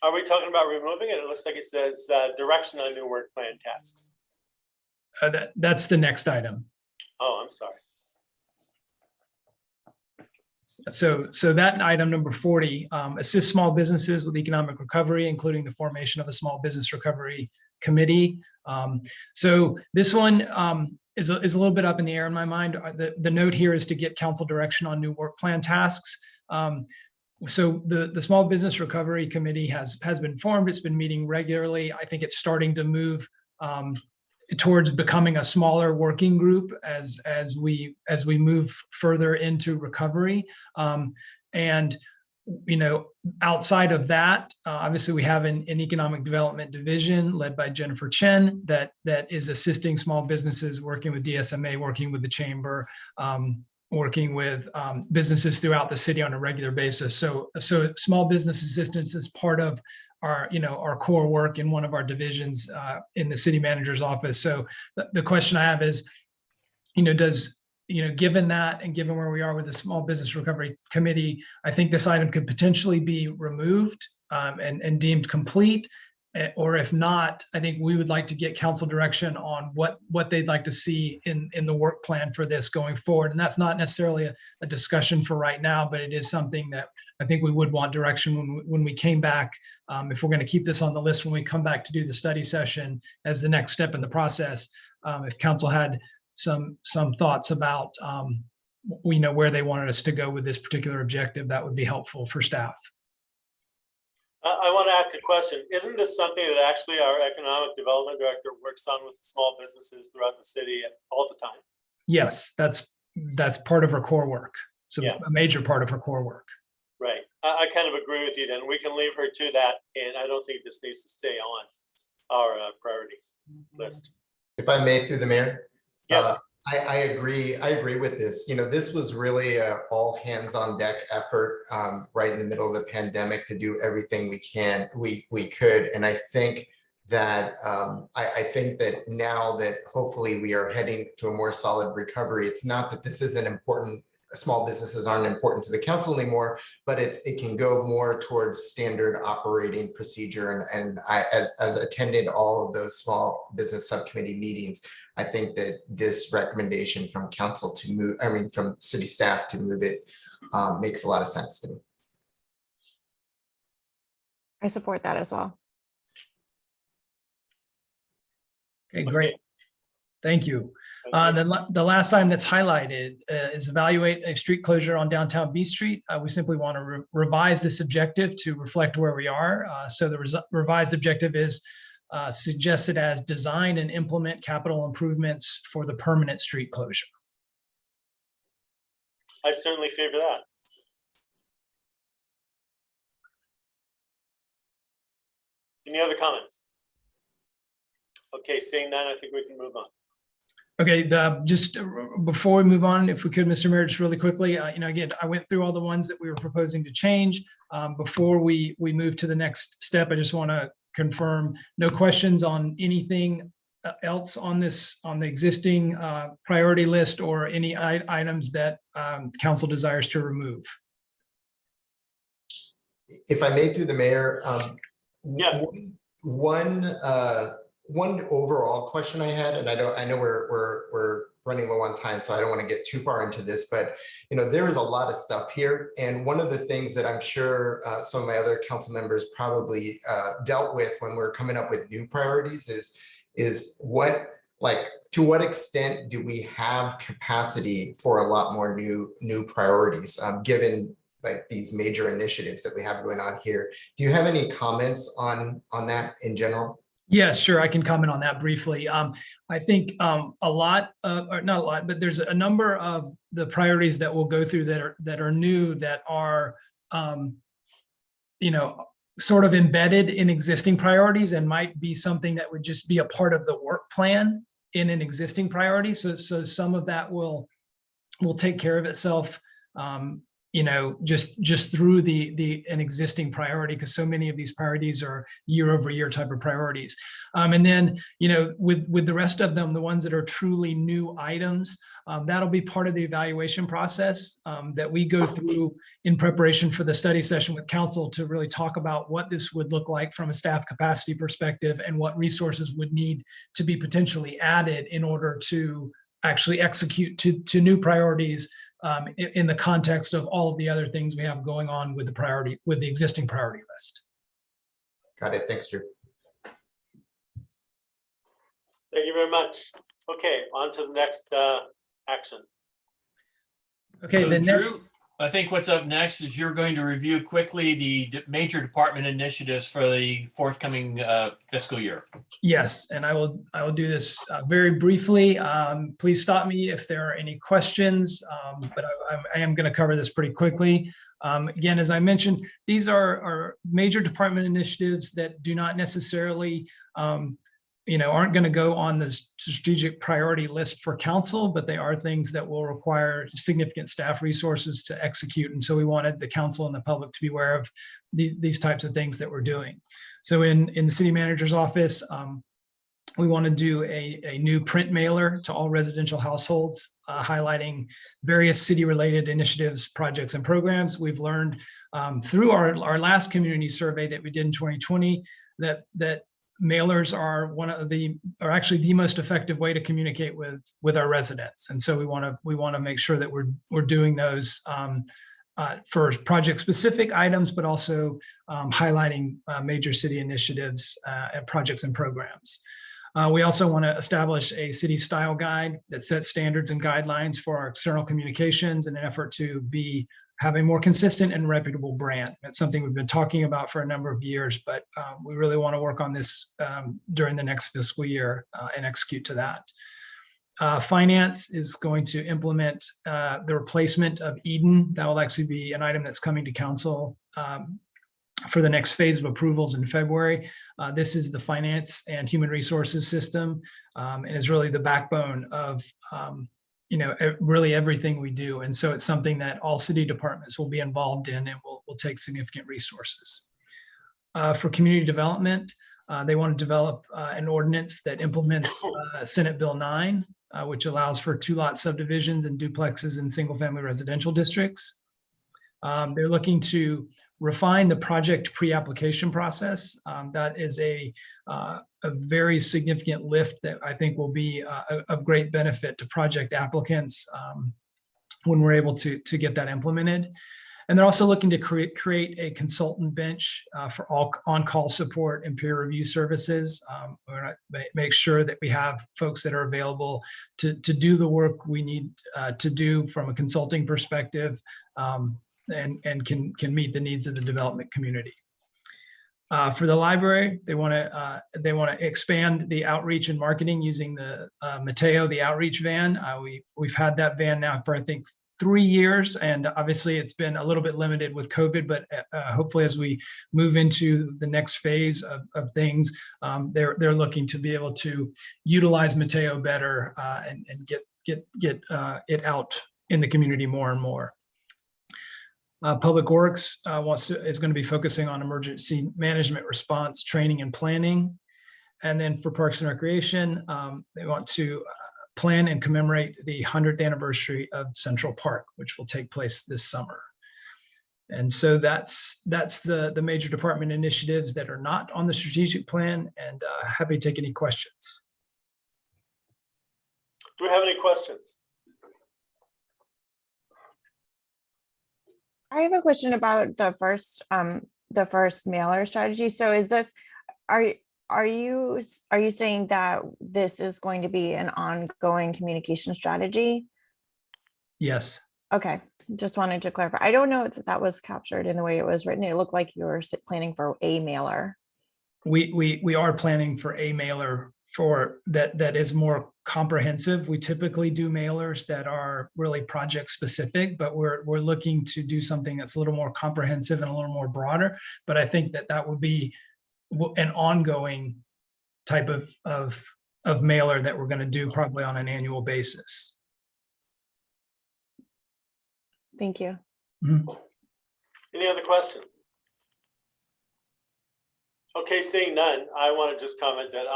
Are we talking about removing it? It looks like it says direction on new work plan tasks.
That's the next item.
Oh, I'm sorry.
So that item number 40, assist small businesses with economic recovery, including the formation of a small business recovery committee. So this one is a little bit up in the air in my mind. The note here is to get council direction on new work plan tasks. So the Small Business Recovery Committee has been formed. It's been meeting regularly. I think it's starting to move towards becoming a smaller working group as we move further into recovery. And outside of that, obviously we have an economic development division led by Jennifer Chen that is assisting small businesses, working with DSMA, working with the chamber, working with businesses throughout the city on a regular basis. So small business assistance is part of our core work in one of our divisions in the city manager's office. So the question I have is, given that and given where we are with the Small Business Recovery Committee, I think this item could potentially be removed and deemed complete. Or if not, I think we would like to get council direction on what they'd like to see in the work plan for this going forward. And that's not necessarily a discussion for right now, but it is something that I think we would want direction when we came back. If we're going to keep this on the list when we come back to do the study session as the next step in the process, if council had some thoughts about where they wanted us to go with this particular objective, that would be helpful for staff.
I want to ask a question. Isn't this something that actually our economic development director works on with small businesses throughout the city all the time?
Yes, that's part of her core work. So
Yeah.
a major part of her core work.
Right. I kind of agree with you then. We can leave her to that, and I don't think this needs to stay on our priority list.
If I may, through the mayor.
Yes.
I agree. I agree with this. This was really a all hands on deck effort right in the middle of the pandemic to do everything we could. And I think that I think that now that hopefully we are heading to a more solid recovery, it's not that this isn't important. Small businesses aren't important to the council anymore, but it can go more towards standard operating procedure. And I, as attended all of those small business subcommittee meetings, I think that this recommendation from council to move, from city staff to move it makes a lot of sense to me.
I support that as well.
Okay, great. Thank you. The last item that's highlighted is evaluate a street closure on downtown B Street. We simply want to revise this objective to reflect where we are. So the revised objective is suggested as design and implement capital improvements for the permanent street closure.
I certainly favor that. Any other comments? Okay, seeing none, I think we can move on.
Okay, just before we move on, if we could, Mr. Mayor, just really quickly, again, I went through all the ones that we were proposing to change. Before we move to the next step, I just want to confirm no questions on anything else on the existing priority list or any items that council desires to remove.
If I may, through the mayor,
yes.
One overall question I had, and I know we're running low on time, so I don't want to get too far into this, but there is a lot of stuff here, and one of the things that I'm sure some of my other council members probably dealt with when we're coming up with new priorities is to what extent do we have capacity for a lot more new priorities, given like these major initiatives that we have going on here. Do you have any comments on that in general?
Yeah, sure. I can comment on that briefly. I think or not a lot, but there's a number of the priorities that we'll go through that are new, that are, sort of embedded in existing priorities and might be something that would just be a part of the work plan in an existing priority. So some of that will take care of itself. Just through an existing priority, because so many of these priorities are year-over-year type of priorities. And then, with the rest of them, the ones that are truly new items, that'll be part of the evaluation process that we go through in preparation for the study session with council to really talk about what this would look like from a staff capacity perspective and what resources would need to be potentially added in order to actually execute to new priorities in the context of all of the other things we have going on with the existing priority list.
Got it. Thanks, Drew.
Thank you very much. Okay, on to the next action.
Okay,
so Drew, I think what's up next is you're going to review quickly the major department initiatives for the forthcoming fiscal year.
Yes, and I will do this very briefly. Please stop me if there are any questions, but I am going to cover this pretty quickly. Again, as I mentioned, these are major department initiatives that do not necessarily aren't going to go on the strategic priority list for council, but they are things that will require significant staff resources to execute. And so we wanted the council and the public to be aware of these types of things that we're doing. So in the city manager's office, we want to do a new print mailer to all residential households, highlighting various city-related initiatives, projects, and programs. We've learned through our last community survey that we did in 2020 that mailers are actually the most effective way to communicate with our residents, and so we want to make sure that we're doing those for project-specific items, but also highlighting major city initiatives, and projects and programs. We also want to establish a city style guide that sets standards and guidelines for our external communications in an effort to have a more consistent and reputable brand. That's something we've been talking about for a number of years, but we really want to work on this during the next fiscal year and execute to that. Finance is going to implement the replacement of Eden. That will actually be an item that's coming to council for the next phase of approvals in February. This is the finance and human resources system, and is really the backbone of really everything we do. And so it's something that all city departments will be involved in and will take significant resources. For community development, they want to develop an ordinance that implements Senate Bill 9, which allows for 2-lot subdivisions and duplexes in single-family residential districts. They're looking to refine the project pre-application process. That is a very significant lift that I think will be of great benefit to project applicants when we're able to get that implemented. And they're also looking to create a consultant bench for all on-call support and peer review services. make sure that we have folks that are available to do the work we need to do from a consulting perspective, and can meet the needs of the development community. For the library, they want to expand the outreach and marketing using the Mateo, the outreach van. We've had that van now for I think 3 years, and obviously it's been a little bit limited with COVID, but hopefully as we move into the next phase of things, they're looking to be able to utilize Mateo better and get it out in the community more and more. Public Works is going to be focusing on emergency management response, training, and planning. And then for Parks and Recreation, they want to plan and commemorate the 100th anniversary of Central Park, which will take place this summer. And so that's the major department initiatives that are not on the strategic plan, and happy to take any questions.
Do we have any questions?
I have a question about the first mailer strategy. So is this, are you saying that this is going to be an ongoing communication strategy?
Yes.
Okay, just wanted to clarify. I don't know if that was captured in the way it was written. It looked like you were planning for a mailer.
We are planning for a mailer for that is more comprehensive. We typically do mailers that are really project specific, but we're looking to do something that's a little more comprehensive and a little more broader. But I think that would be an ongoing type of mailer that we're going to do probably on an annual basis.
Thank you.
Mm-hmm.
Any other questions? Okay, seeing none, I want to just comment that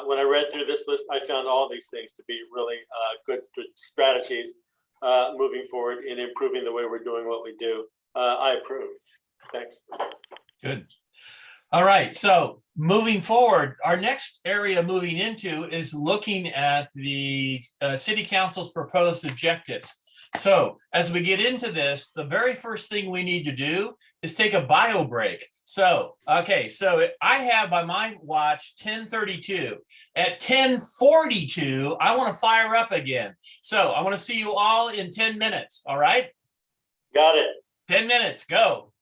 when I read through this list, I found all these things to be really good strategies moving forward in improving the way we're doing what we do. I approve. Thanks.
Good. All right, so moving forward, our next area moving into is looking at the City Council's proposed objectives. So as we get into this, the very first thing we need to do is take a bio break. So, okay, so I have by my watch 10:32. At 10:42, I want to fire up again. So I want to see you all in 10 minutes, all right?
Got it.
10 minutes, go.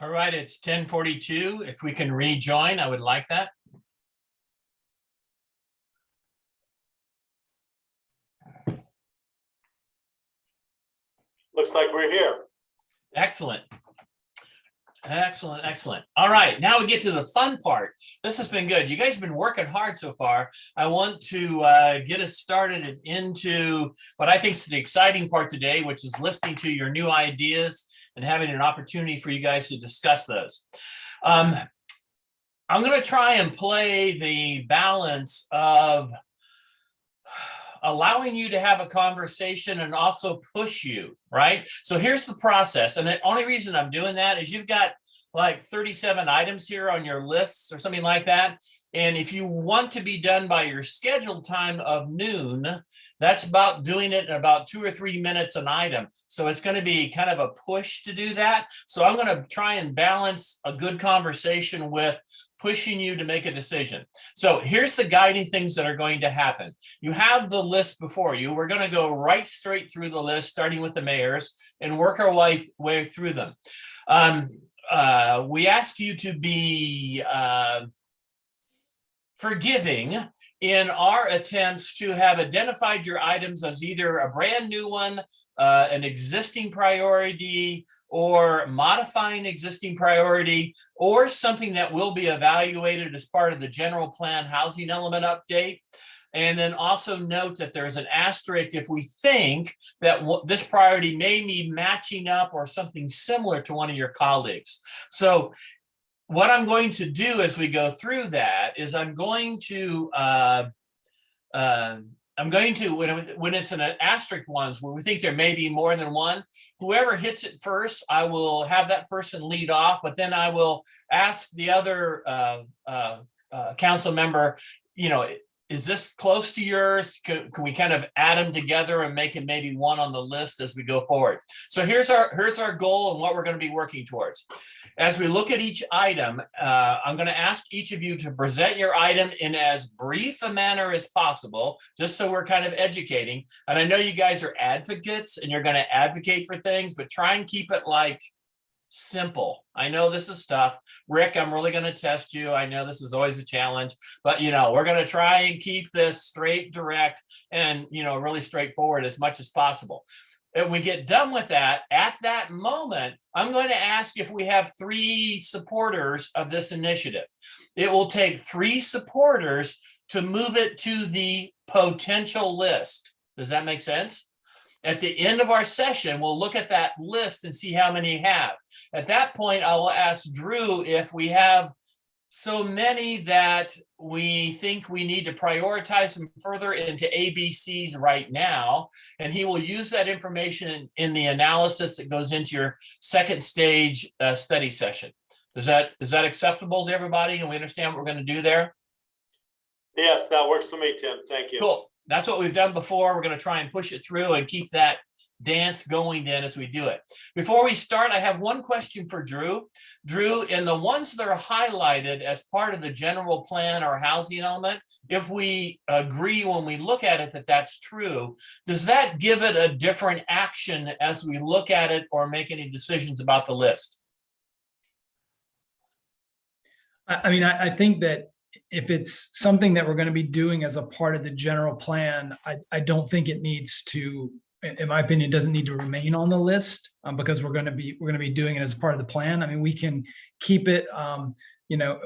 All right, it's 10:42. If we can rejoin, I would like that.
Looks like we're here.
Excellent. Excellent, excellent. All right, now we get to the fun part. This has been good. You guys have been working hard so far. I want to get us started into what I think is the exciting part today, which is listening to your new ideas and having an opportunity for you guys to discuss those. I'm going to try and play the balance of allowing you to have a conversation and also push you, right? So here's the process. And the only reason I'm doing that is you've got like 37 items here on your lists or something like that. And if you want to be done by your scheduled time of noon, that's about doing it in about 2 or 3 minutes an item. So it's going to be kind of a push to do that. So I'm going to try and balance a good conversation with pushing you to make a decision. So here's the guiding things that are going to happen. You have the list before you. We're going to go right straight through the list, starting with the mayors, and work our way through them. We ask you to be forgiving in our attempts to have identified your items as either a brand new one, an existing priority, or modifying existing priority, or something that will be evaluated as part of the general plan housing element update. And then also note that there's an asterisk if we think that this priority may need matching up or something similar to one of your colleagues. So what I'm going to do as we go through that is I'm going to when it's an asterisk ones where we think there may be more than one, whoever hits it first, I will have that person lead off, but then I will ask the other council member, you know, is this close to yours? Can we kind of add them together and make it maybe one on the list as we go forward? So here's our goal and what we're going to be working towards. As we look at each item, I'm going to ask each of you to present your item in as brief a manner as possible, just so we're kind of educating. And I know you guys are advocates and you're going to advocate for things, but try and keep it like simple. I know this is tough. Rick, I'm really going to test you. I know this is always a challenge, but we're going to try and keep this straight, direct, and really straightforward as much as possible. And we get done with that, at that moment, I'm going to ask if we have 3 supporters of this initiative. It will take 3 supporters to move it to the potential list. Does that make sense? At the end of our session, we'll look at that list and see how many have. At that point, I will ask Drew if we have so many that we think we need to prioritize them further into ABCs right now. And he will use that information in the analysis that goes into your second stage study session. Is that acceptable to everybody? And we understand what we're going to do there?
Yes, that works for me, Tim. Thank you.
Cool. That's what we've done before. We're going to try and push it through and keep that dance going then as we do it. Before we start, I have one question for Drew. Drew, in the ones that are highlighted as part of the general plan or housing element, if we agree when we look at it that that's true, does that give it a different action as we look at it or make any decisions about the list?
I mean, I think that if it's something that we're going to be doing as a part of the general plan, I don't think it needs to, in my opinion, doesn't need to remain on the list because we're going to be doing it as part of the plan. I mean, we can keep it.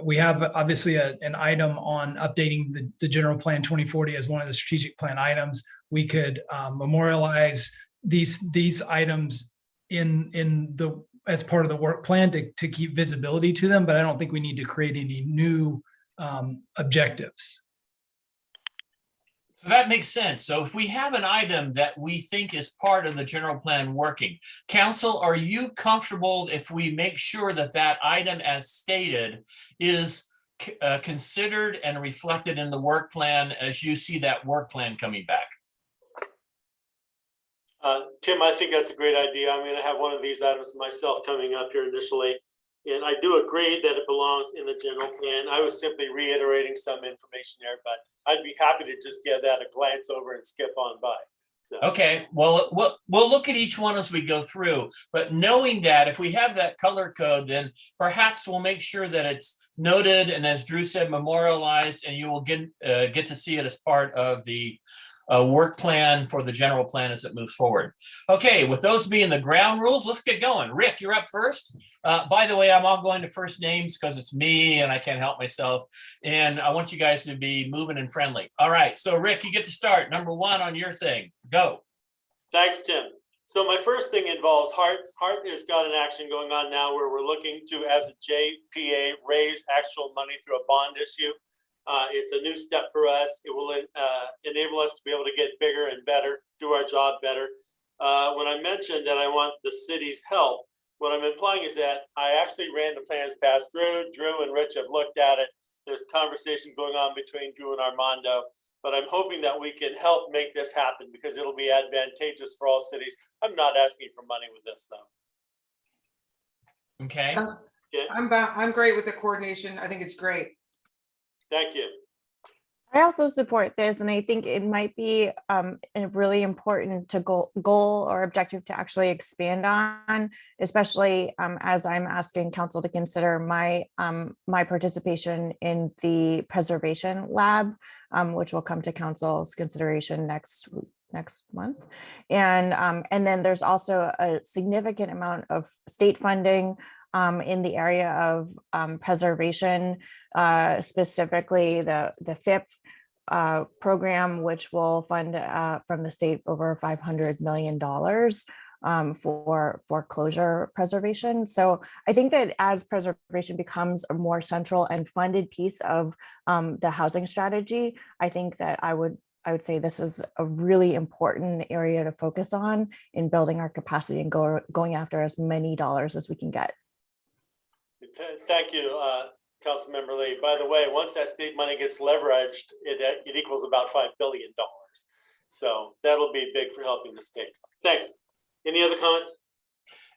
We have obviously an item on updating the general plan 2040 as one of the strategic plan items. We could memorialize these items as part of the work plan to keep visibility to them, but I don't think we need to create any new objectives.
So that makes sense. So if we have an item that we think is part of the general plan working, council, are you comfortable if we make sure that that item as stated is considered and reflected in the work plan as you see that work plan coming back?
Tim, I think that's a great idea. I'm going to have one of these items myself coming up here initially. And I do agree that it belongs in the general plan. I was simply reiterating some information there, but I'd be happy to just give that a glance over and skip on by. So,
Okay, well, we'll look at each one as we go through, but knowing that if we have that color code, then perhaps we'll make sure that it's noted and, as Drew said, memorialized, and you will get to see it as part of the work plan for the general plan as it moves forward. Okay, with those being the ground rules, let's get going. Rick, you're up first. By the way, I'm all going to first names because it's me and I can't help myself. And I want you guys to be moving and friendly. All right, so Rick, you get to start. Number one on your thing. Go.
thanks, Tim. So my first thing involves Hart. Hart has got an action going on now where we're looking to, as a JPA, raise actual money through a bond issue. It's a new step for us. It will enable us to be able to get bigger and better, do our job better. When I mentioned that I want the city's help, what I'm implying is that I actually ran the plans past Drew and Rich have looked at it. There's conversation going on between Drew and Armando, but I'm hoping that we can help make this happen because it'll be advantageous for all cities. I'm not asking for money with this though.
Okay.
I'm great with the coordination. I think it's great.
Thank you.
I also support this, and I think it might be really important to goal or objective to actually expand on, especially as I'm asking council to consider my participation in the preservation lab, which will come to council's consideration next month, and then there's also a significant amount of state funding in the area of preservation, specifically the FIP program, which will fund from the state over $500 million for foreclosure preservation. So I think that as preservation becomes a more central and funded piece of the housing strategy, I think that I would say this is a really important area to focus on in building our capacity and going after as many dollars as we can get.
Thank you, Councilmember Lee. By the way, once that state money gets leveraged, it equals about $5 billion. So that'll be big for helping the state. Thanks. Any other comments?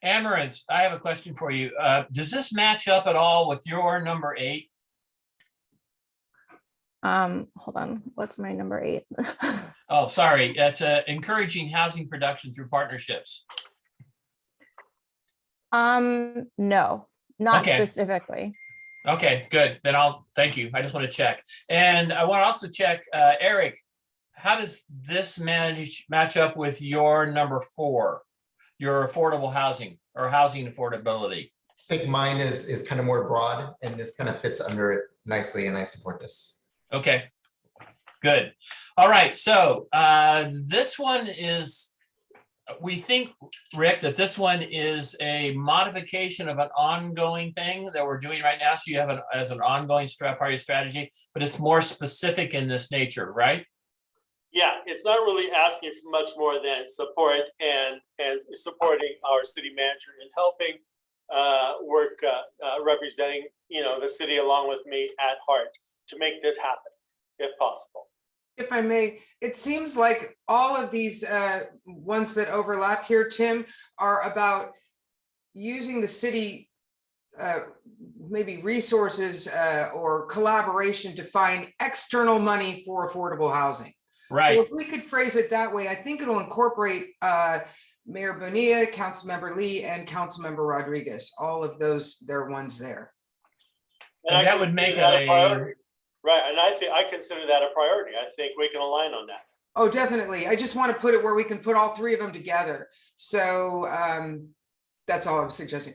Amarant, I have a question for you. Does this match up at all with your number 8?
Hold on, what's my number 8?
Oh, sorry. That's encouraging housing production through partnerships.
No, not
Okay.
Specifically.
Okay, good. Then thank you. I just want to check. And I want to also check, Eric, how does this match up with your number 4, your affordable housing or housing affordability?
I think mine is kind of more broad and this kind of fits under it nicely and I support this.
Okay, good. All right, so this one is, we think, Rick, that this one is a modification of an ongoing thing that we're doing right now. So you have it as an ongoing part of strategy, but it's more specific in this nature, right?
Yeah, it's not really asking for much more than support and supporting our city manager in helping work representing the city along with me at heart to make this happen, if possible.
If I may, it seems like all of these ones that overlap here, Tim, are about using the city, maybe resources or collaboration to find external money for affordable housing.
Right.
So if we could phrase it that way, I think it'll incorporate Mayor Bonilla, Councilmember Lee, and Councilmember Rodriguez. All of those, they're ones there.
And that would make it
a priority. Right, and I consider that a priority. I think we can align on that.
Oh, definitely. I just want to put it where we can put all 3 of them together. So that's all I was suggesting.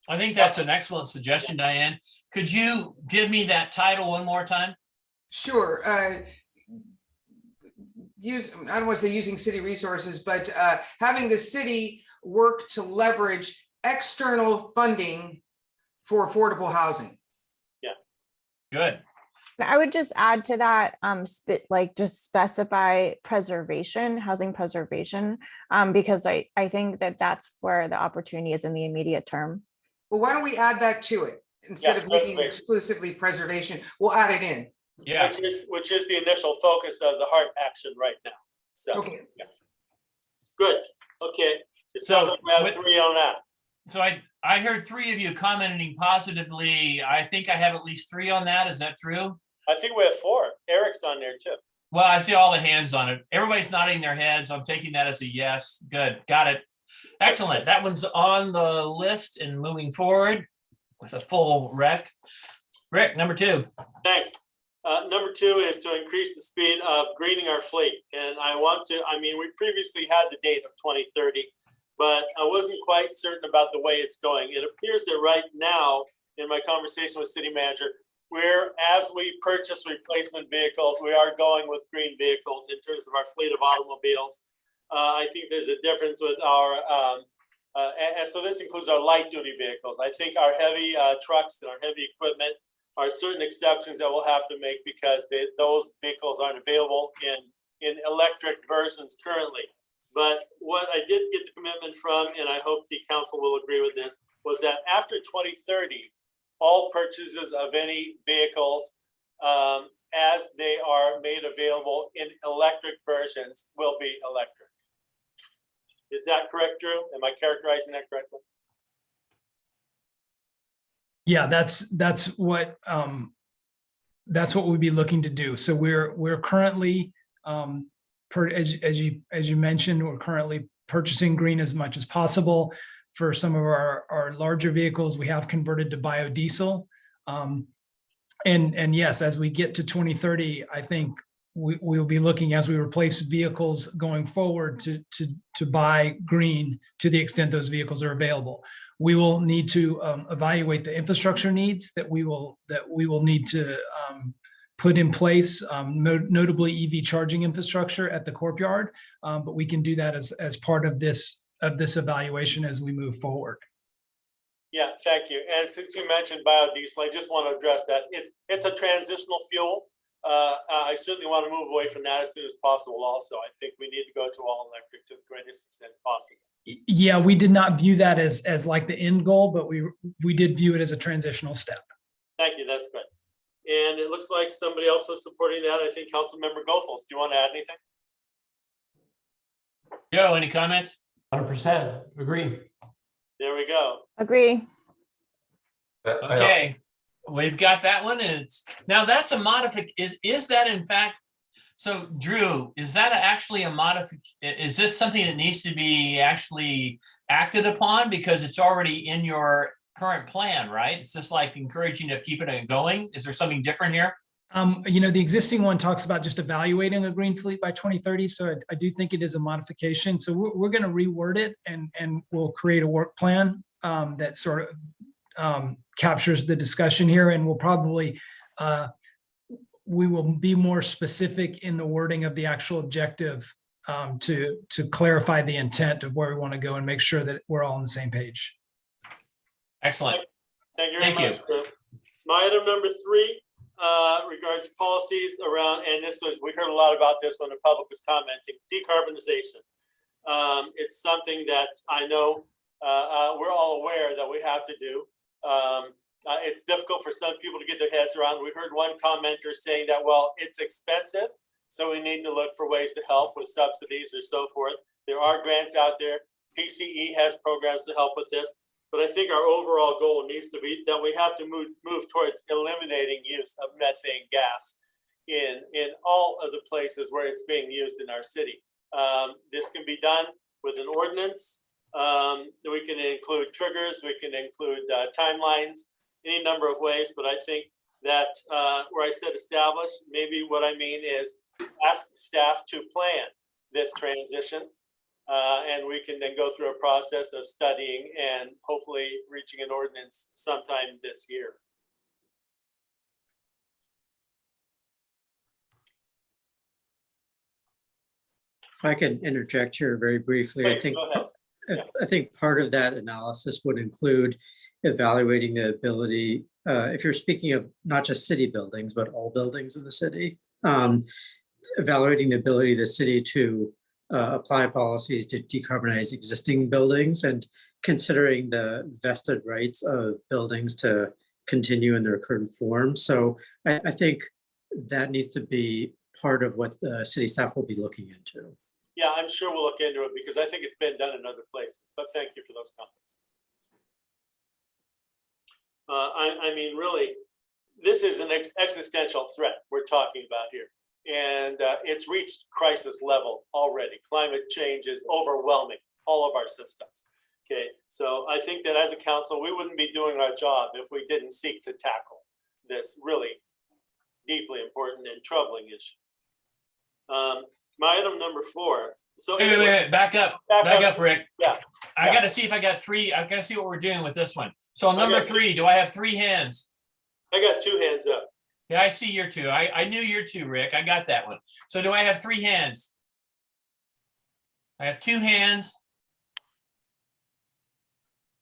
I think that's an excellent suggestion, Diane. Could you give me that title one more time?
Sure. I don't want to say using city resources, but having the city work to leverage external funding for affordable housing.
Good.
I would just add to that, just specify preservation, housing preservation, because I think that that's where the opportunity is in the immediate term.
Well, why don't we add that to it instead of making it exclusively preservation? We'll add it in.
Yeah.
Which is the initial focus of the heart action right now. So,
okay.
Yeah. Good. Okay. It sounds like we have 3 on that.
So I heard 3 of you commenting positively. I think I have at least 3 on that. Is that true?
I think we have 4. Eric's on there too.
Well, I see all the hands on it. Everybody's nodding their heads. I'm taking that as a yes. Good, got it. Excellent. That one's on the list and moving forward with a full rec. Rick, number 2.
Thanks. Number 2 is to increase the speed of greening our fleet. And I mean, we previously had the date of 2030, but I wasn't quite certain about the way it's going. It appears that right now, in my conversation with city manager, as we purchase replacement vehicles, we are going with green vehicles in terms of our fleet of automobiles. I think there's a difference with our, and so this includes our light duty vehicles. I think our heavy trucks and our heavy equipment are certain exceptions that we'll have to make because those vehicles aren't available in electric versions currently. But what I did get the commitment from, and I hope the council will agree with this, was that after 2030, all purchases of any vehicles as they are made available in electric versions will be electric. Is that correct, Drew? Am I characterizing that correctly?
Yeah, that's what we'd be looking to do. So we're currently, as you mentioned, we're currently purchasing green as much as possible. For some of our larger vehicles, we have converted to biodiesel. And yes, as we get to 2030, I think we'll be looking, as we replace vehicles going forward, to buy green to the extent those vehicles are available. We will need to evaluate the infrastructure needs that we will need to put in place, notably EV charging infrastructure at the courtyard. But we can do that as part of this evaluation as we move forward.
Yeah, thank you. And since you mentioned biodiesel, I just want to address that. It's a transitional fuel. I certainly want to move away from that as soon as possible. Also, I think we need to go to all electric to the greatest extent possible.
Yeah, we did not view that as like the end goal, but we did view it as a transitional step.
Thank you. That's good. And it looks like somebody else was supporting that. I think Councilmember Goethals. Do you want to add anything?
Joe, any comments?
100% agree.
There we go.
Agree.
Okay, we've got that one. And now that's a modification. Is that in fact? So Drew, is that actually a modification? Is this something that needs to be actually acted upon because it's already in your current plan, right? It's just like encouraging to keep it going. Is there something different here?
The existing one talks about just evaluating a green fleet by 2030. So I do think it is a modification. So we're going to reword it and we'll create a work plan that sort of captures the discussion here. And we'll probably, we will be more specific in the wording of the actual objective to clarify the intent of where we want to go and make sure that we're all on the same page.
Excellent.
Thank you very much, Drew. My item number 3 regards policies around, and we heard a lot about this when the public was commenting, decarbonization. It's something that I know we're all aware that we have to do. It's difficult for some people to get their heads around. We heard one commenter saying that, well, it's expensive, so we need to look for ways to help with subsidies or so forth. There are grants out there. PCE has programs to help with this. But I think our overall goal needs to be that we have to move towards eliminating use of methane gas in all of the places where it's being used in our city. This can be done with an ordinance. We can include triggers. We can include timelines, any number of ways. But I think that where I said establish, maybe what I mean is ask staff to plan this transition. And we can then go through a process of studying and hopefully reaching an ordinance sometime this year.
If I can interject here very briefly,
Please, go ahead.
I think part of that analysis would include evaluating the ability, if you're speaking of not just city buildings, but all buildings in the city, evaluating the ability of the city to apply policies to decarbonize existing buildings and considering the vested rights of buildings to continue in their current form. So I think that needs to be part of what the city staff will be looking into.
Yeah, I'm sure we'll look into it because I think it's been done in other places, but thank you for those comments. I mean, really, this is an existential threat we're talking about here. and it's reached crisis level already. Climate change is overwhelming all of our systems. Okay, so I think that as a council, we wouldn't be doing our job if we didn't seek to tackle this really deeply important and troubling issue. My item number 4. So
Wait, back up, Rick.
Yeah.
I got to see if I got 3. I got to see what we're doing with this one. So on number 3, do I have 3 hands?
I got 2 hands up.
Yeah, I see your 2. I knew your 2, Rick. I got that one. So do I have 3 hands? I have 2 hands.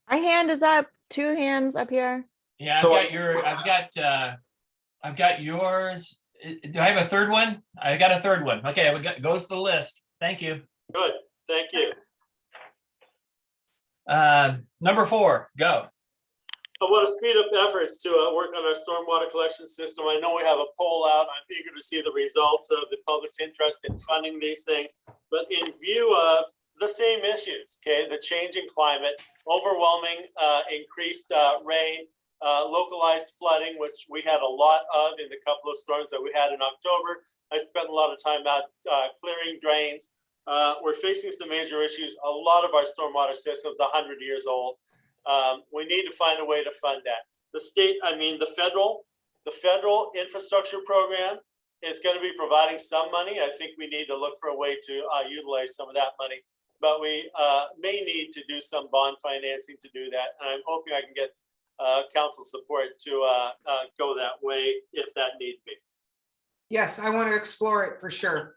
My hand is up. 2 hands up here.
Yeah, I've got yours. Do I have a third one? I got a third one. Okay, goes to the list. Thank you.
Good, thank you.
Number 4, go.
I want to speed up efforts to work on our stormwater collection system. I know we have a poll out. I'm eager to see the results of the public's interest in funding these things. But in view of the same issues, okay, the changing climate, overwhelming increased rain, localized flooding, which we had a lot of in the couple of storms that we had in October. I spent a lot of time out clearing drains. We're facing some major issues. A lot of our stormwater systems are 100 years old. We need to find a way to fund that. The federal infrastructure program is going to be providing some money. I think we need to look for a way to utilize some of that money, but we may need to do some bond financing to do that. And I'm hoping I can get council support to go that way if that need be.
Yes, I want to explore it for sure.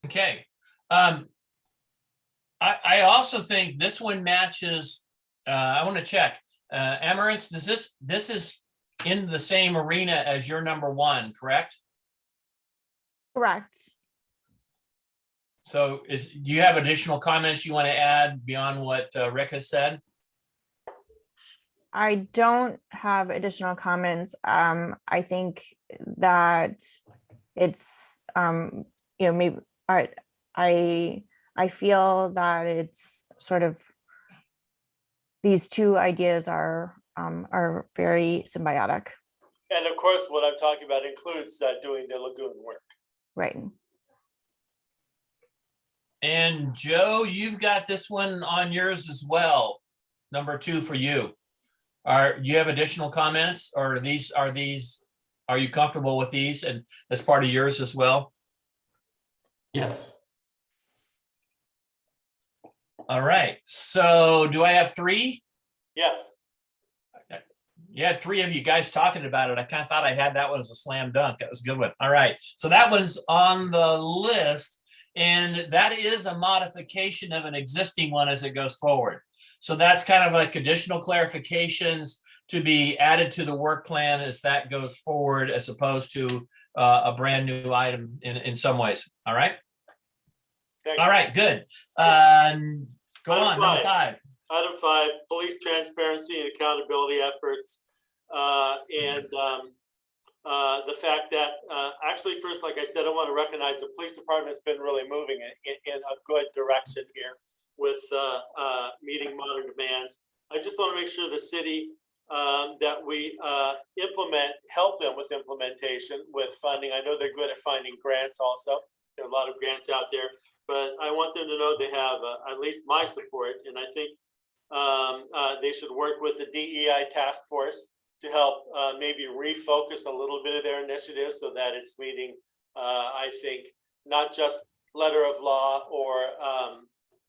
Okay. I also think this one matches. I want to check. Amaranth, this is in the same arena as your number 1, correct?
Correct.
So do you have additional comments you want to add beyond what Rick has said?
I don't have additional comments. I think that it's maybe I feel that it's sort of these 2 ideas are very symbiotic.
And of course, what I'm talking about includes doing the lagoon work.
Right.
And Joe, you've got this one on yours as well. Number 2 for you. You have additional comments, or are you comfortable with these and as part of yours as well?
Yes.
All right. So do I have 3?
Yes.
You had 3 of you guys talking about it. I kind of thought I had that one as a slam dunk. That was a good one. All right. So that one's on the list, and that is a modification of an existing one as it goes forward. So that's kind of like additional clarifications to be added to the work plan as that goes forward, as opposed to a brand new item in some ways. All right. All right, good. Go on, number 5.
Item 5, police transparency and accountability efforts. The fact that, actually, first, like I said, I want to recognize the police department's been really moving in a good direction here with meeting modern demands. I just want to make sure the city that we help them with implementation, with funding. I know they're good at finding grants also. There are a lot of grants out there, but I want them to know they have at least my support. And I think they should work with the DEI task force to help maybe refocus a little bit of their initiatives so that it's meeting, I think, not just letter of law or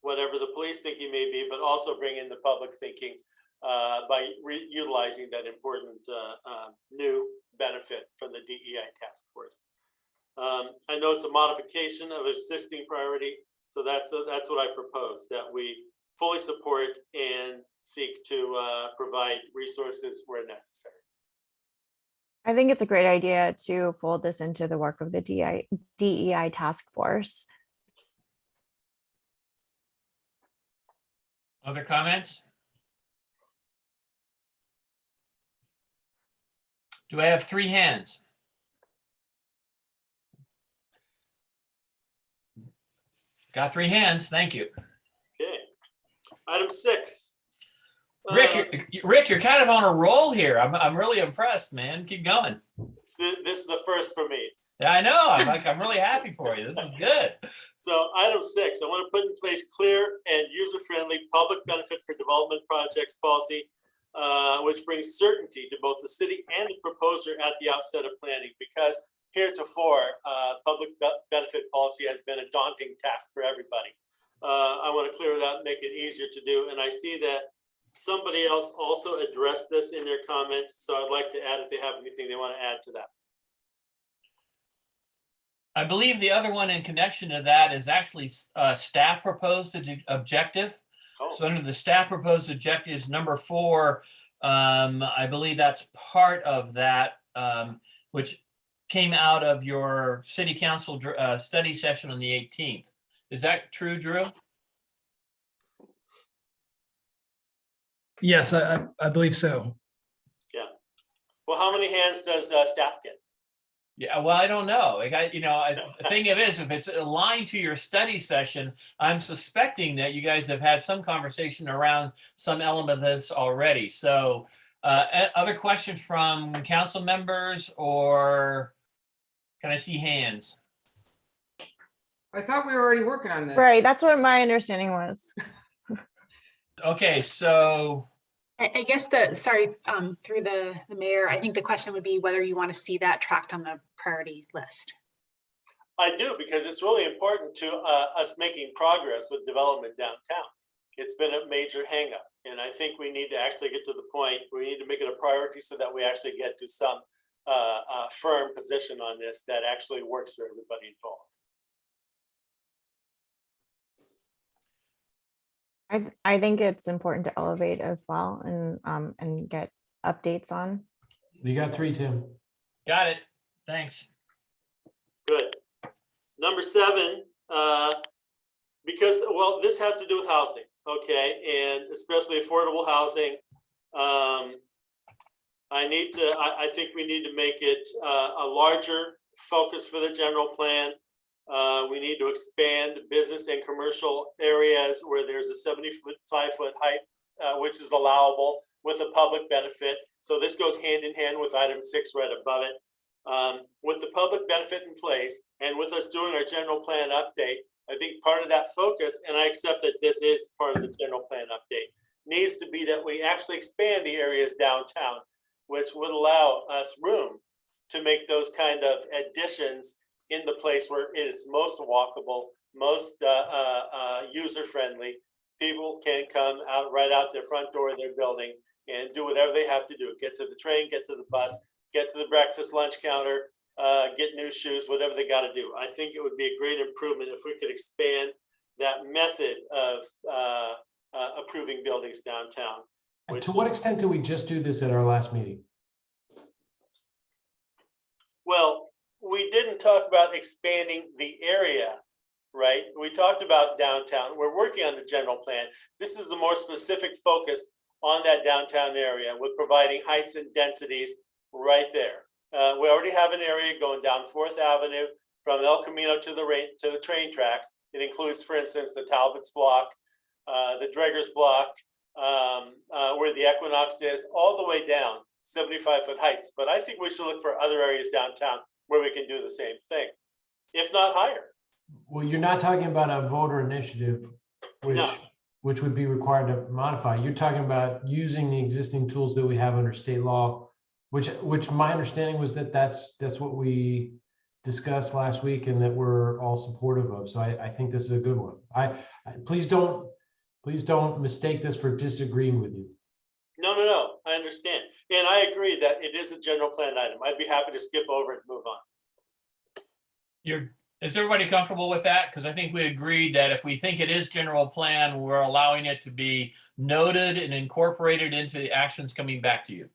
whatever the police thinking may be, but also bring in the public thinking by utilizing that important new benefit from the DEI task force. I know it's a modification of existing priority, so that's what I propose, that we fully support and seek to provide resources where necessary.
I think it's a great idea to fold this into the work of the DEI task force.
Other comments? Do I have 3 hands? Got 3 hands, thank you.
Okay. Item 6.
Rick, you're kind of on a roll here. I'm really impressed, man. Keep going.
This is the first for me.
Yeah, I know. I'm really happy for you. This is good.
So item 6, I want to put in place clear and user-friendly public benefit for development projects policy, which brings certainty to both the city and the proposer at the outset of planning, because heretofore, public benefit policy has been a daunting task for everybody. I want to clear it out and make it easier to do. And I see that somebody else also addressed this in their comments. So I'd like to add if they have anything they want to add to that.
I believe the other one in connection to that is actually staff proposed objective.
Oh.
So under the staff proposed objectives, number 4, I believe that's part of that, which came out of your city council study session on the 18th. Is that true, Drew?
Yes, I believe so.
Yeah. Well, how many hands does staff get?
Yeah, well, I don't know. Like the thing of it is, if it's aligned to your study session, I'm suspecting that you guys have had some conversation around some element of this already. So other questions from council members, or can I see hands?
I thought we were already working on this.
Right, that's what my understanding was.
Okay, so
I guess through the mayor, I think the question would be whether you want to see that tracked on the priority list.
I do, because it's really important to us making progress with development downtown. It's been a major hangup, and I think we need to actually get to the point where we need to make it a priority so that we actually get to some firm position on this that actually works for everybody involved.
I think it's important to elevate as well and get updates on.
You got 3, Tim.
Got it. Thanks.
Good. Number 7, because, well, this has to do with housing, okay, and especially affordable housing. I think we need to make it a larger focus for the general plan. We need to expand business and commercial areas where there's a 75-foot height, which is allowable with a public benefit. So this goes hand in hand with item 6 right above it. With the public benefit in place and with us doing our general plan update, I think part of that focus, and I accept that this is part of the general plan update, needs to be that we actually expand the areas downtown, which would allow us room to make those kind of additions in the place where it is most walkable, most user-friendly. People can come out right out their front door of their building and do whatever they have to do. Get to the train, get to the bus, get to the breakfast lunch counter, get new shoes, whatever they got to do. I think it would be a great improvement if we could expand that method of approving buildings downtown.
To what extent did we just do this at our last meeting?
Well, we didn't talk about expanding the area, right? We talked about downtown. We're working on the general plan. This is a more specific focus on that downtown area with providing heights and densities right there. We already have an area going down 4th Avenue from El Camino to the train tracks. It includes, for instance, the Talbot's block, the Dreger's block, where the Equinox is, all the way down 75-foot heights. But I think we should look for other areas downtown where we can do the same thing, if not higher.
Well, you're not talking about a voter initiative, which would be required to modify. You're talking about using the existing tools that we have under state law, which my understanding was that that's what we discussed last week and that we're all supportive of. So I think this is a good one. Please don't mistake this for disagreeing with you.
No, I understand. And I agree that it is a general plan item. I'd be happy to skip over it and move on.
Is everybody comfortable with that? Because I think we agreed that if we think it is general plan, we're allowing it to be noted and incorporated into the actions coming back to you.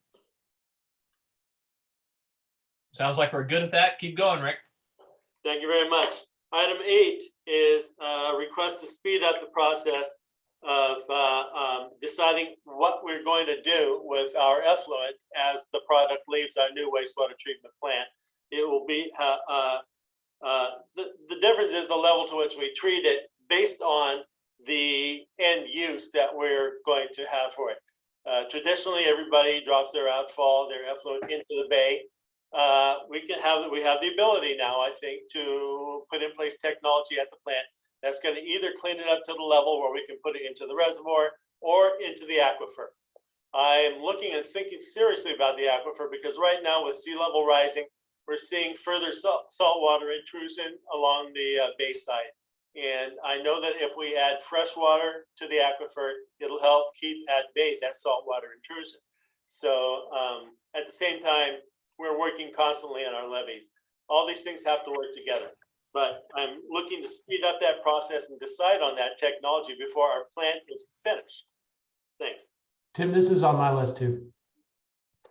Sounds like we're good at that. Keep going, Rick.
Thank you very much. Item 8 is a request to speed up the process of deciding what we're going to do with our effluent as the product leaves our new wastewater treatment plant. It will be the difference is the level to which we treat it based on the end use that we're going to have for it. Traditionally, everybody drops their outfall, their effluent into the bay. we have the ability now, I think, to put in place technology at the plant that's going to either clean it up to the level where we can put it into the reservoir or into the aquifer. I'm looking and thinking seriously about the aquifer because right now with sea level rising, we're seeing further saltwater intrusion along the bay side. And I know that if we add fresh water to the aquifer, it'll help keep at bay that saltwater intrusion. So at the same time, we're working constantly on our levees. All these things have to work together. But I'm looking to speed up that process and decide on that technology before our plant is finished. Thanks.
Tim, this is on my list too.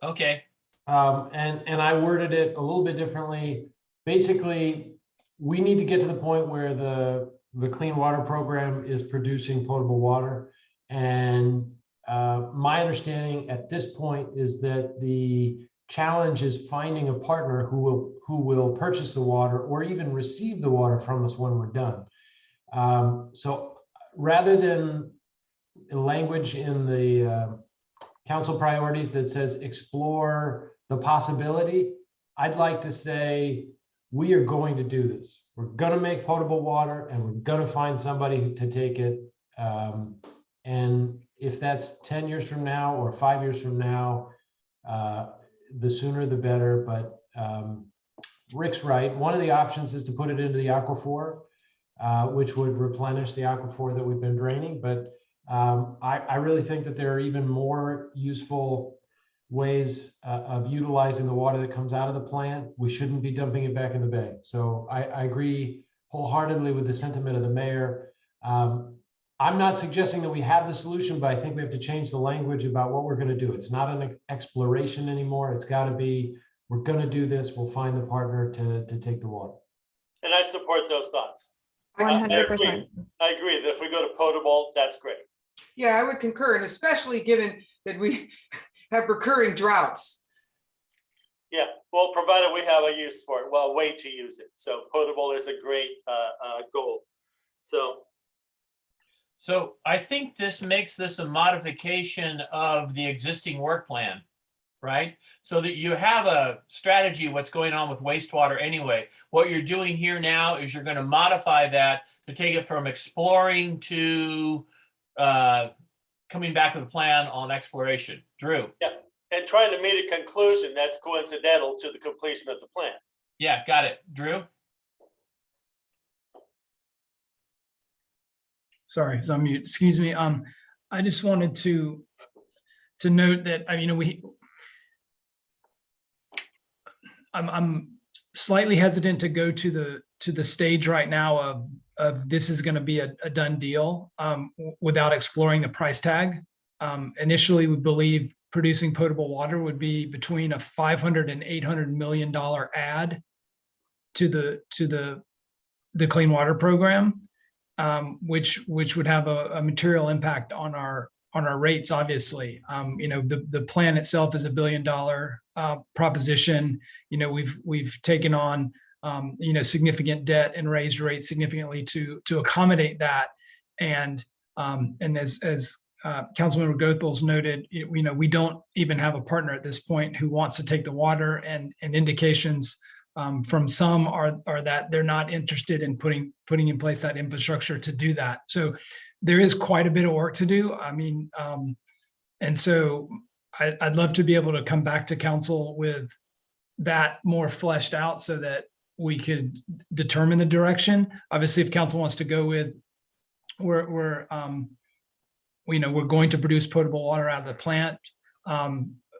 Okay.
And I worded it a little bit differently. Basically, we need to get to the point where the clean water program is producing potable water. And my understanding at this point is that the challenge is finding a partner who will purchase the water or even receive the water from us when we're done. So rather than language in the council priorities that says explore the possibility, I'd like to say we are going to do this. We're going to make potable water and we're going to find somebody to take it. And if that's 10 years from now or 5 years from now, the sooner the better. But Rick's right. One of the options is to put it into the aquifer, which would replenish the aquifer that we've been draining. But I really think that there are even more useful ways of utilizing the water that comes out of the plant. We shouldn't be dumping it back in the bay. So I agree wholeheartedly with the sentiment of the mayor. I'm not suggesting that we have the solution, but I think we have to change the language about what we're going to do. It's not an exploration anymore. It's got to be, we're going to do this. We'll find the partner to take the water.
And I support those thoughts.
100%.
I agree that if we go to potable, that's great.
Yeah, I would concur, and especially given that we have recurring droughts.
Yeah, well, provided we have a use for it, well, a way to use it. So potable is a great goal.
So I think this makes this a modification of the existing work plan, right? So that you have a strategy, what's going on with wastewater anyway. What you're doing here now is you're going to modify that to take it from exploring to coming back with a plan on exploration. Drew.
Yeah, and trying to meet a conclusion that's coincidental to the completion of the plan.
Yeah, got it. Drew?
Sorry, it's on mute. Excuse me. I just wanted to note that, I mean, I'm slightly hesitant to go to the stage right now of this is going to be a done deal without exploring the price tag. Initially, we believe producing potable water would be between a $500 and $800 million add to the clean water program. Which would have a material impact on our rates, obviously. The plan itself is $1 billion proposition. We've taken on significant debt and raised rates significantly to accommodate that. And as Councilmember Goethals noted, we don't even have a partner at this point who wants to take the water, and indications from some are that they're not interested in putting in place that infrastructure to do that. So there is quite a bit of work to do. I mean, and so I'd love to be able to come back to council with that more fleshed out so that we could determine the direction. Obviously, if council wants to go with, we're going to produce potable water out of the plant.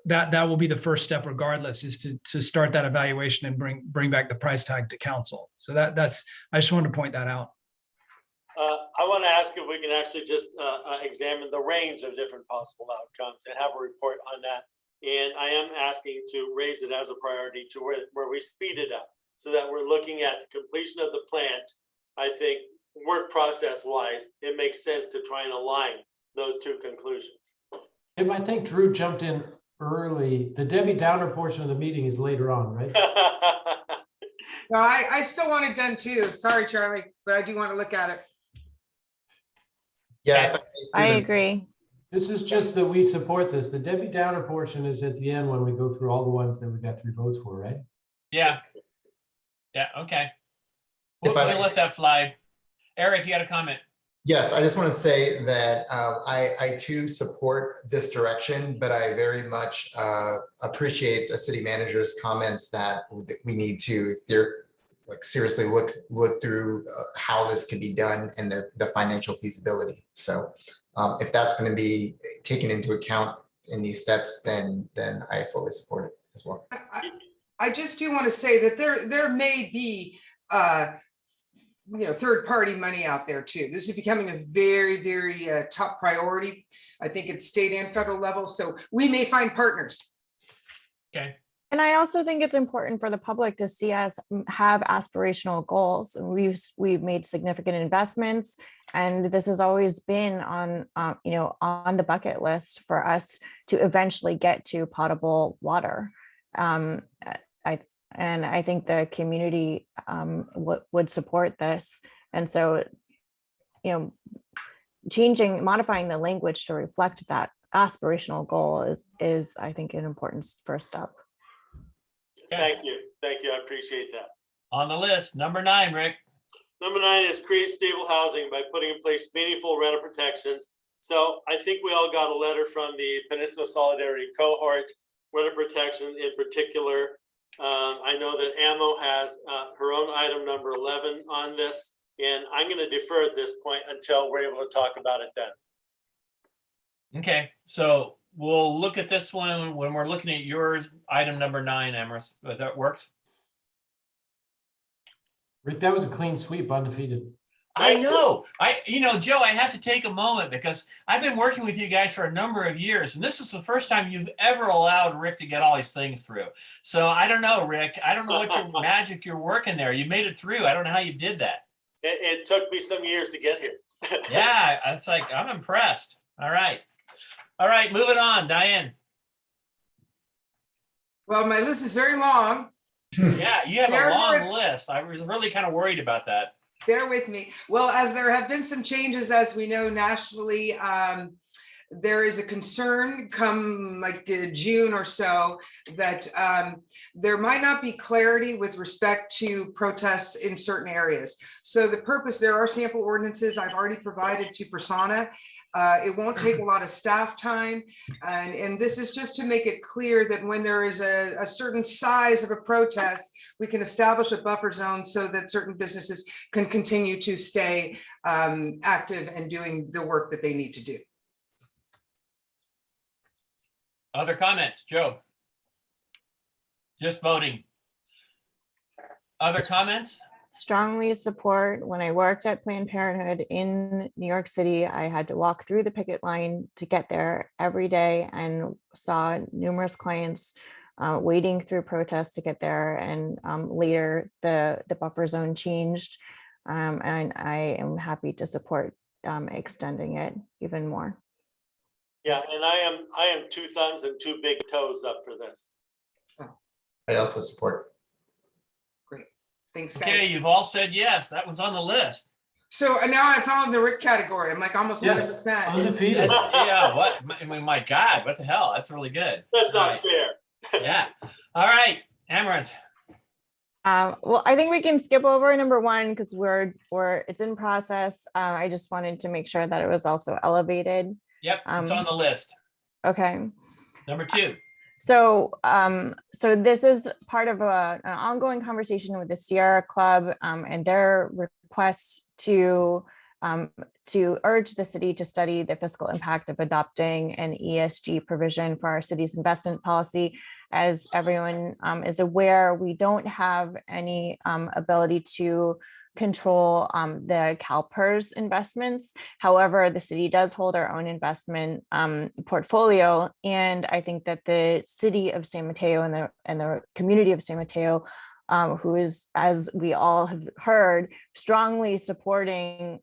That will be the first step regardless, is to start that evaluation and bring back the price tag to council. So that's, I just wanted to point that out.
I want to ask if we can actually just examine the range of different possible outcomes and have a report on that. And I am asking to raise it as a priority to where we speed it up so that we're looking at the completion of the plant. I think work process wise, it makes sense to try and align those two conclusions.
Tim, I think Drew jumped in early. The Debbie Downer portion of the meeting is later on, right?
No, I still want it done too. Sorry, Charlie, but I do want to look at it.
Yeah,
I agree.
This is just that we support this. The Debbie Downer portion is at the end when we go through all the ones that we got 3 votes for, right?
Yeah. Yeah, okay.
If I
We'll let that fly. Eric, you got a comment?
Yes, I just want to say that I too support this direction, but I very much appreciate the city manager's comments that we need to seriously look through how this can be done and the financial feasibility. So if that's going to be taken into account in these steps, then I fully support it as well.
I just do want to say that there may be third-party money out there too. This is becoming a very, very top priority. I think it's state and federal level. So we may find partners.
Okay.
And I also think it's important for the public to see us have aspirational goals. And we've made significant investments, and this has always been on on the bucket list for us to eventually get to potable water. I think the community would support this. And so, modifying the language to reflect that aspirational goal is I think an important first step.
Thank you. I appreciate that.
On the list, number 9, Rick.
Number 9 is create stable housing by putting in place meaningful rental protections. So I think we all got a letter from the Peninsula Solidarity Cohort, rental protection in particular. I know that AMO has her own item number 11 on this, and I'm going to defer at this point until we're able to talk about it then.
Okay, so we'll look at this one when we're looking at yours, item number 9, Amherst, if that works.
Rick, that was a clean sweep, undefeated.
I know. Joe, I have to take a moment because I've been working with you guys for a number of years, and this is the first time you've ever allowed Rick to get all these things through. So I don't know, Rick. I don't know what your magic you're working there. You made it through. I don't know how you did that.
It took me some years to get here.
Yeah, it's like I'm impressed. All right, moving on, Diane.
Well, my list is very long.
Yeah, you have a long list. I was really kind of worried about that.
Bear with me. Well, as there have been some changes, as we know nationally, there is a concern come like June or so that there might not be clarity with respect to protests in certain areas. So there are sample ordinances I've already provided to Persona. It won't take a lot of staff time. And this is just to make it clear that when there is a certain size of a protest, we can establish a buffer zone so that certain businesses can continue to stay active and doing the work that they need to do.
Other comments, Joe? Just voting. Other comments?
Strongly support. When I worked at Planned Parenthood in New York City, I had to walk through the picket line to get there every day and saw numerous clients wading through protests to get there. And later the buffer zone changed. And I am happy to support extending it even more.
Yeah, and I am 2 thumbs and 2 big toes up for this.
I also support.
Great, thanks, guys.
Okay, you've all said yes. That one's on the list.
So now I found the Rick category. I'm like almost 100%.
Undefeated.
Yeah, what? I mean, my God, what the hell? That's really good.
That's not fair.
Yeah. All right, Amaranth.
Well, I think we can skip over number 1 because it's in process. I just wanted to make sure that it was also elevated.
Yep, it's on the list.
Okay.
Number 2.
So this is part of an ongoing conversation with the Sierra Club and their request to urge the city to study the fiscal impact of adopting an ESG provision for our city's investment policy. As everyone is aware, we don't have any ability to control the CalPERS investments. However, the city does hold our own investment portfolio. And I think that the city of San Mateo and the community of San Mateo, who is, as we all have heard, strongly supporting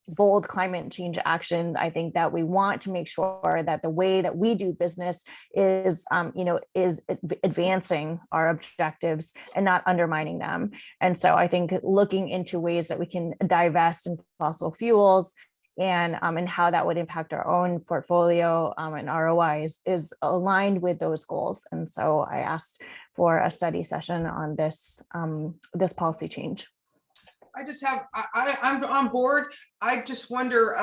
bold climate change action. I think that we want to make sure that the way that we do business is advancing our objectives and not undermining them. And so I think looking into ways that we can divest in fossil fuels and how that would impact our own portfolio and ROI is aligned with those goals. And so I asked for a study session on this this policy change.
I just have, I'm on board. I just wonder,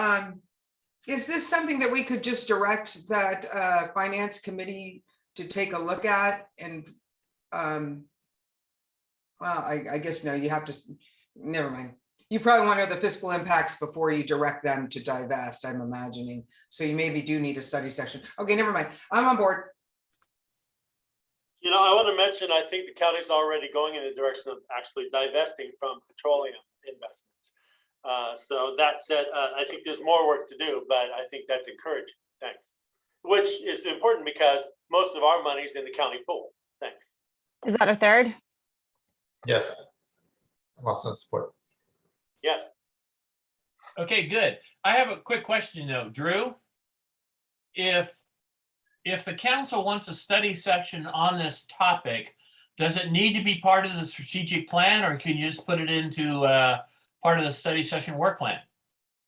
is this something that we could just direct that finance committee to take a look at? And well, I guess no, you have to, never mind. You probably want to know the fiscal impacts before you direct them to divest, I'm imagining. So you maybe do need a study session. Okay, never mind. I'm on board.
You know, I want to mention, I think the county's already going in the direction of actually divesting from petroleum investments. So that said, I think there's more work to do, but I think that's encouraging. Thanks. Which is important because most of our money's in the county pool. Thanks.
Is that a third?
Yes. I'm also in support.
Yes.
Okay, good. I have a quick question though, Drew. If the council wants a study section on this topic, does it need to be part of the strategic plan, or can you just put it into part of the study session work plan?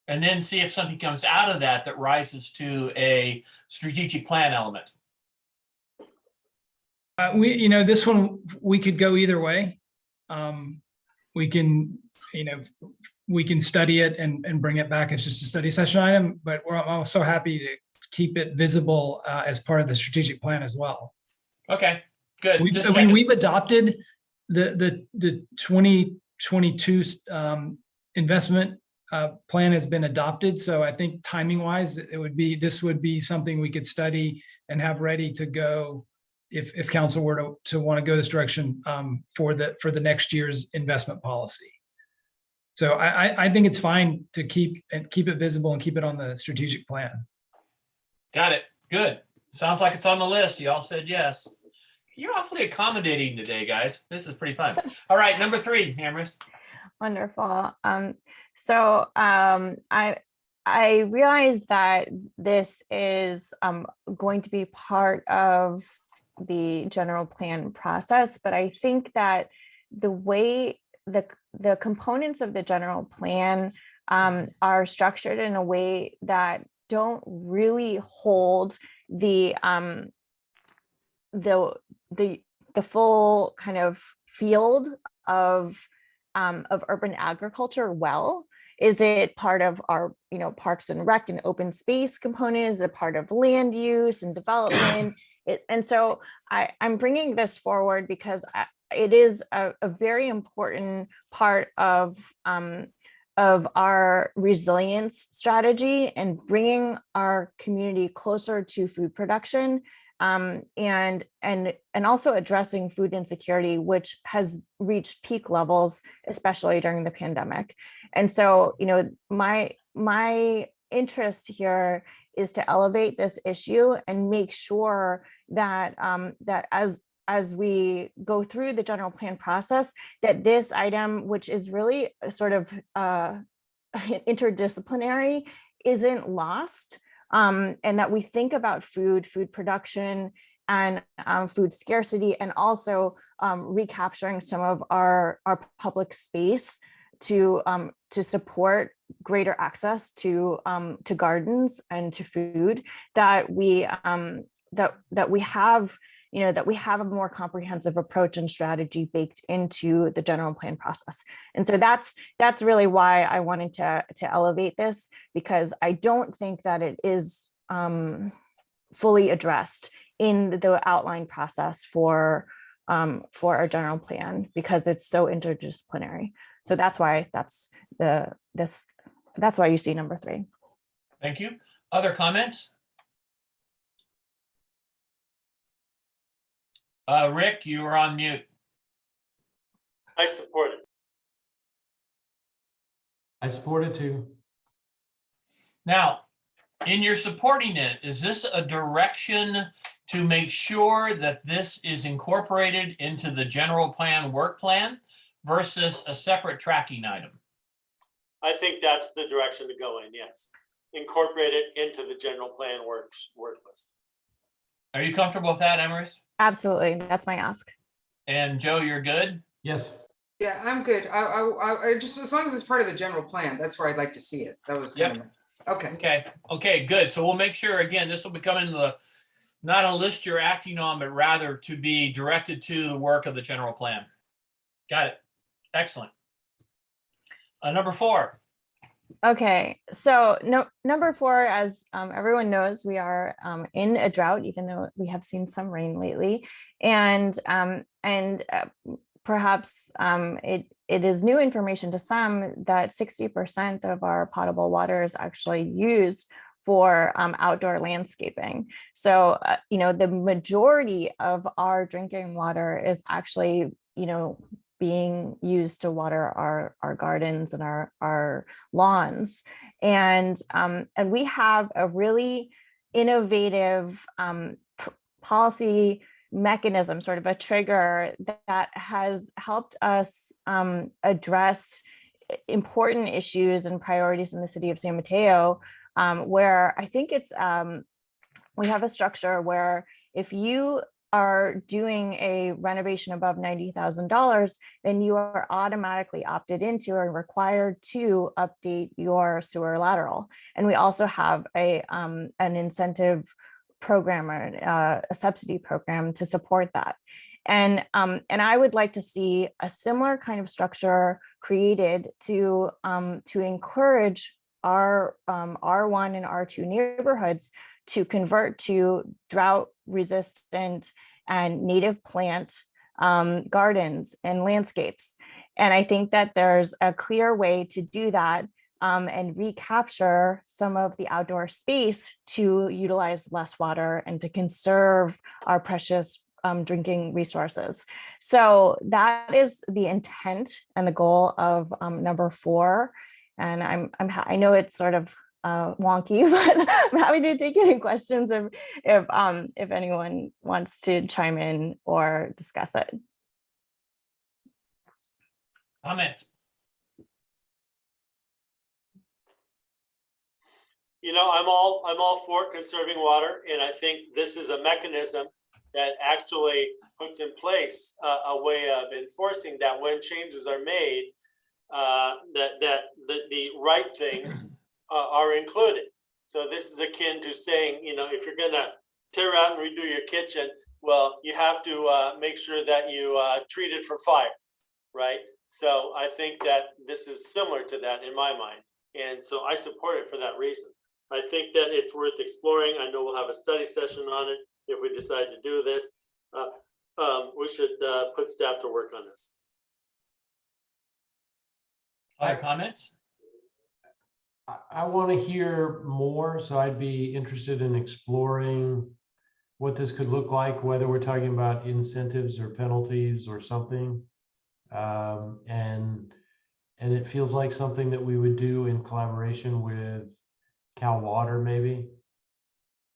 And then see if something comes out of that that rises to a strategic plan element.
This one, we could go either way. We can, we can study it and bring it back as just a study session item, but we're also happy to keep it visible as part of the strategic plan as well.
Okay, good.
We've adopted the 2022 investment plan has been adopted. So I think timing wise, this would be something we could study and have ready to go if council were to want to go this direction for the next year's investment policy. So I think it's fine to keep it visible and keep it on the strategic plan.
Got it. Good. Sounds like it's on the list. You all said yes. You're awfully accommodating today, guys. This is pretty fun. All right, number 3, Amherst.
Wonderful. So I realize that this is going to be part of the general plan process, but I think that the way the components of the general plan are structured in a way that don't really hold the full kind of field of urban agriculture well. Is it part of our, parks and rec and open space component? Is it part of land use and development? And so I'm bringing this forward because it is a very important part of our resilience strategy and bringing our community closer to food production, and also addressing food insecurity, which has reached peak levels, especially during the pandemic. And so, my interest here is to elevate this issue and make sure that that as we go through the general plan process, that this item, which is really sort of interdisciplinary, isn't lost, and that we think about food production and food scarcity, and also recapturing some of our public space to support greater access to gardens and to food, that we have a more comprehensive approach and strategy baked into the general plan process. And so that's really why I wanted to elevate this, because I don't think that it is fully addressed in the outline process for our general plan, because it's so interdisciplinary. So that's why that's why you see number 3.
Thank you. Other comments? Rick, you are on mute.
I support it.
I support it too.
Now, in your supporting it, is this a direction to make sure that this is incorporated into the general plan work plan versus a separate tracking item?
I think that's the direction to go in, yes. Incorporate it into the general plan work list.
Are you comfortable with that, Emerys?
Absolutely. That's my ask.
And Joe, you're good?
Yes.
Yeah, I'm good. I just, as long as it's part of the general plan, that's where I'd like to see it. That was kind of Okay.
Okay, good. So we'll make sure, again, this will be coming to the, not a list you're acting on, but rather to be directed to the work of the general plan. Got it. Excellent. Number 4.
Okay, so number 4, as everyone knows, we are in a drought, even though we have seen some rain lately, and perhaps it is new information to some that 60% of our potable water is actually used for outdoor landscaping. So the majority of our drinking water is actually being used to water our gardens and our lawns. And we have a really innovative policy mechanism, sort of a trigger that has helped us address important issues and priorities in the city of San Mateo, where I think it's, we have a structure where if you are doing a renovation above $90,000, then you are automatically opted into or required to update your sewer lateral. And we also have an incentive program or a subsidy program to support that. And I would like to see a similar kind of structure created to encourage our R1 and R2 neighborhoods to convert to drought resistant and native plant gardens and landscapes. And I think that there's a clear way to do that and recapture some of the outdoor space to utilize less water and to conserve our precious drinking resources. So that is the intent and the goal of number 4. And I know it's sort of wonky, but I'm happy to take any questions if anyone wants to chime in or discuss it.
Comments?
I'm all for conserving water, and I think this is a mechanism that actually puts in place a way of enforcing that when changes are made, that the right things are included. So this is akin to saying, if you're gonna tear out and redo your kitchen, well, you have to make sure that you treat it for fire, right? So I think that this is similar to that in my mind. And so I support it for that reason. I think that it's worth exploring. I know we'll have a study session on it if we decide to do this. We should put staff to work on this.
Other comments?
I want to hear more, so I'd be interested in exploring what this could look like, whether we're talking about incentives or penalties or something. And it feels like something that we would do in collaboration with Cal Water, maybe.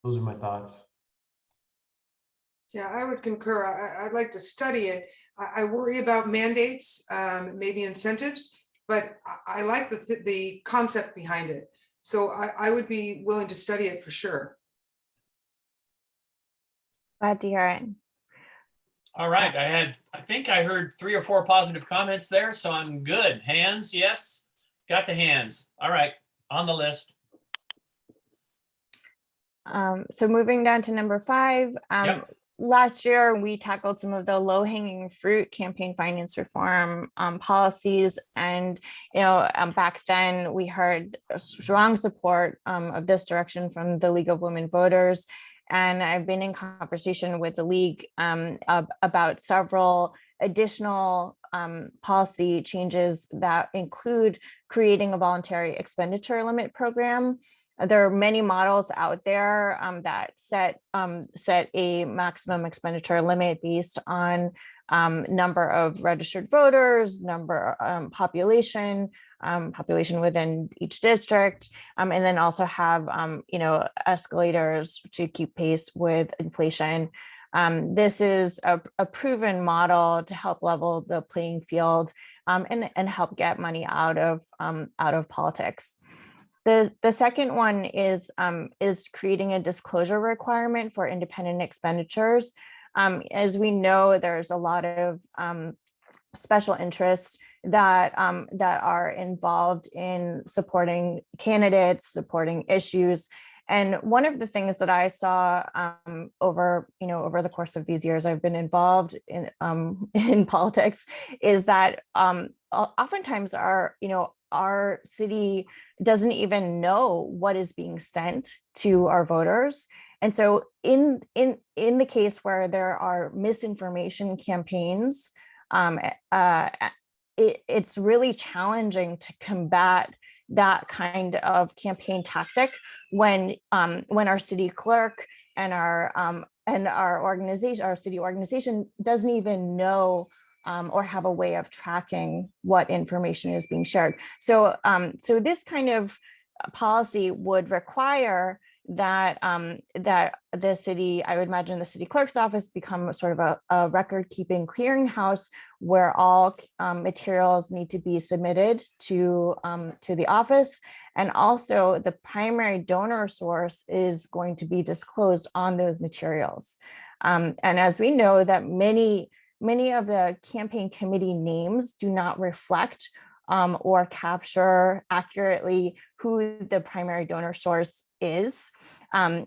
Those are my thoughts.
Yeah, I would concur. I'd like to study it. I worry about mandates, maybe incentives, but I like the concept behind it. So I would be willing to study it for sure.
Glad to hear it.
All right, I think I heard 3 or 4 positive comments there, so I'm good. Hands, yes? Got the hands. All right, on the list.
So moving down to number 5,
Yep.
Last year we tackled some of the low-hanging fruit campaign finance reform policies, and back then we heard strong support of this direction from the League of Women Voters. And I've been in conversation with the League about several additional policy changes that include creating a voluntary expenditure limit program. There are many models out there that set a maximum expenditure limit based on number of registered voters, population within each district, and then also have escalators to keep pace with inflation. This is a proven model to help level the playing field and help get money out of politics. The second one is creating a disclosure requirement for independent expenditures. As we know, there's a lot of special interests that that are involved in supporting candidates, supporting issues. And one of the things that I saw over the course of these years I've been involved in politics is that oftentimes our city doesn't even know what is being sent to our voters. And so in the case where there are misinformation campaigns, it's really challenging to combat that kind of campaign tactic when our city clerk and our organization, our city organization, doesn't even know or have a way of tracking what information is being shared. So this kind of policy would require that that the city, I would imagine the city clerk's office, become sort of a record-keeping clearinghouse where all materials need to be submitted to the office, and also the primary donor source is going to be disclosed on those materials. And as we know that many of the campaign committee names do not reflect or capture accurately who the primary donor source is, and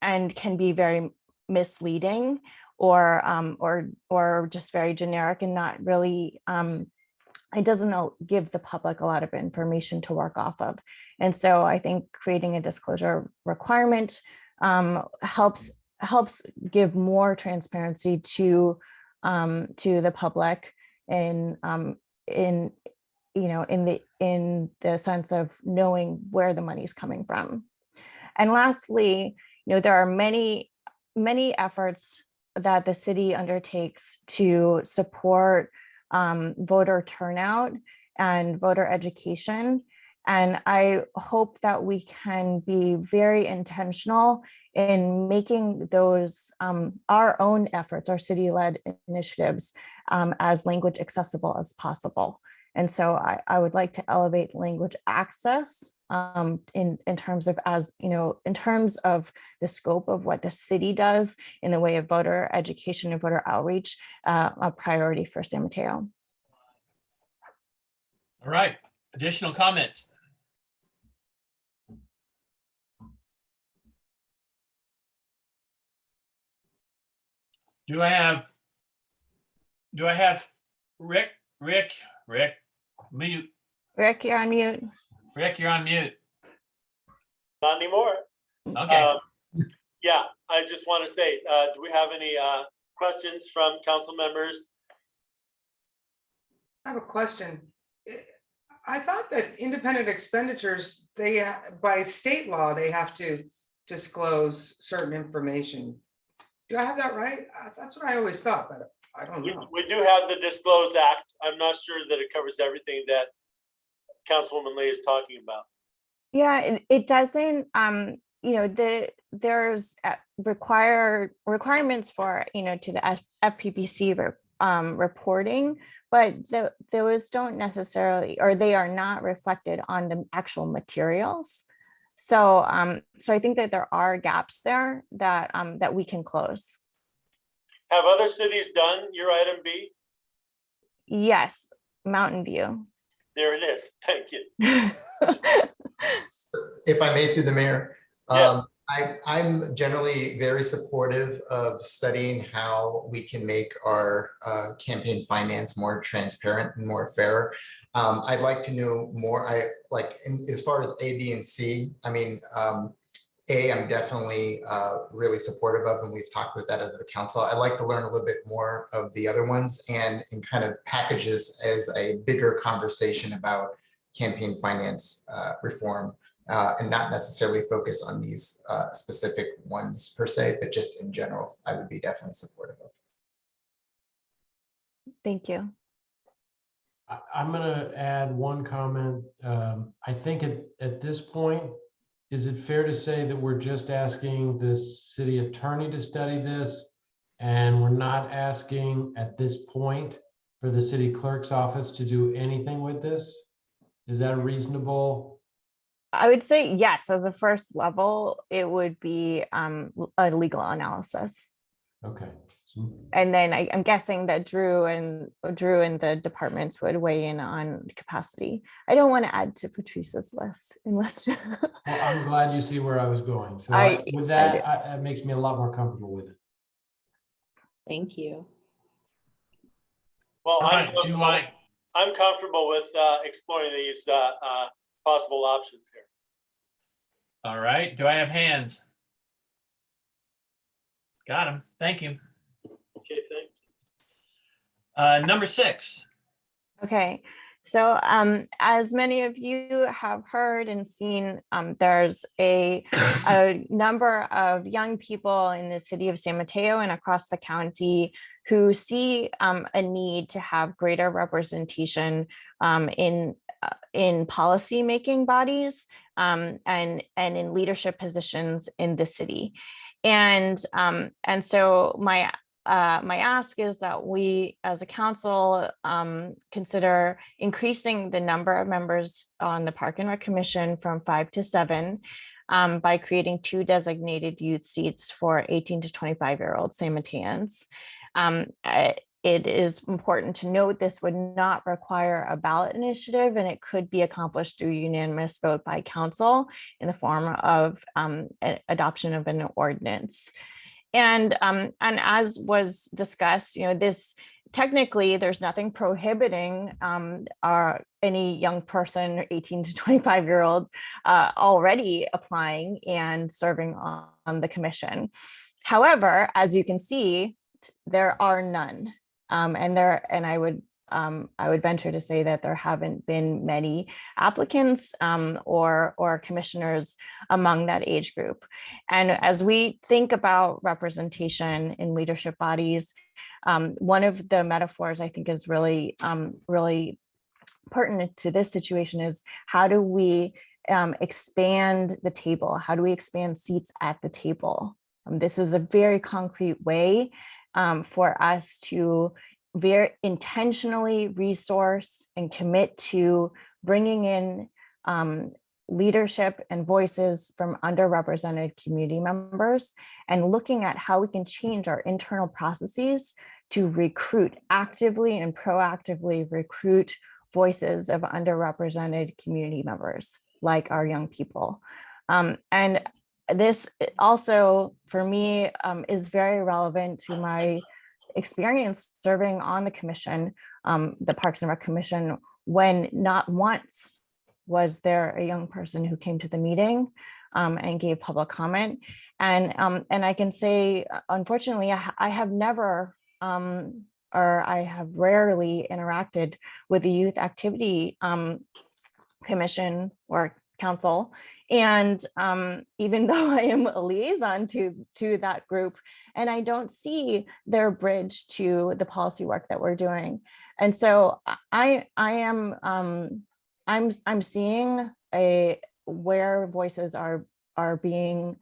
can be very misleading or just very generic and not really, it doesn't give the public a lot of information to work off of. And so I think creating a disclosure requirement helps give more transparency to the public in the sense of knowing where the money is coming from. And lastly, there are many efforts that the city undertakes to support voter turnout and voter education. And I hope that we can be very intentional in making those our own efforts, our city-led initiatives, as language accessible as possible. And so I would like to elevate language access in terms of in terms of the scope of what the city does in the way of voter education and voter outreach, a priority for San Mateo.
All right, additional comments? Do I have Rick, mute.
Rick, you're on mute.
Rick, you're on mute.
Not anymore.
Okay.
Yeah, I just want to say, do we have any questions from council members?
I have a question. I thought that independent expenditures, by state law, they have to disclose certain information. Do I have that right? That's what I always thought, but I don't know.
We do have the Disclose Act. I'm not sure that it covers everything that Councilwoman Lee is talking about.
Yeah, it doesn't, there's requirements for, to the FPPC reporting, but those don't necessarily, or they are not reflected on the actual materials. So I think that there are gaps there that we can close.
Have other cities done your item B?
Yes, Mountain View.
There it is. Thank you.
If I may, through the mayor,
Yes.
I'm generally very supportive of studying how we can make our campaign finance more transparent and more fair. I'd like to know more. As far as A, B, and C, I mean, A, I'm definitely really supportive of, and we've talked with that as the council. I'd like to learn a little bit more of the other ones and kind of packages as a bigger conversation about campaign finance reform. And not necessarily focus on these specific ones per se, but just in general, I would be definitely supportive of.
Thank you.
I'm going to add one comment. I think at this point, is it fair to say that we're just asking the city attorney to study this, and we're not asking at this point for the city clerk's office to do anything with this? Is that reasonable?
I would say yes, as a first level, it would be a legal analysis.
Okay,
And then I'm guessing that Drew and the departments would weigh in on capacity. I don't want to add to Patrice's list unless.
Well, I'm glad you see where I was going. So with that, that makes me a lot more comfortable with it.
Thank you.
Well,
All right,
I'm comfortable with exploring these possible options here.
All right, do I have hands? Got them, thank you.
Okay, thank you.
Number 6.
Okay, so as many of you have heard and seen, there's a number of young people in the city of San Mateo and across the county who see a need to have greater representation in policy-making bodies and in leadership positions in the city. And so my ask is that we as a council consider increasing the number of members on the Park and Rec Commission from 5 to 7 by creating 2 designated youth seats for 18 to 25-year-old San Mateans. It is important to note this would not require a ballot initiative, and it could be accomplished through unanimous vote by council in the form of adoption of an ordinance. And as was discussed, this technically there's nothing prohibiting any young person, 18 to 25-year-olds, already applying and serving on the commission. However, as you can see, there are none, and I would venture to say that there haven't been many applicants or commissioners among that age group. And as we think about representation in leadership bodies, one of the metaphors I think is really pertinent to this situation is how do we expand the table? How do we expand seats at the table? This is a very concrete way for us to very intentionally resource and commit to bringing in leadership and voices from underrepresented community members and looking at how we can change our internal processes to actively and proactively recruit voices of underrepresented community members like our young people. And this also, for me, is very relevant to my experience serving on the commission, the Parks and Rec Commission, when not once was there a young person who came to the meeting and gave public comment. And I can say, unfortunately, I have never or I have rarely interacted with the Youth Activity Commission or Council. And even though I am a liaison to that group, and I don't see their bridge to the policy work that we're doing. And so I'm seeing where voices are being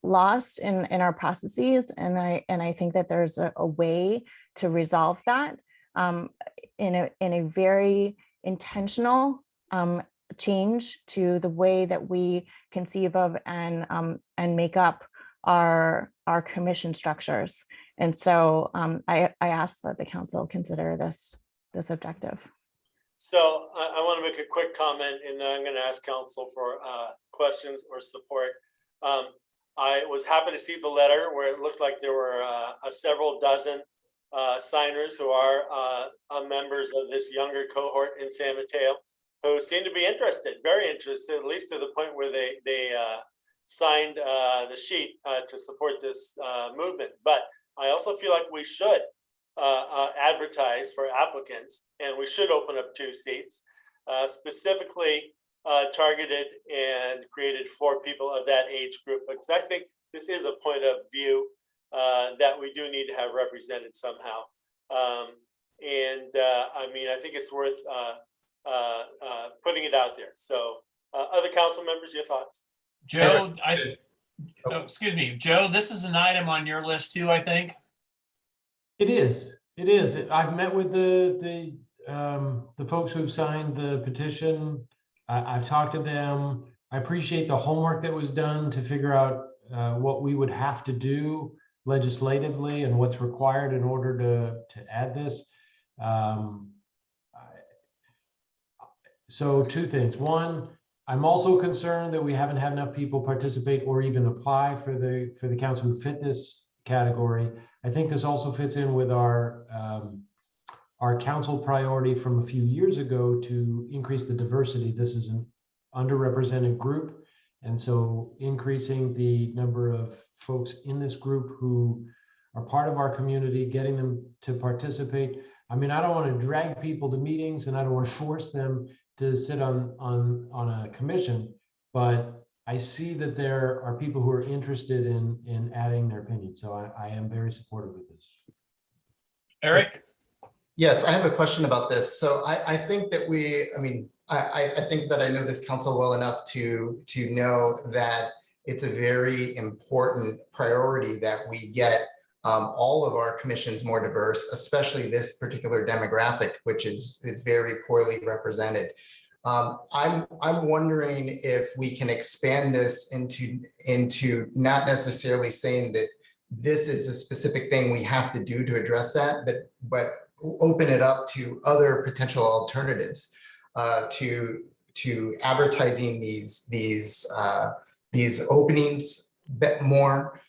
lost in our processes, and I think that there's a way to resolve that in a very intentional change to the way that we conceive of and make up our commission structures. And so I ask that the council consider this objective.
So I want to make a quick comment, and then I'm going to ask council for questions or support. I was happy to see the letter where it looked like there were several dozen signers who are members of this younger cohort in San Mateo, who seem to be interested, very interested, at least to the point where they signed the sheet to support this movement. But I also feel like we should advertise for applicants, and we should open up 2 seats, specifically targeted and created for people of that age group, because I think this is a point of view that we do need to have represented somehow. I mean, I think it's worth putting it out there. So other council members, your thoughts?
Joe, excuse me, Joe, this is an item on your list too, I think.
It is. It is. I've met with the folks who've signed the petition. I've talked to them. I appreciate the homework that was done to figure out what we would have to do legislatively and what's required in order to add this. So two things. One, I'm also concerned that we haven't had enough people participate or even apply for the council who fit this category. I think this also fits in with our council priority from a few years ago to increase the diversity. This is an underrepresented group. And so increasing the number of folks in this group who are part of our community, getting them to participate. I mean, I don't want to drag people to meetings and I don't want to force them to sit on a commission, but I see that there are people who are interested in adding their opinion. So I am very supportive of this.
Eric?
Yes, I have a question about this. So I think that I think that I know this council well enough to know that it's a very important priority that we get all of our commissions more diverse, especially this particular demographic, which is very poorly represented. I'm wondering if we can expand this into not necessarily saying that this is a specific thing we have to do to address that, but open it up to other potential alternatives to advertising these openings a bit more,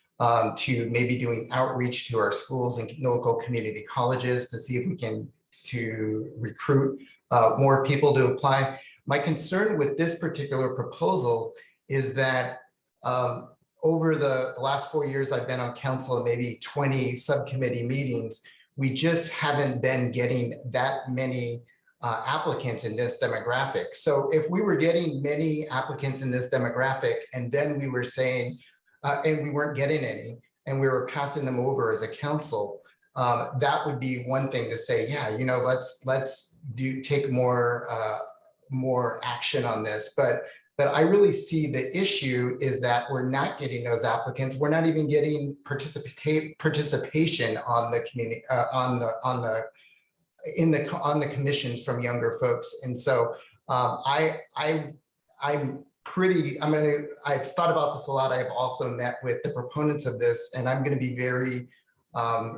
to maybe doing outreach to our schools and local community colleges to see if we can recruit more people to apply. My concern with this particular proposal is that over the last 4 years I've been on council and maybe 20 subcommittee meetings, we just haven't been getting that many applicants in this demographic. So if we were getting many applicants in this demographic and then we were saying, and we weren't getting any, and we were passing them over as a council, that would be one thing to say, yeah, you know, let's take more action on this. But I really see the issue is that we're not getting those applicants. We're not even getting participation on the community, on the commissions from younger folks. And so I've thought about this a lot. I've also met with the proponents of this, and I'm going to be very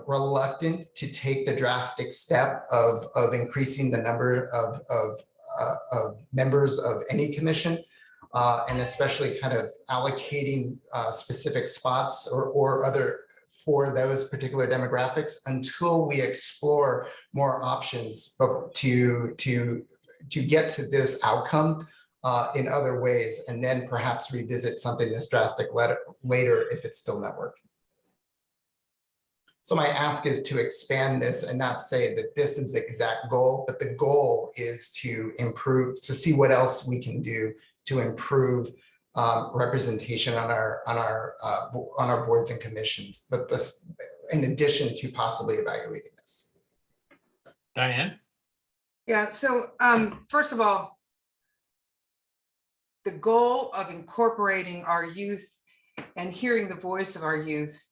reluctant to take the drastic step of increasing the number of members of any commission, and especially kind of allocating specific spots or other for those particular demographics until we explore more options to get to this outcome in other ways, and then perhaps revisit something this drastic later if it's still not working. So my ask is to expand this and not say that this is the exact goal, but the goal is to improve, to see what else we can do to improve representation on our boards and commissions, but this, in addition to possibly evaluating this.
Diane?
Yeah, so first of all, the goal of incorporating our youth and hearing the voice of our youth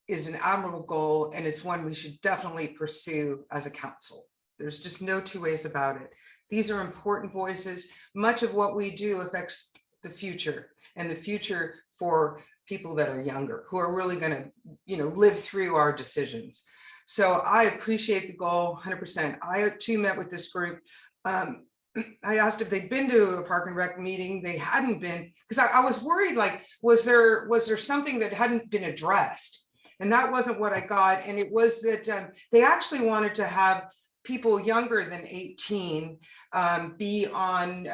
is an admirable goal, and it's one we should definitely pursue as a council. There's just no two ways about it. These are important voices. Much of what we do affects the future, and the future for people that are younger, who are really going to, live through our decisions. So I appreciate the goal 100%. I too met with this group. I asked if they'd been to a Park and Rec meeting. They hadn't been, because I was worried, like, was there something that hadn't been addressed? And that wasn't what I got. And it was that they actually wanted to have people younger than 18 be on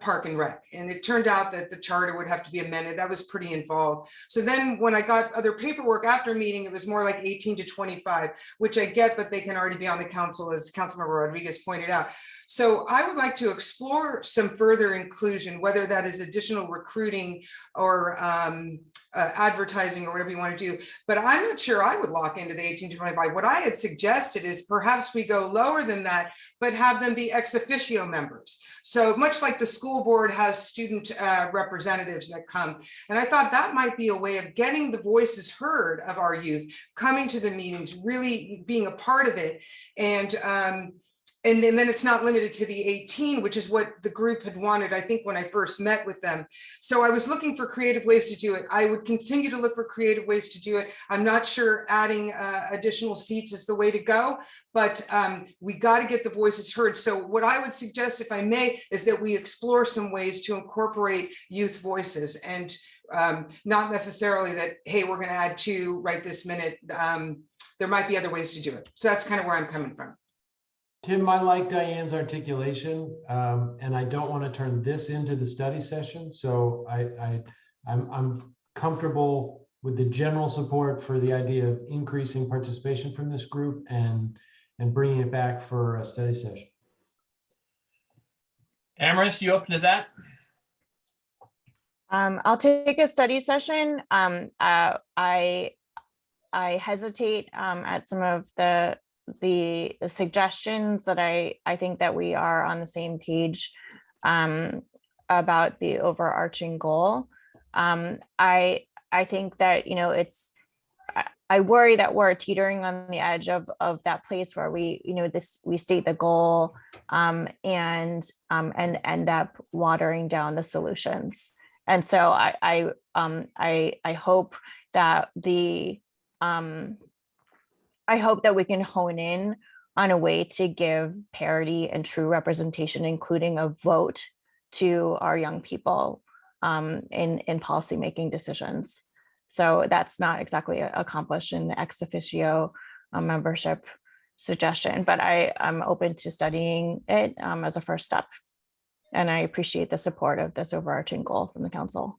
Park and Rec. And it turned out that the charter would have to be amended. That was pretty involved. So then when I got other paperwork after meeting, it was more like 18 to 25, which I get, but they can already be on the council, as Councilmember Rodriguez pointed out. So I would like to explore some further inclusion, whether that is additional recruiting or advertising or whatever you want to do. But I'm not sure I would lock into the 18 to 25. What I had suggested is perhaps we go lower than that, but have them be ex officio members. So much like the school board has student representatives that come. And I thought that might be a way of getting the voices heard of our youth, coming to the meetings, really being a part of it. And And then it's not limited to the 18, which is what the group had wanted, I think, when I first met with them. So I was looking for creative ways to do it. I would continue to look for creative ways to do it. I'm not sure adding additional seats is the way to go, but we got to get the voices heard. So what I would suggest, if I may, is that we explore some ways to incorporate youth voices, and not necessarily that, hey, we're going to add 2 right this minute. There might be other ways to do it. So that's kind of where I'm coming from.
Tim, I like Diane's articulation, and I don't want to turn this into the study session. So I'm comfortable with the general support for the idea of increasing participation from this group and bringing it back for a study session.
Amaris, you open to that?
I'll take a study session. I hesitate at some of the suggestions that I think that we are on the same page about the overarching goal. I think that, you know, I worry that we're teetering on the edge of that place where we state the goal and end up watering down the solutions. And so I hope that I hope that we can hone in on a way to give parity and true representation, including a vote, to our young people in policymaking decisions. So that's not exactly accomplished in the ex officio membership suggestion, but I'm open to studying it as a first step. And I appreciate the support of this overarching goal from the council.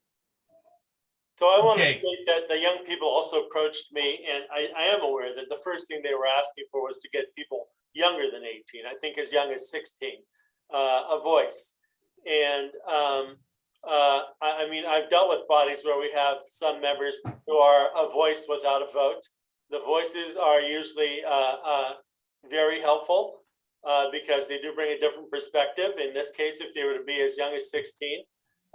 So I want to state that the young people also approached me, and I am aware that the first thing they were asking for was to get people younger than 18, I think as young as 16, a voice. And I mean, I've dealt with bodies where we have some members who are a voice without a vote. The voices are usually very helpful because they do bring a different perspective. In this case, if they were to be as young as 16,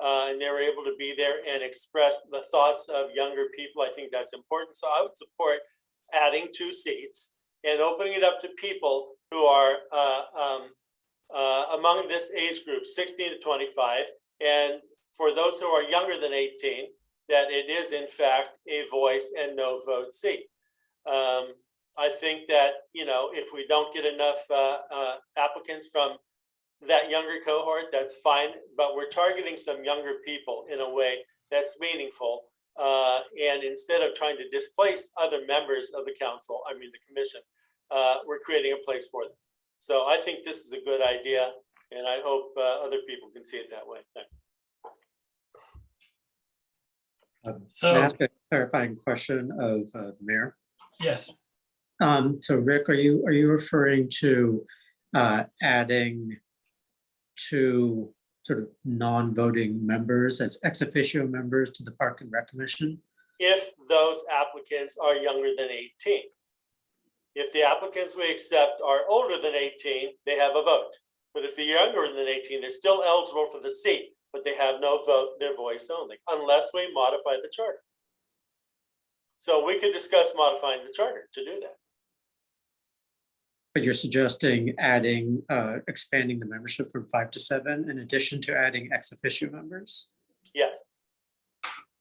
and they were able to be there and express the thoughts of younger people, I think that's important. So I would support adding 2 seats and opening it up to people who are among this age group, 16 to 25. And for those who are younger than 18, that it is in fact a voice and no vote seat. I think that, you know, if we don't get enough applicants from that younger cohort, that's fine, but we're targeting some younger people in a way that's meaningful. And instead of trying to displace other members of the council, I mean the commission, we're creating a place for them. So I think this is a good idea, and I hope other people can see it that way. Thanks.
So can I ask a clarifying question of the mayor?
Yes.
So Rick, are you referring to adding 2 sort of non-voting members as ex officio members to the Park and Rec Commission?
If those applicants are younger than 18. If the applicants we accept are older than 18, they have a vote. But if they're younger than 18, they're still eligible for the seat, but they have no vote, their voice only, unless we modify the charter. So we could discuss modifying the charter to do that.
But you're suggesting adding, expanding the membership from 5 to 7 in addition to adding ex officio members?
Yes.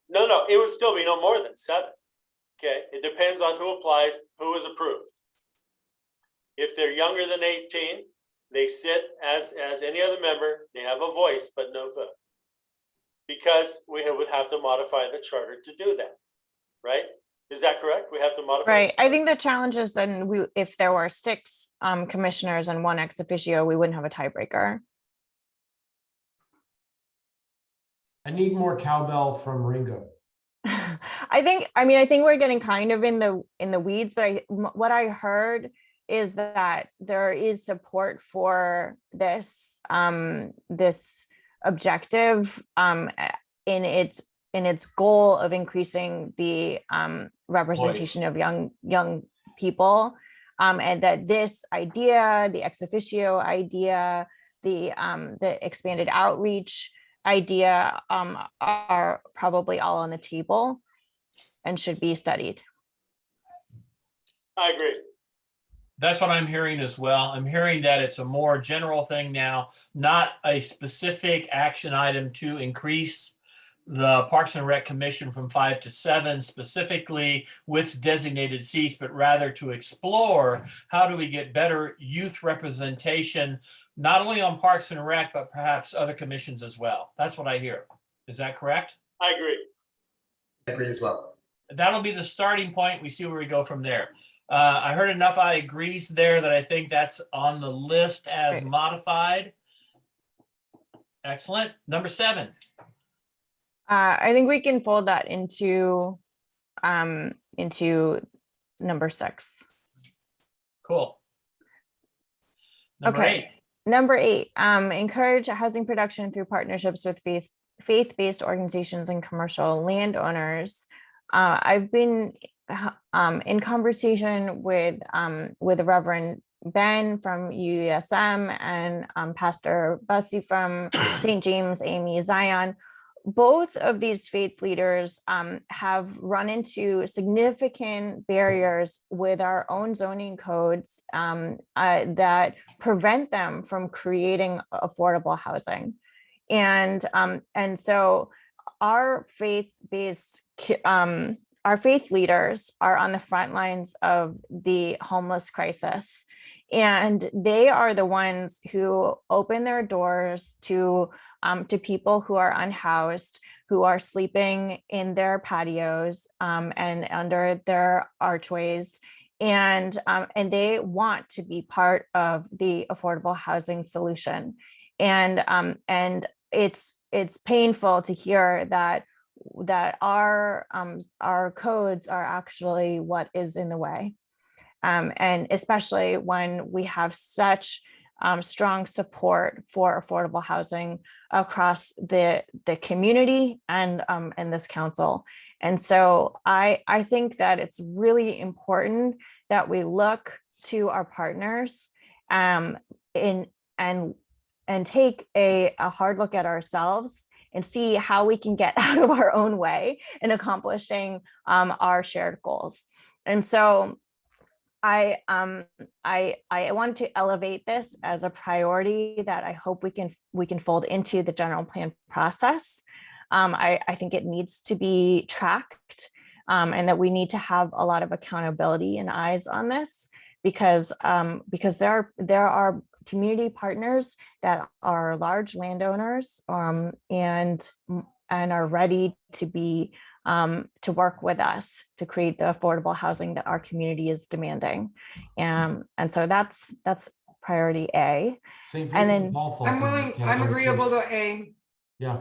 No, it would still be no more than 7. Okay, it depends on who applies, who is approved. If they're younger than 18, they sit as any other member, they have a voice, but no vote. Because we would have to modify the charter to do that, right? Is that correct? We have to modify.
Right. I think the challenge is then if there were 6 commissioners and 1 ex officio, we wouldn't have a tiebreaker.
I need more cowbell from Ringo.
I think we're getting kind of in the weeds, but what I heard is that there is support for this this objective in its goal of increasing the representation of young people, and that this idea, the ex officio idea, the expanded outreach idea are probably all on the table and should be studied.
I agree.
That's what I'm hearing as well. I'm hearing that it's a more general thing now, not a specific action item to increase the Parks and Rec Commission from 5 to 7 specifically with designated seats, but rather to explore how do we get better youth representation, not only on Parks and Rec, but perhaps other commissions as well. That's what I hear. Is that correct?
I agree.
I agree as well.
That'll be the starting point. We see where we go from there. I heard enough I agrees there that I think that's on the list as modified. Excellent. Number 7.
I think we can fold that into number 6.
Cool. Number 8.
Number 8, encourage housing production through partnerships with faith-based organizations and commercial landowners. I've been in conversation with Reverend Ben from UESM and Pastor Bussey from St. James AME Zion. Both of these faith leaders have run into significant barriers with our own zoning codes that prevent them from creating affordable housing. And so our faith-based our faith leaders are on the front lines of the homeless crisis, and they are the ones who open their doors to people who are unhoused, who are sleeping in their patios and under their archways, and they want to be part of the affordable housing solution. And it's painful to hear that our codes are actually what is in the way, and especially when we have such strong support for affordable housing across the community and this council. And so I think that it's really important that we look to our partners and take a hard look at ourselves and see how we can get out of our own way in accomplishing our shared goals. And so I want to elevate this as a priority that I hope we can fold into the general plan process. I think it needs to be tracked, and that we need to have a lot of accountability and eyes on this, because there are community partners that are large landowners and are ready to be to work with us to create the affordable housing that our community is demanding. And so that's priority A.
St.
And
Vincent
then
Paul falls
I'm
in this
willing, I'm
category, too.
agreeable to A.
Yeah.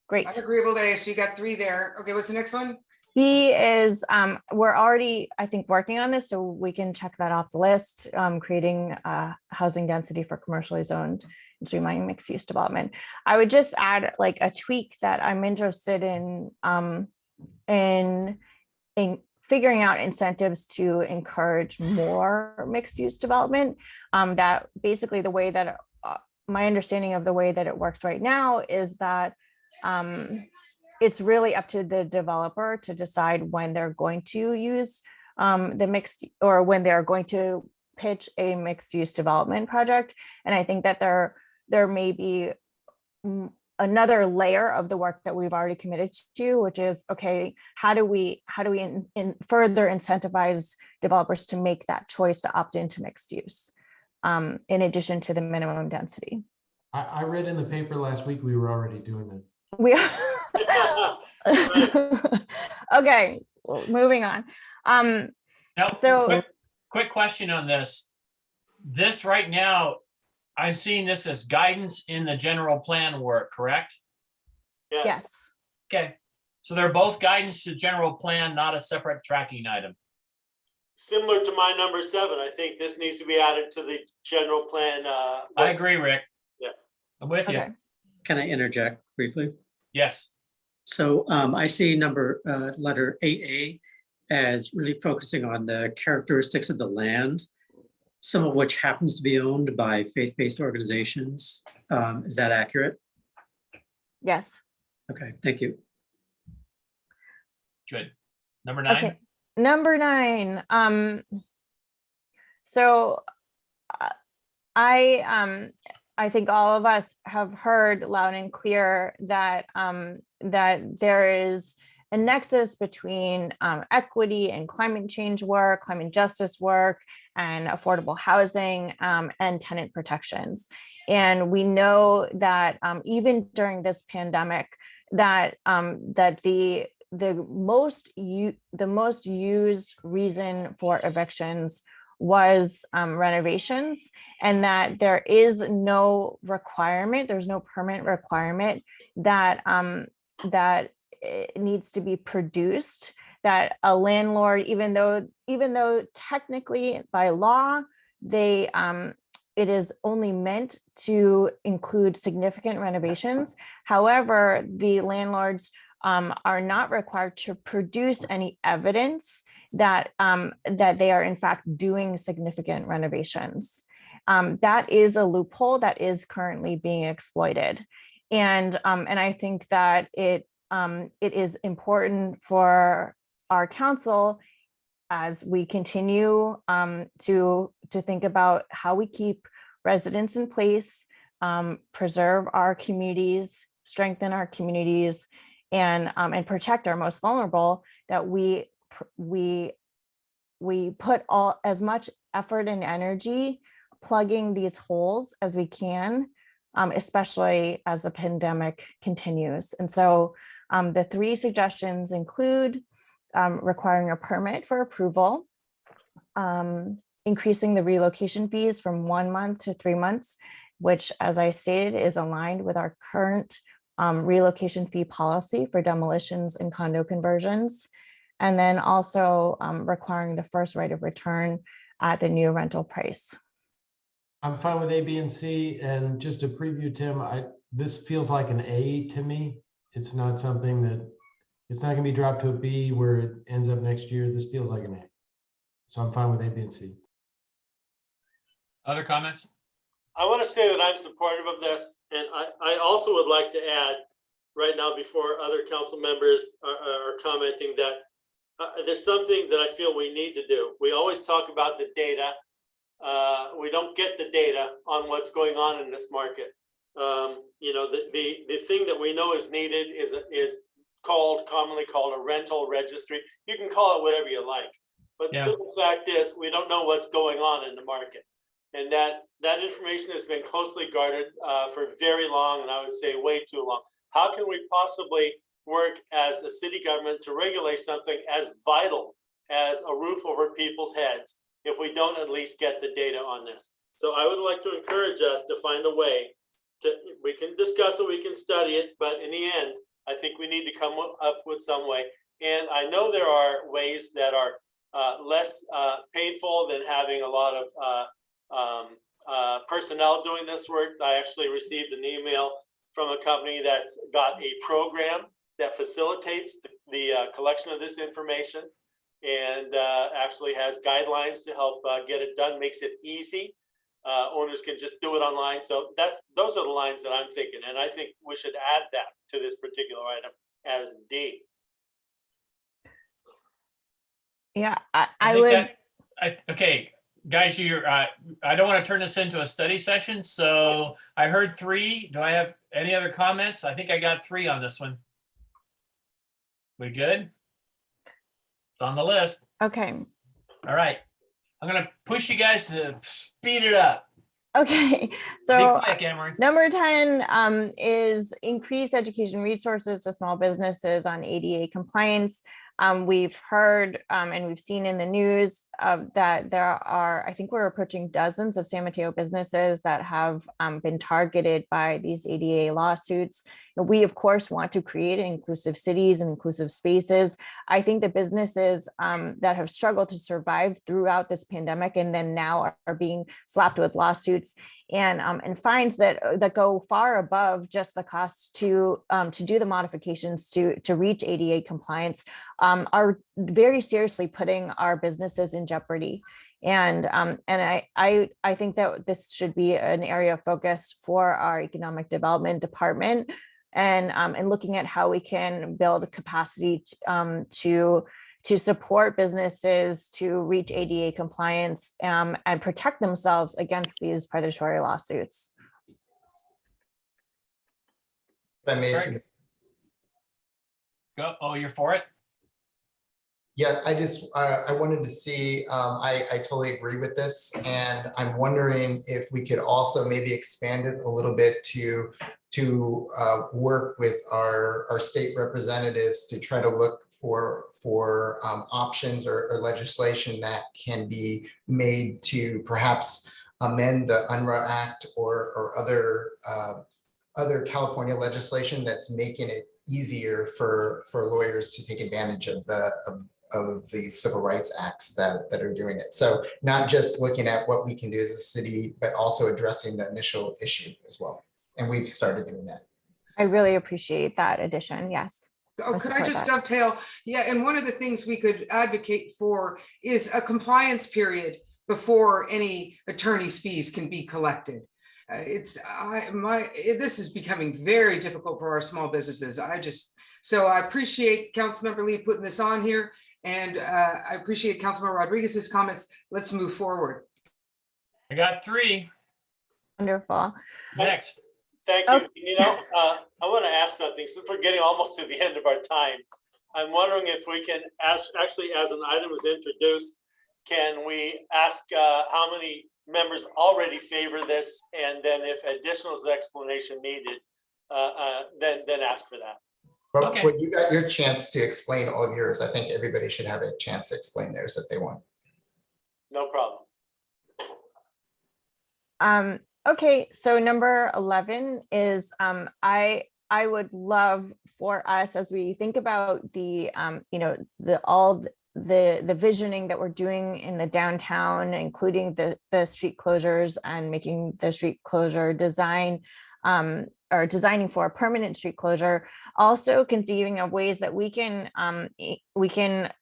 Great.
I'm agreeable to A, so you got 3 there. Okay, what's the next one?
B is, we're already, I think, working on this, so we can check that off the list, creating housing density for commercially zoned and streamlining mixed use development. I would just add like a tweak that I'm interested in figuring out incentives to encourage more mixed use development. That basically the way that my understanding of the way that it works right now is that it's really up to the developer to decide when they're going to use the mixed, or when they're going to pitch a mixed use development project. And I think that there may be another layer of the work that we've already committed to, which is, okay, how do we further incentivize developers to make that choice to opt into mixed use, in addition to the minimum density?
I read in the paper last week we were already doing it.
We are. Okay, well, moving on.
Now,
So
quick question on this. This right now, I'm seeing this as guidance in the general plan work, correct?
yes.
Okay, so they're both guidance to general plan, not a separate tracking item.
Similar to my number 7, I think this needs to be added to the general plan.
I agree, Rick.
Yeah.
I'm with you.
Okay.
Can I interject briefly?
Yes.
So I see letter 8A as really focusing on the characteristics of the land, some of which happens to be owned by faith-based organizations. Is that accurate?
Yes.
Okay, thank you.
Good. Number 9.
Okay. Number 9. So I think all of us have heard loud and clear that that there is a nexus between equity and climate change work, climate justice work, and affordable housing and tenant protections. And we know that even during this pandemic, that that the most used reason for evictions was renovations, and that there is no requirement, there's no permanent requirement that that it needs to be produced, that a landlord, even though technically by law they it is only meant to include significant renovations. However, the landlords are not required to produce any evidence that that they are in fact doing significant renovations. That is a loophole that is currently being exploited, and I think that it is important for our council, as we continue to think about how we keep residents in place, preserve our communities, strengthen our communities, and protect our most vulnerable, that we put as much effort and energy plugging these holes as we can, especially as the pandemic continues. And so the 3 suggestions include requiring a permit for approval, increasing the relocation fees from 1 month to 3 months, which, as I stated, is aligned with our current relocation fee policy for demolitions and condo conversions, and then also requiring the first right of return at the new rental price.
I'm fine with A, B, and C. And just to preview, Tim, this feels like an A to me. It's not something that, it's not going to be dropped to a B where it ends up next year. This feels like an A. So I'm fine with A, B, and C.
Other comments?
I want to say that I'm supportive of this, and I also would like to add right now, before other council members are commenting, that there's something that I feel we need to do. We always talk about the data. We don't get the data on what's going on in this market. You know, the thing that we know is needed is commonly called a rental registry. You can call it whatever you like, but the simple fact is we don't know what's going on in the market. And that information has been closely guarded for very long, and I would say way too long. How can we possibly work as a city government to regulate something as vital as a roof over people's heads if we don't at least get the data on this? So I would like to encourage us to find a way to, we can discuss it, we can study it, but in the end, I think we need to come up with some way. And I know there are ways that are less painful than having a lot of personnel doing this work. I actually received an email from a company that's got a program that facilitates the collection of this information, and actually has guidelines to help get it done, makes it easy. Owners can just do it online. So those are the lines that I'm thinking, and I think we should add that to this particular item as D.
Yeah, I would.
Okay, guys, I don't want to turn this into a study session, so I heard 3. Do I have any other comments? I think I got 3 on this one. We good? It's on the list.
Okay.
All right. I'm going to push you guys to speed it up.
Okay, so
Be quick, Emery.
number 10 is increase education resources to small businesses on ADA compliance. We've heard and we've seen in the news that there are, I think we're approaching dozens of San Mateo businesses that have been targeted by these ADA lawsuits. We, of course, want to create inclusive cities and inclusive spaces. I think the businesses that have struggled to survive throughout this pandemic and then now are being slapped with lawsuits and fines that go far above just the cost to do the modifications to reach ADA compliance are very seriously putting our businesses in jeopardy. And I think that this should be an area of focus for our economic development department, and looking at how we can build capacity to to support businesses to reach ADA compliance and protect themselves against these predatory lawsuits.
If I may,
Greg? Go. Oh, you're for it?
yeah, I wanted to see, I totally agree with this. And I'm wondering if we could also maybe expand it a little bit to work with our state representatives to try to look for options or legislation that can be made to perhaps amend the UNRRA Act or other California legislation that's making it easier for lawyers to take advantage of the civil rights acts that are doing it. So not just looking at what we can do as a city, but also addressing the initial issue as well. And we've started doing that.
I really appreciate that addition. Yes.
Oh, could I just dovetail? Yeah, and one of the things we could advocate for is a compliance period before any attorney's fees can be collected. This is becoming very difficult for our small businesses. So I appreciate Councilmember Lee putting this on here, and I appreciate Councilmember Rodriguez's comments. Let's move forward.
I got 3.
Wonderful.
Next.
Thank you. You know, I want to ask something. Since we're getting almost to the end of our time, I'm wondering if we can actually, as an item was introduced, can we ask how many members already favor this, and then if additional explanation needed, then ask for that.
Well,
Okay.
Well, you got your chance to explain all of yours. I think everybody should have a chance to explain theirs if they want.
No problem.
Okay, so number 11 is I would love for us, as we think about the the visioning that we're doing in the downtown, including the street closures and making the street closure design or designing for a permanent street closure, also conceiving of ways that we can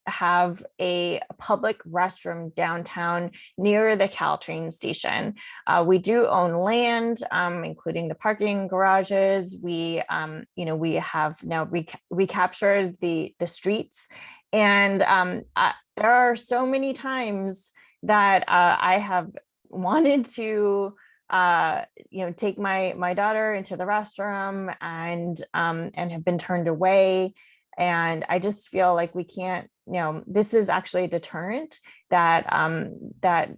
have a public restroom downtown near the Caltrain station. We do own land, including the parking garages. We have now recaptured the streets, and there are so many times that I have wanted to take my daughter into the restroom and have been turned away. And I just feel like we can't, this is actually a deterrent that that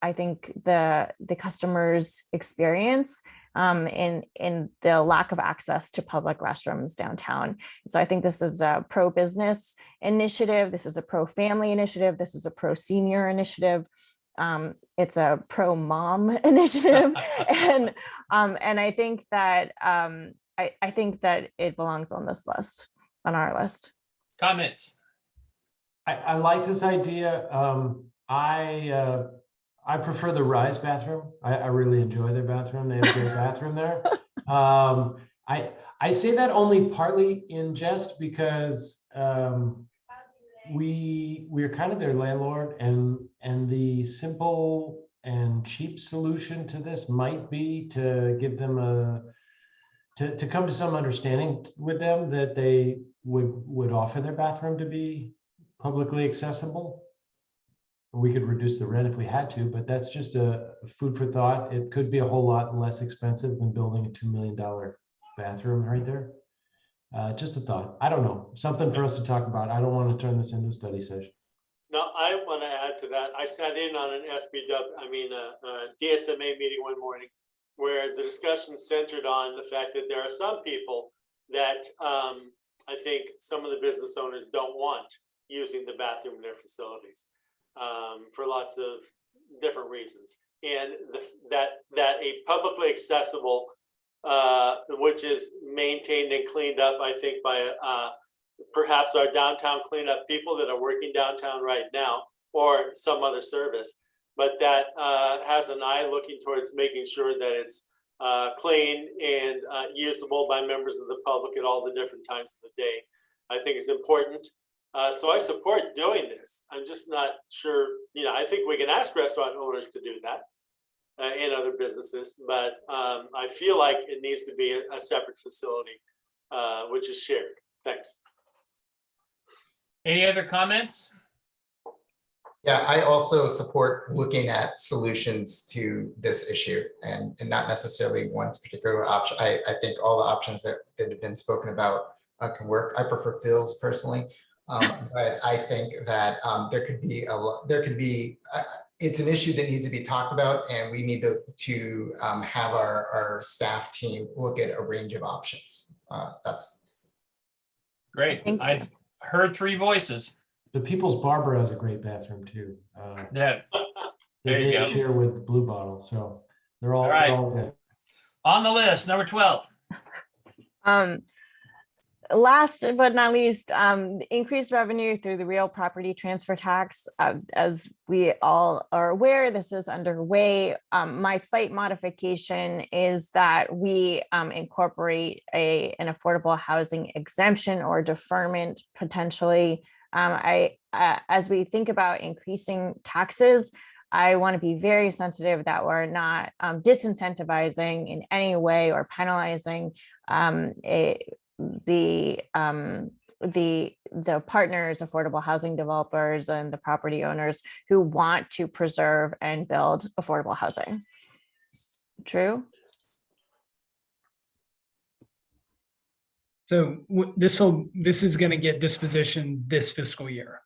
I think the customers experience in the lack of access to public restrooms downtown. So I think this is a pro-business initiative. This is a pro-family initiative. This is a pro-senior initiative. It's a pro-mom initiative, and I think that I think that it belongs on this list, on our list.
Comments?
I like this idea. I prefer the Rise bathroom. I really enjoy their bathroom. They have a great bathroom there. I say that only partly in jest because we're kind of their landlord, and the simple and cheap solution to this might be to give them to come to some understanding with them that they would offer their bathroom to be publicly accessible. We could reduce the rent if we had to, but that's just a food for thought. It could be a whole lot less expensive than building a $2 million bathroom right there. Just a thought. I don't know. Something for us to talk about. I don't want to turn this into a study session.
No, I want to add to that. I sat in on an DSMA meeting one morning where the discussion centered on the fact that there are some people that I think some of the business owners don't want using the bathroom in their facilities for lots of different reasons. And that a publicly accessible, which is maintained and cleaned up, I think, by perhaps our downtown cleanup people that are working downtown right now, or some other service, but that has an eye looking towards making sure that it's clean and usable by members of the public at all the different times of the day, I think is important. So I support doing this. I'm just not sure, I think we can ask restaurant owners to do that in other businesses, but I feel like it needs to be a separate facility, which is shared. Thanks.
Any other comments?
Yeah, I also support looking at solutions to this issue and not necessarily one particular option. I think all the options that have been spoken about can work. I prefer Phil's personally, but I think that there could be it's an issue that needs to be talked about, and we need to have our staff team look at a range of options. That's
great. I've heard three voices.
The People's Barber has a great bathroom too.
Yeah. There you
They
go.
share with Blue Bottle, so they're all,
All right.
they're all good.
On the list, number 12.
Last but not least, increased revenue through the real property transfer tax. As we all are aware, this is underway. My slight modification is that we incorporate an affordable housing exemption or deferment potentially. As we think about increasing taxes, I want to be very sensitive that we're not disincentivizing in any way or penalizing the partners, affordable housing developers, and the property owners who want to preserve and build affordable housing. True.
So this is going to get dispositioned this fiscal year.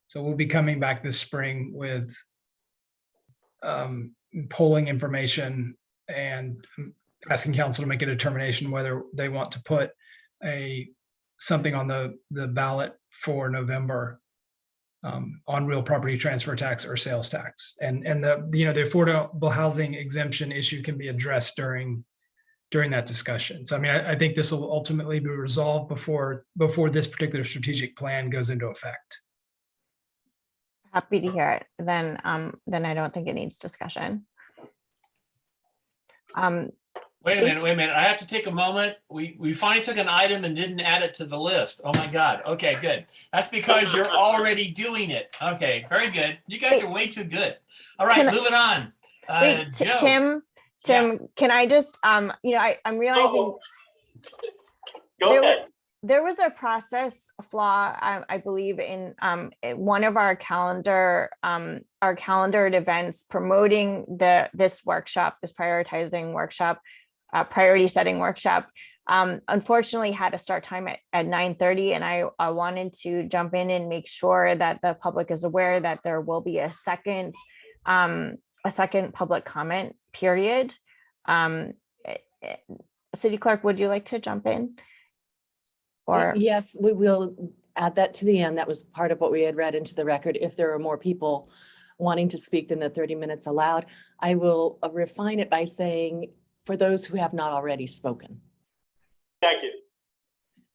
So we'll be coming back this spring with polling information and asking council to make a determination whether they want to put something on the ballot for November on real property transfer tax or sales tax. And the affordable housing exemption issue can be addressed during that discussion. So I mean, I think this will ultimately be resolved before this particular strategic plan goes into effect.
Happy to hear it. Then I don't think it needs discussion.
Wait a minute. I have to take a moment. We finally took an item and didn't add it to the list. Oh my God. Okay, good. That's because you're already doing it. Okay, very good. You guys are way too good. All right, moving on. Joe.
Tim, can I just, I'm realizing
Go ahead.
there was a process flaw, I believe, in one of our calendared events promoting this workshop, this prioritizing workshop, priority setting workshop. Unfortunately, had a start time at 9:30, and I wanted to jump in and make sure that the public is aware that there will be a second public comment period. City Clerk, would you like to jump in? Or
yes, we will add that to the end. That was part of what we had read into the record. If there are more people wanting to speak than the 30 minutes allowed, I will refine it by saying, for those who have not already spoken.
Thank you.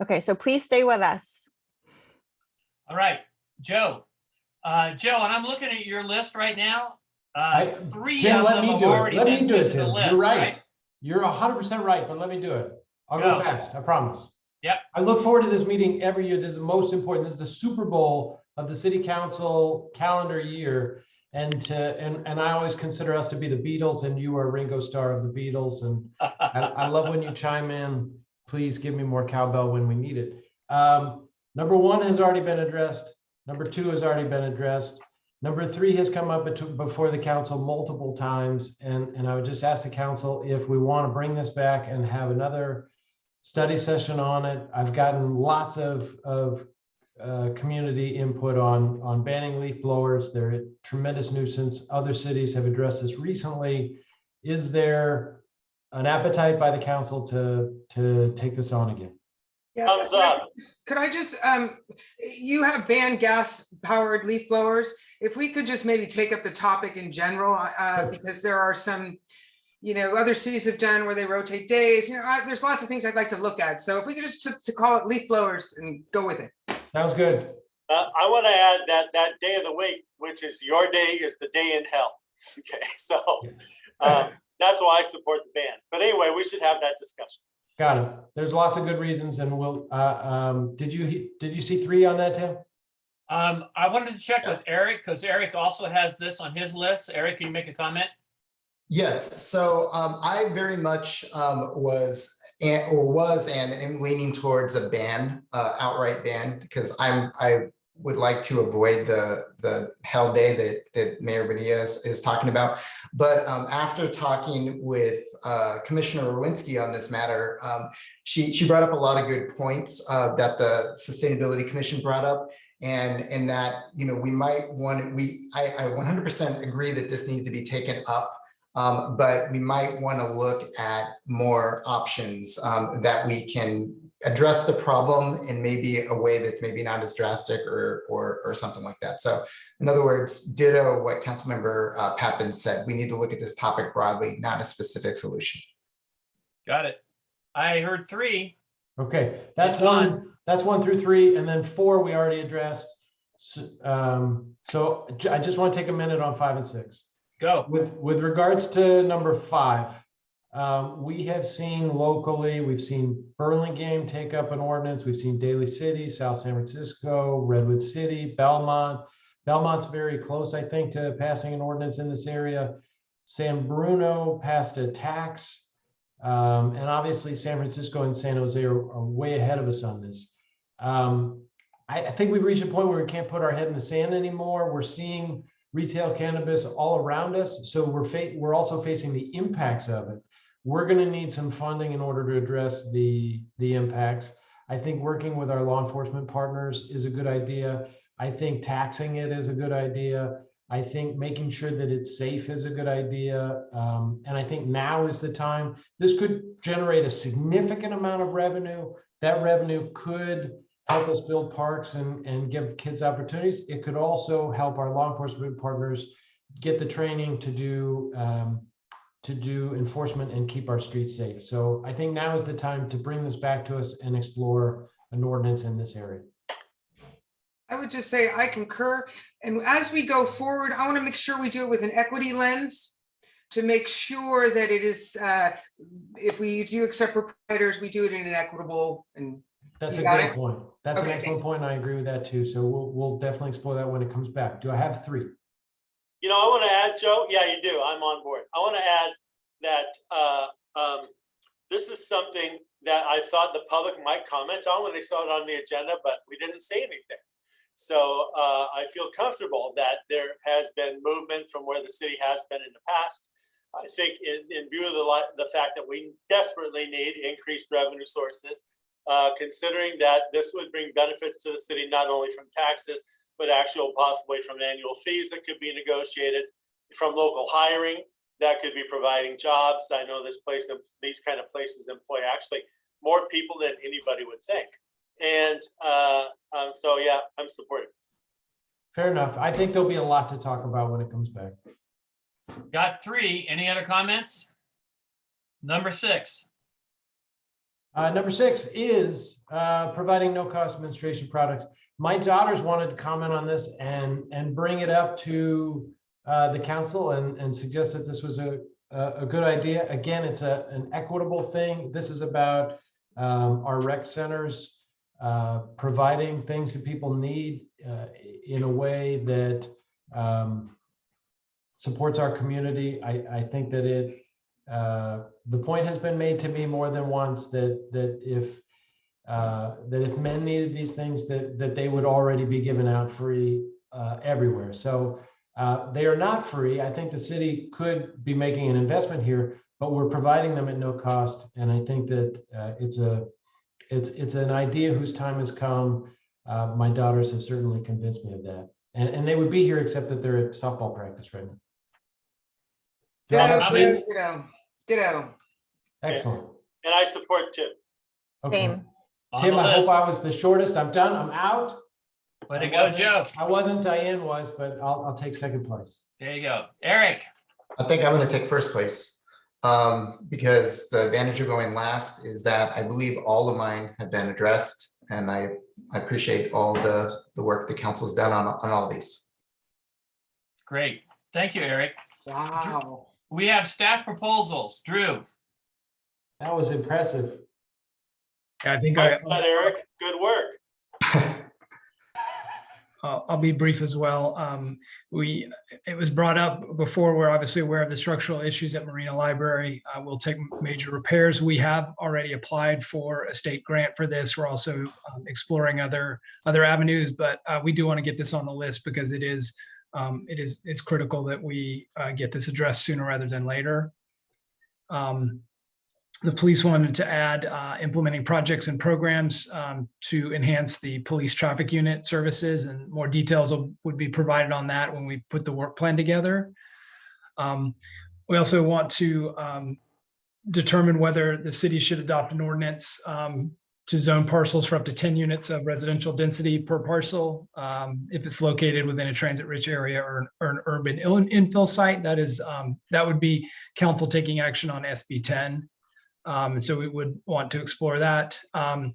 Okay, so please stay with us.
All right, Joe. Joe, and I'm looking at your list right now. Three
Tim,
of them have already been put to the list.
You're right. You're 100% right, but let me do it. I'll go fast, I promise.
Yep.
I look forward to this meeting every year. This is the most important. This is the Super Bowl of the city council calendar year. And I always consider us to be the Beatles, and you are Ringo Starr of the Beatles. And I love when you chime in. Please give me more cowbell when we need it. Number 1 has already been addressed. Number 2 has already been addressed. Number 3 has come up before the council multiple times. And I would just ask the council if we want to bring this back and have another study session on it. I've gotten lots of community input on banning leaf blowers. They're a tremendous nuisance. Other cities have addressed this recently. Is there an appetite by the council to take this on again?
Yeah,
Thumbs up.
could I just, you have banned gas powered leaf blowers. If we could just maybe take up the topic in general, because there are some, other cities have done where they rotate days. There's lots of things I'd like to look at. So if we could just to call it leaf blowers and go with it.
Sounds good.
I want to add that day of the week, which is your day, is the day in hell. Okay, so that's why I support the ban. But anyway, we should have that discussion.
Got it. There's lots of good reasons, and we'll. Did you see 3 on that, Tim?
I wanted to check with Eric because Eric also has this on his list. Eric, can you make a comment?
Yes. So I very much was and am leaning towards a ban, outright ban, because I would like to avoid the hell day that Mayor Bonilla is talking about. But after talking with Commissioner Rowinski on this matter, she brought up a lot of good points that the Sustainability Commission brought up. And that, you know, we might want to, I 100% agree that this needs to be taken up, but we might want to look at more options that we can address the problem in maybe a way that's maybe not as drastic or something like that. So in other words, ditto what Councilmember Pappen said. We need to look at this topic broadly, not a specific solution.
Got it. I heard 3.
Okay, that's
It's
one.
on.
That's 1 through 3, and then 4 we already addressed. So I just want to take a minute on 5 and 6.
Go.
With regards to number 5, we have seen locally, we've seen Burlingame take up an ordinance. We've seen Daly City, South San Francisco, Redwood City, Belmont. Belmont's very close, I think, to passing an ordinance in this area. San Bruno passed a tax. And obviously San Francisco and San Jose are way ahead of us on this. I think we've reached a point where we can't put our head in the sand anymore. We're seeing retail cannabis all around us. So we're also facing the impacts of it. We're going to need some funding in order to address the impacts. I think working with our law enforcement partners is a good idea. I think taxing it is a good idea. I think making sure that it's safe is a good idea. And I think now is the time. This could generate a significant amount of revenue. That revenue could help us build parks and give kids opportunities. It could also help our law enforcement partners get the training to do enforcement and keep our streets safe. So I think now is the time to bring this back to us and explore an ordinance in this area.
I would just say I concur. And as we go forward, I want to make sure we do it with an equity lens to make sure that it is, if we do accept proprietors, we do it in an equitable and.
That's a good point. That's an excellent point. I agree with that too. So we'll definitely explore that when it comes back. Do I have 3?
You know, I want to add, Joe. Yeah, you do. I'm on board. I want to add that this is something that I thought the public might comment on when they saw it on the agenda, but we didn't say anything. So I feel comfortable that there has been movement from where the city has been in the past. I think in view of the fact that we desperately need increased revenue sources, considering that this would bring benefits to the city, not only from taxes, but actual possibly from annual fees that could be negotiated, from local hiring that could be providing jobs. I know these kind of places employ actually more people than anybody would think. And so, yeah, I'm supportive.
Fair enough. I think there'll be a lot to talk about when it comes back.
Got 3. Any other comments? Number 6.
Number 6 is providing no-cost menstruation products. My daughters wanted to comment on this and bring it up to the council and suggest that this was a good idea. Again, it's an equitable thing. This is about our rec centers providing things that people need in a way that supports our community. I think that the point has been made to me more than once that if men needed these things, that they would already be given out free everywhere. So they are not free. I think the city could be making an investment here, but we're providing them at no cost. And I think that it's an idea whose time has come. My daughters have certainly convinced me of that. And they would be here, except that they're at softball practice right now.
Ditto.
Excellent.
And I support too.
Okay.
Same.
Tim, I hope I was the shortest. I'm done. I'm out.
Way to go, Joe.
I wasn't, Diane was, but I'll take second place.
There you go. Eric.
I think I'm going to take first place because the advantage of going last is that I believe all of mine have been addressed, and I appreciate all the work the council's done on all these.
Great. Thank you, Eric.
Wow.
We have staff proposals. Drew.
That was impressive.
I think
Eric, good work.
I'll be brief as well. It was brought up before, we're obviously aware of the structural issues at Marina Library. We'll take major repairs. We have already applied for a state grant for this. We're also exploring other avenues, but we do want to get this on the list because it's critical that we get this addressed sooner rather than later. The police wanted to add implementing projects and programs to enhance the police traffic unit services, and more details would be provided on that when we put the work plan together. We also want to determine whether the city should adopt an ordinance to zone parcels for up to 10 units of residential density per parcel if it's located within a transit-rich area or an urban infill site. That would be council taking action on SB 10. So we would want to explore that and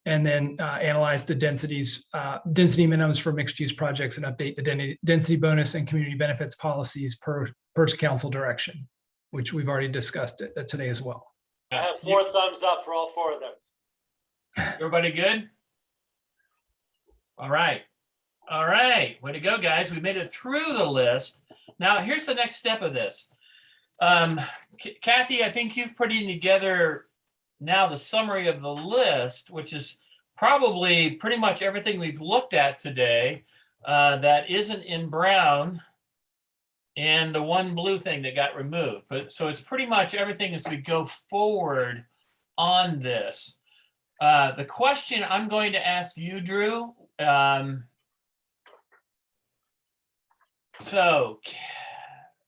then analyze the density minimums for mixed use projects and update the density bonus and community benefits policies per council direction, which we've already discussed today as well.
I have 4 thumbs up for all 4 of those.
Everybody good? All right. All right. Way to go, guys. We made it through the list. Now, here's the next step of this. Kathy, I think you've put in together now the summary of the list, which is probably pretty much everything we've looked at today that isn't in brown and the one blue thing that got removed. But so it's pretty much everything as we go forward on this. The question I'm going to ask you, Drew. So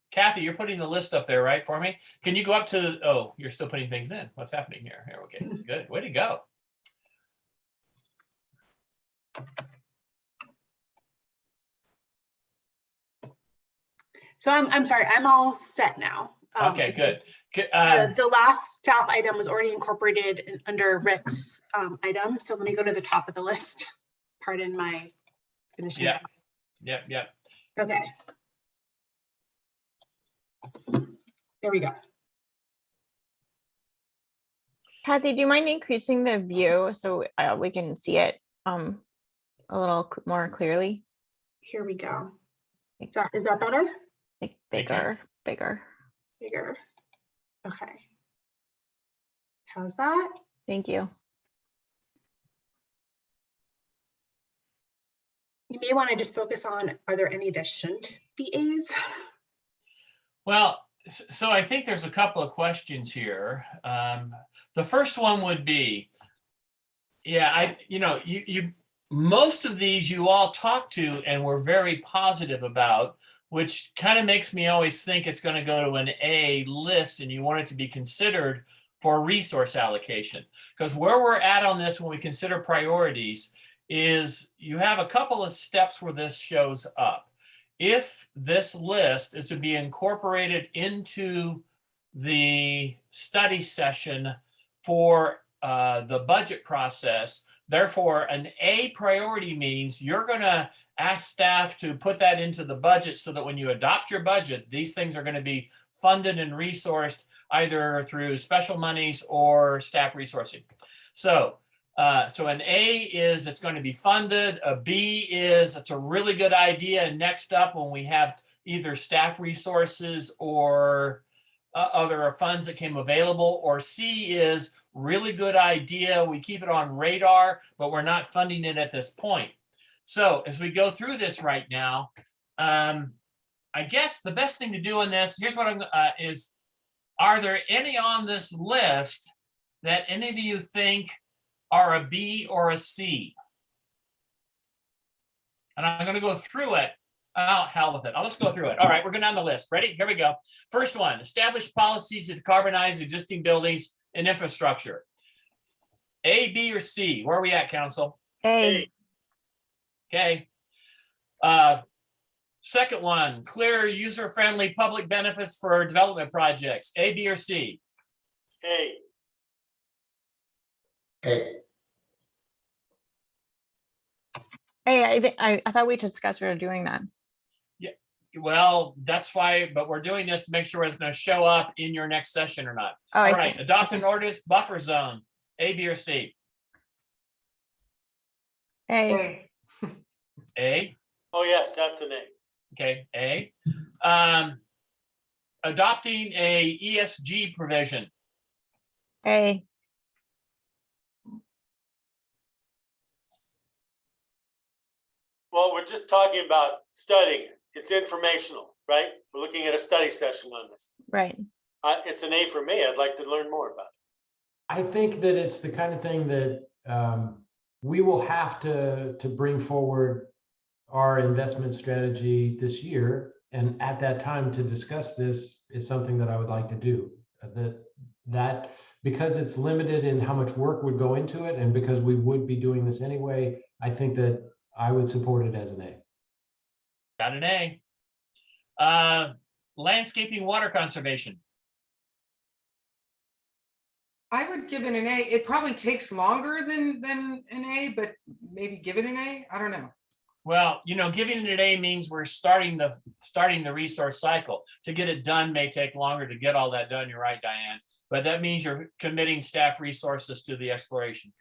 Kathy, you're putting the list up there, right, for me? Can you go up to, oh, you're still putting things in. What's happening here? Here, okay, good. Way to go.
So I'm sorry, I'm all set now.
Okay, good.
The last staff item was already incorporated under Rick's item. So let me go to the top of the list. Pardon my finishing.
Yep.
Okay. There we go.
Kathy, do you mind increasing the view so we can see it a little more clearly?
Here we go. Sorry, is that better?
Like bigger.
Okay. How's that?
Thank you.
You may want to just focus on, are there any that shouldn't be A's?
Well, so I think there's a couple of questions here. The first one would be, you most of these you all talked to and were very positive about, which kind of makes me always think it's going to go to an A list and you want it to be considered for resource allocation. Because where we're at on this when we consider priorities is you have a couple of steps where this shows up. If this list is to be incorporated into the study session for the budget process, therefore an A priority means you're going to ask staff to put that into the budget so that when you adopt your budget, these things are going to be funded and resourced either through special monies or staff resourcing. So an A is it's going to be funded. A B is it's a really good idea. And next up, when we have either staff resources or other funds that came available, or C is really good idea. We keep it on radar, but we're not funding it at this point. So as we go through this right now, I guess the best thing to do in this, here's what are there any on this list that any of you think are a B or a C? And I'm going to go through it. Oh, hell with it. I'll just go through it. All right, we're going down the list. Ready? Here we go. First one, establish policies to decarbonize existing buildings and infrastructure. A, B, or C? Where are we at, council?
A.
Okay. Second one, clear user-friendly public benefits for development projects. A, B, or C?
A.
A.
Hey, I thought we discussed we were doing that.
Yeah, well, that's why, but we're doing this to make sure it's going to show up in your next session or not.
Oh,
All
I
right,
see.
adopt an ordinance buffer zone. A, B, or C?
A.
A.
Oh, yes, that's an A.
Okay, A. Adopting a ESG provision.
A.
Well, we're just talking about studying. It's informational, right? We're looking at a study session on this.
Right.
It's an A for me. I'd like to learn more about it.
I think that it's the kind of thing that we will have to bring forward our investment strategy this year. And at that time to discuss this is something that I would like to do. That because it's limited in how much work would go into it, and because we would be doing this anyway, I think that I would support it as an A.
Got an A. Landscaping water conservation.
I would give it an A. It probably takes longer than an A, but maybe give it an A. I don't know.
Well, you know, giving it an A means we're starting the resource cycle. To get it done may take longer to get all that done. You're right, Diane. But that means you're committing staff resources to the exploration.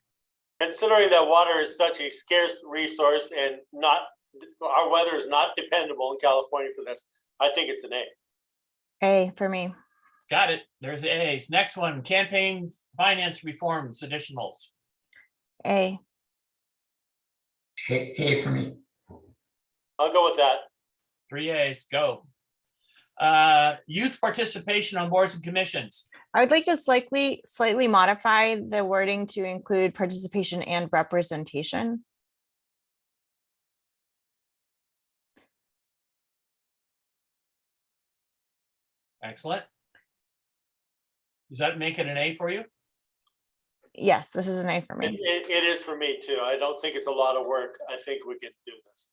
Considering that water is such a scarce resource and our weather is not dependable in California for this, I think it's an A.
A for me.
Got it. There's A's. Next one, campaign finance reforms additionals.
A.
A for me.
I'll go with that.
3 A's, go. Youth participation on boards and commissions.
I would like to slightly modify the wording to include participation and representation.
Excellent. Does that make it an A for you?
Yes, this is an A for me.
It is for me too. I don't think it's a lot of work. I think we can do this.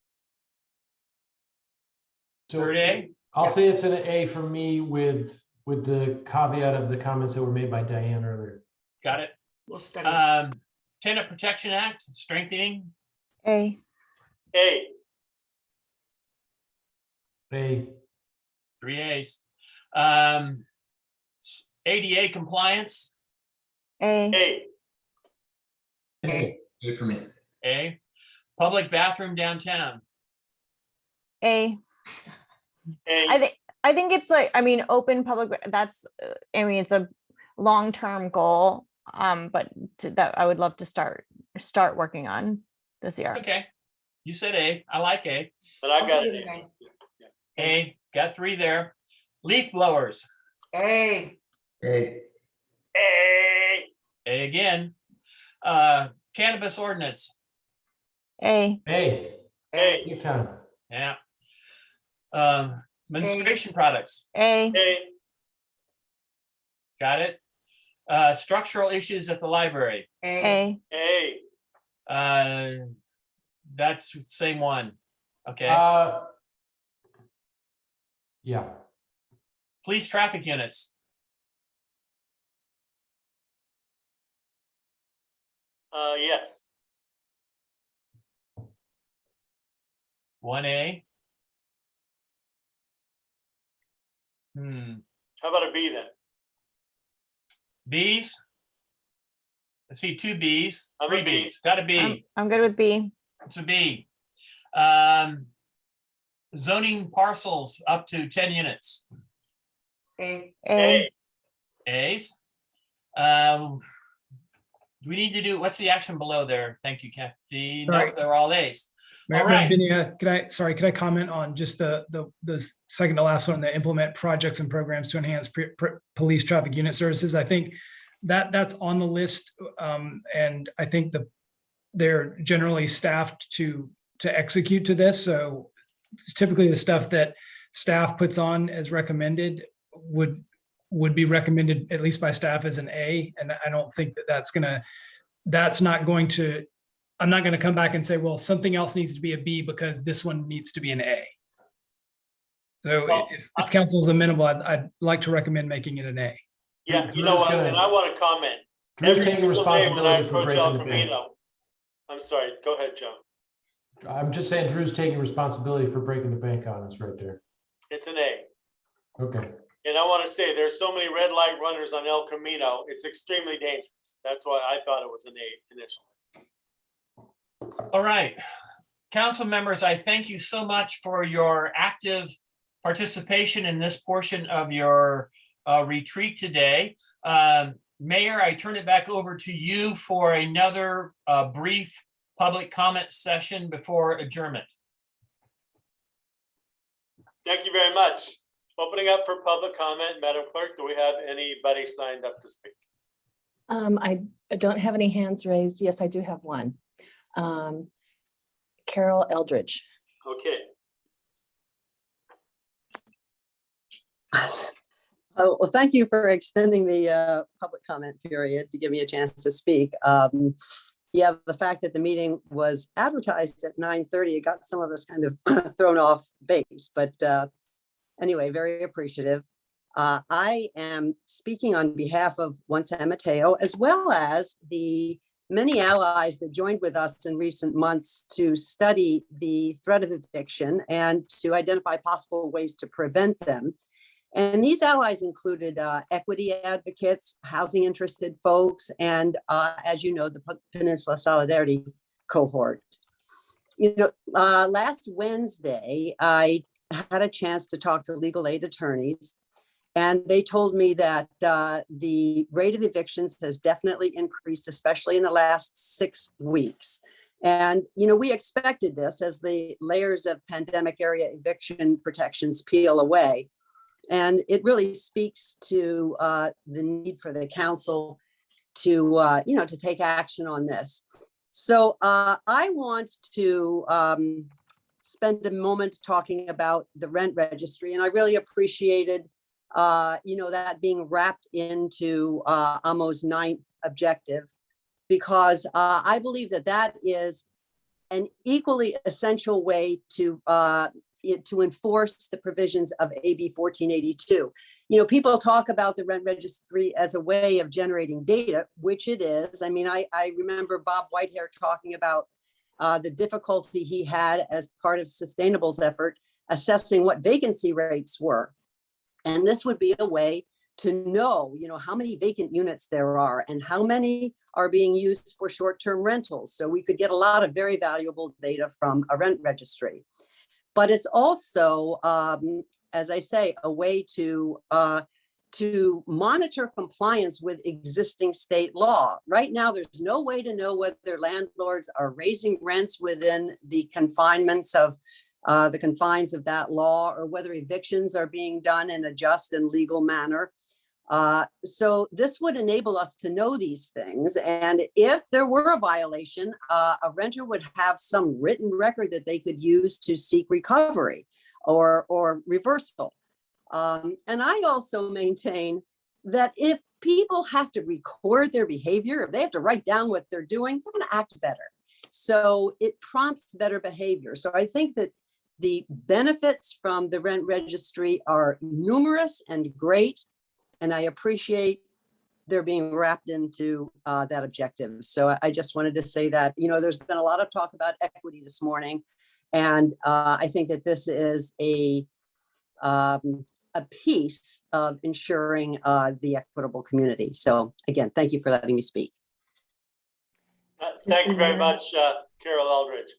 So
Third A?
I'll say it's an A for me with the caveat of the comments that were made by Diane earlier.
Got it.
We'll study.
Tenant Protection Act, strengthening.
A.
A.
A.
3 A's. ADA compliance.
A.
A.
A for me.
A. Public bathroom downtown.
A.
A.
I think it's like, I mean, open public, that's, I mean, it's a long-term goal, but that I would love to start working on this year.
Okay. You said A. I like A.
But I got an A.
A. Got 3 there. Leaf blowers.
A.
A.
A.
A again. Cannabis ordinance.
A.
A.
A.
Big time.
Yeah. Menstruation products.
A.
A.
Got it. Structural issues at the library.
A.
A.
That's same one. Okay.
Yeah.
Police traffic units.
Yes.
1A.
How about a B then?
B's. I see 2 B's.
I'm
3
a B.
B's. Got a B.
I'm good with B.
It's a B. Zoning parcels up to 10 units.
A.
A.
A's. Do we need to do, what's the action below there? Thank you, Kathy. No,
Sorry.
they're all A's.
Mayor
All right.
Binia, could I comment on just the second to last one, the implement projects and programs to enhance police traffic unit services? I think that's on the list, and I think they're generally staffed to execute to this. So it's typically the stuff that staff puts on as recommended would be recommended at least by staff as an A, and I don't think I'm not going to come back and say, well, something else needs to be a B because this one needs to be an A. So
Well,
if council's amenable, I'd like to recommend making it an A.
Yeah, you know what, and I want to comment.
Drew's
Every
taking
single day when I
responsibility for
approach El
breaking the bank.
Camino. I'm sorry, go ahead, Joe.
I'm just saying Drew's taking responsibility for breaking the bank on us right there.
It's an A.
Okay.
And I want to say there's so many red light runners on El Camino. It's extremely dangerous. That's why I thought it was an A initially.
All right. council members, I thank you so much for your active participation in this portion of your retreat today. Mayor, I turn it back over to you for another brief public comment session before adjournment.
Thank you very much. Opening up for public comment, Madam Clerk, do we have anybody signed up to speak?
I don't have any hands raised. Yes, I do have one. Carol Eldridge.
Okay.
Oh, well, thank you for extending the public comment period to give me a chance to speak. Yeah, the fact that the meeting was advertised at 9:30, it got some of us kind of thrown off base, but anyway, very appreciative. I am speaking on behalf of One San Mateo, as well as the many allies that joined with us in recent months to study the threat of eviction and to identify possible ways to prevent them. And these allies included equity advocates, housing interested folks, and as you know, the Peninsula Solidarity cohort. You know, last Wednesday, I had a chance to talk to legal aid attorneys, and they told me that the rate of evictions has definitely increased, especially in the last 6 weeks. And, you know, we expected this as the layers of pandemic area eviction protections peel away. And it really speaks to the need for the council to, you know, to take action on this. So I want to spend a moment talking about the rent registry, and I really appreciated, you know, that being wrapped into AMO's 9th objective, because I believe that that is an equally essential way to enforce the provisions of AB 1482. You know, people talk about the rent registry as a way of generating data, which it is. I mean, I remember Bob Whitehair talking about the difficulty he had as part of Sustainable's effort assessing what vacancy rates were. And this would be a way to know, you know, how many vacant units there are and how many are being used for short-term rentals. So we could get a lot of very valuable data from a rent registry. But it's also, as I say, a way to monitor compliance with existing state law. Right now, there's no way to know whether landlords are raising rents within the confinements of the confines of that law, or whether evictions are being done in a just and legal manner. So this would enable us to know these things. And if there were a violation, a renter would have some written record that they could use to seek recovery or reversal. And I also maintain that if people have to record their behavior, if they have to write down what they're doing, they're going to act better. So it prompts better behavior. So I think that the benefits from the rent registry are numerous and great. And I appreciate they're being wrapped into that objective. So I just wanted to say that, you know, there's been a lot of talk about equity this morning. And I think that this is a piece of ensuring the equitable community. So again, thank you for letting me speak.
Thank you very much, Carol Eldridge.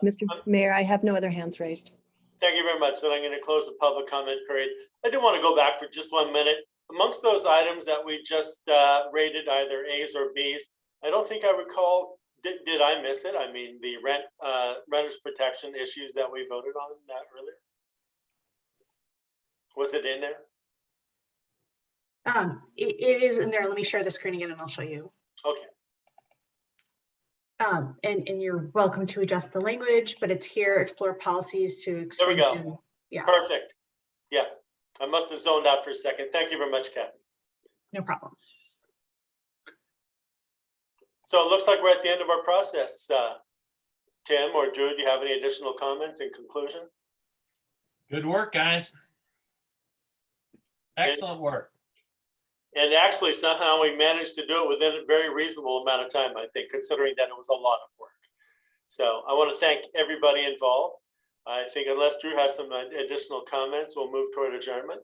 Mr. Mayor, I have no other hands raised.
Thank you very much. Then I'm going to close the public comment period. I do want to go back for just 1 minute. Amongst those items that we just rated either A's or B's, I don't think I recall, did I miss it? I mean, the renters protection issues that we voted on that earlier. Was it in there?
It is in there. Let me share the screen again and I'll show you.
Okay.
And you're welcome to adjust the language, but it's here, explore policies to
There we
strengthen.
go.
Yeah,
Perfect. Yeah, I must have zoned out for a second. Thank you very much, Kathy.
no problem.
So it looks like we're at the end of our process. Tim or Drew, do you have any additional comments in conclusion?
Good work, guys. Excellent work.
And actually, somehow we managed to do it within a very reasonable amount of time, I think, considering that it was a lot of work. So I want to thank everybody involved. I think unless Drew has some additional comments, we'll move toward adjournment.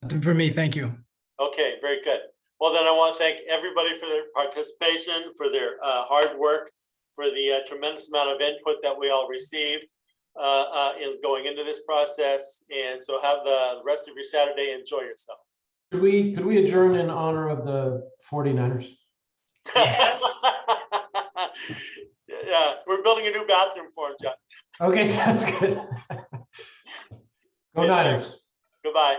Nothing for me, thank you.
Okay, very good. Well, then I want to thank everybody for their participation, for their hard work, for the tremendous amount of input that we all received in going into this process. And so have the rest of your Saturday. Enjoy yourselves.
Could we adjourn in honor of the 49ers?
Yes.
Yeah, we're building a new bathroom for him, John.
Okay, sounds good. Go Niners.
Goodbye.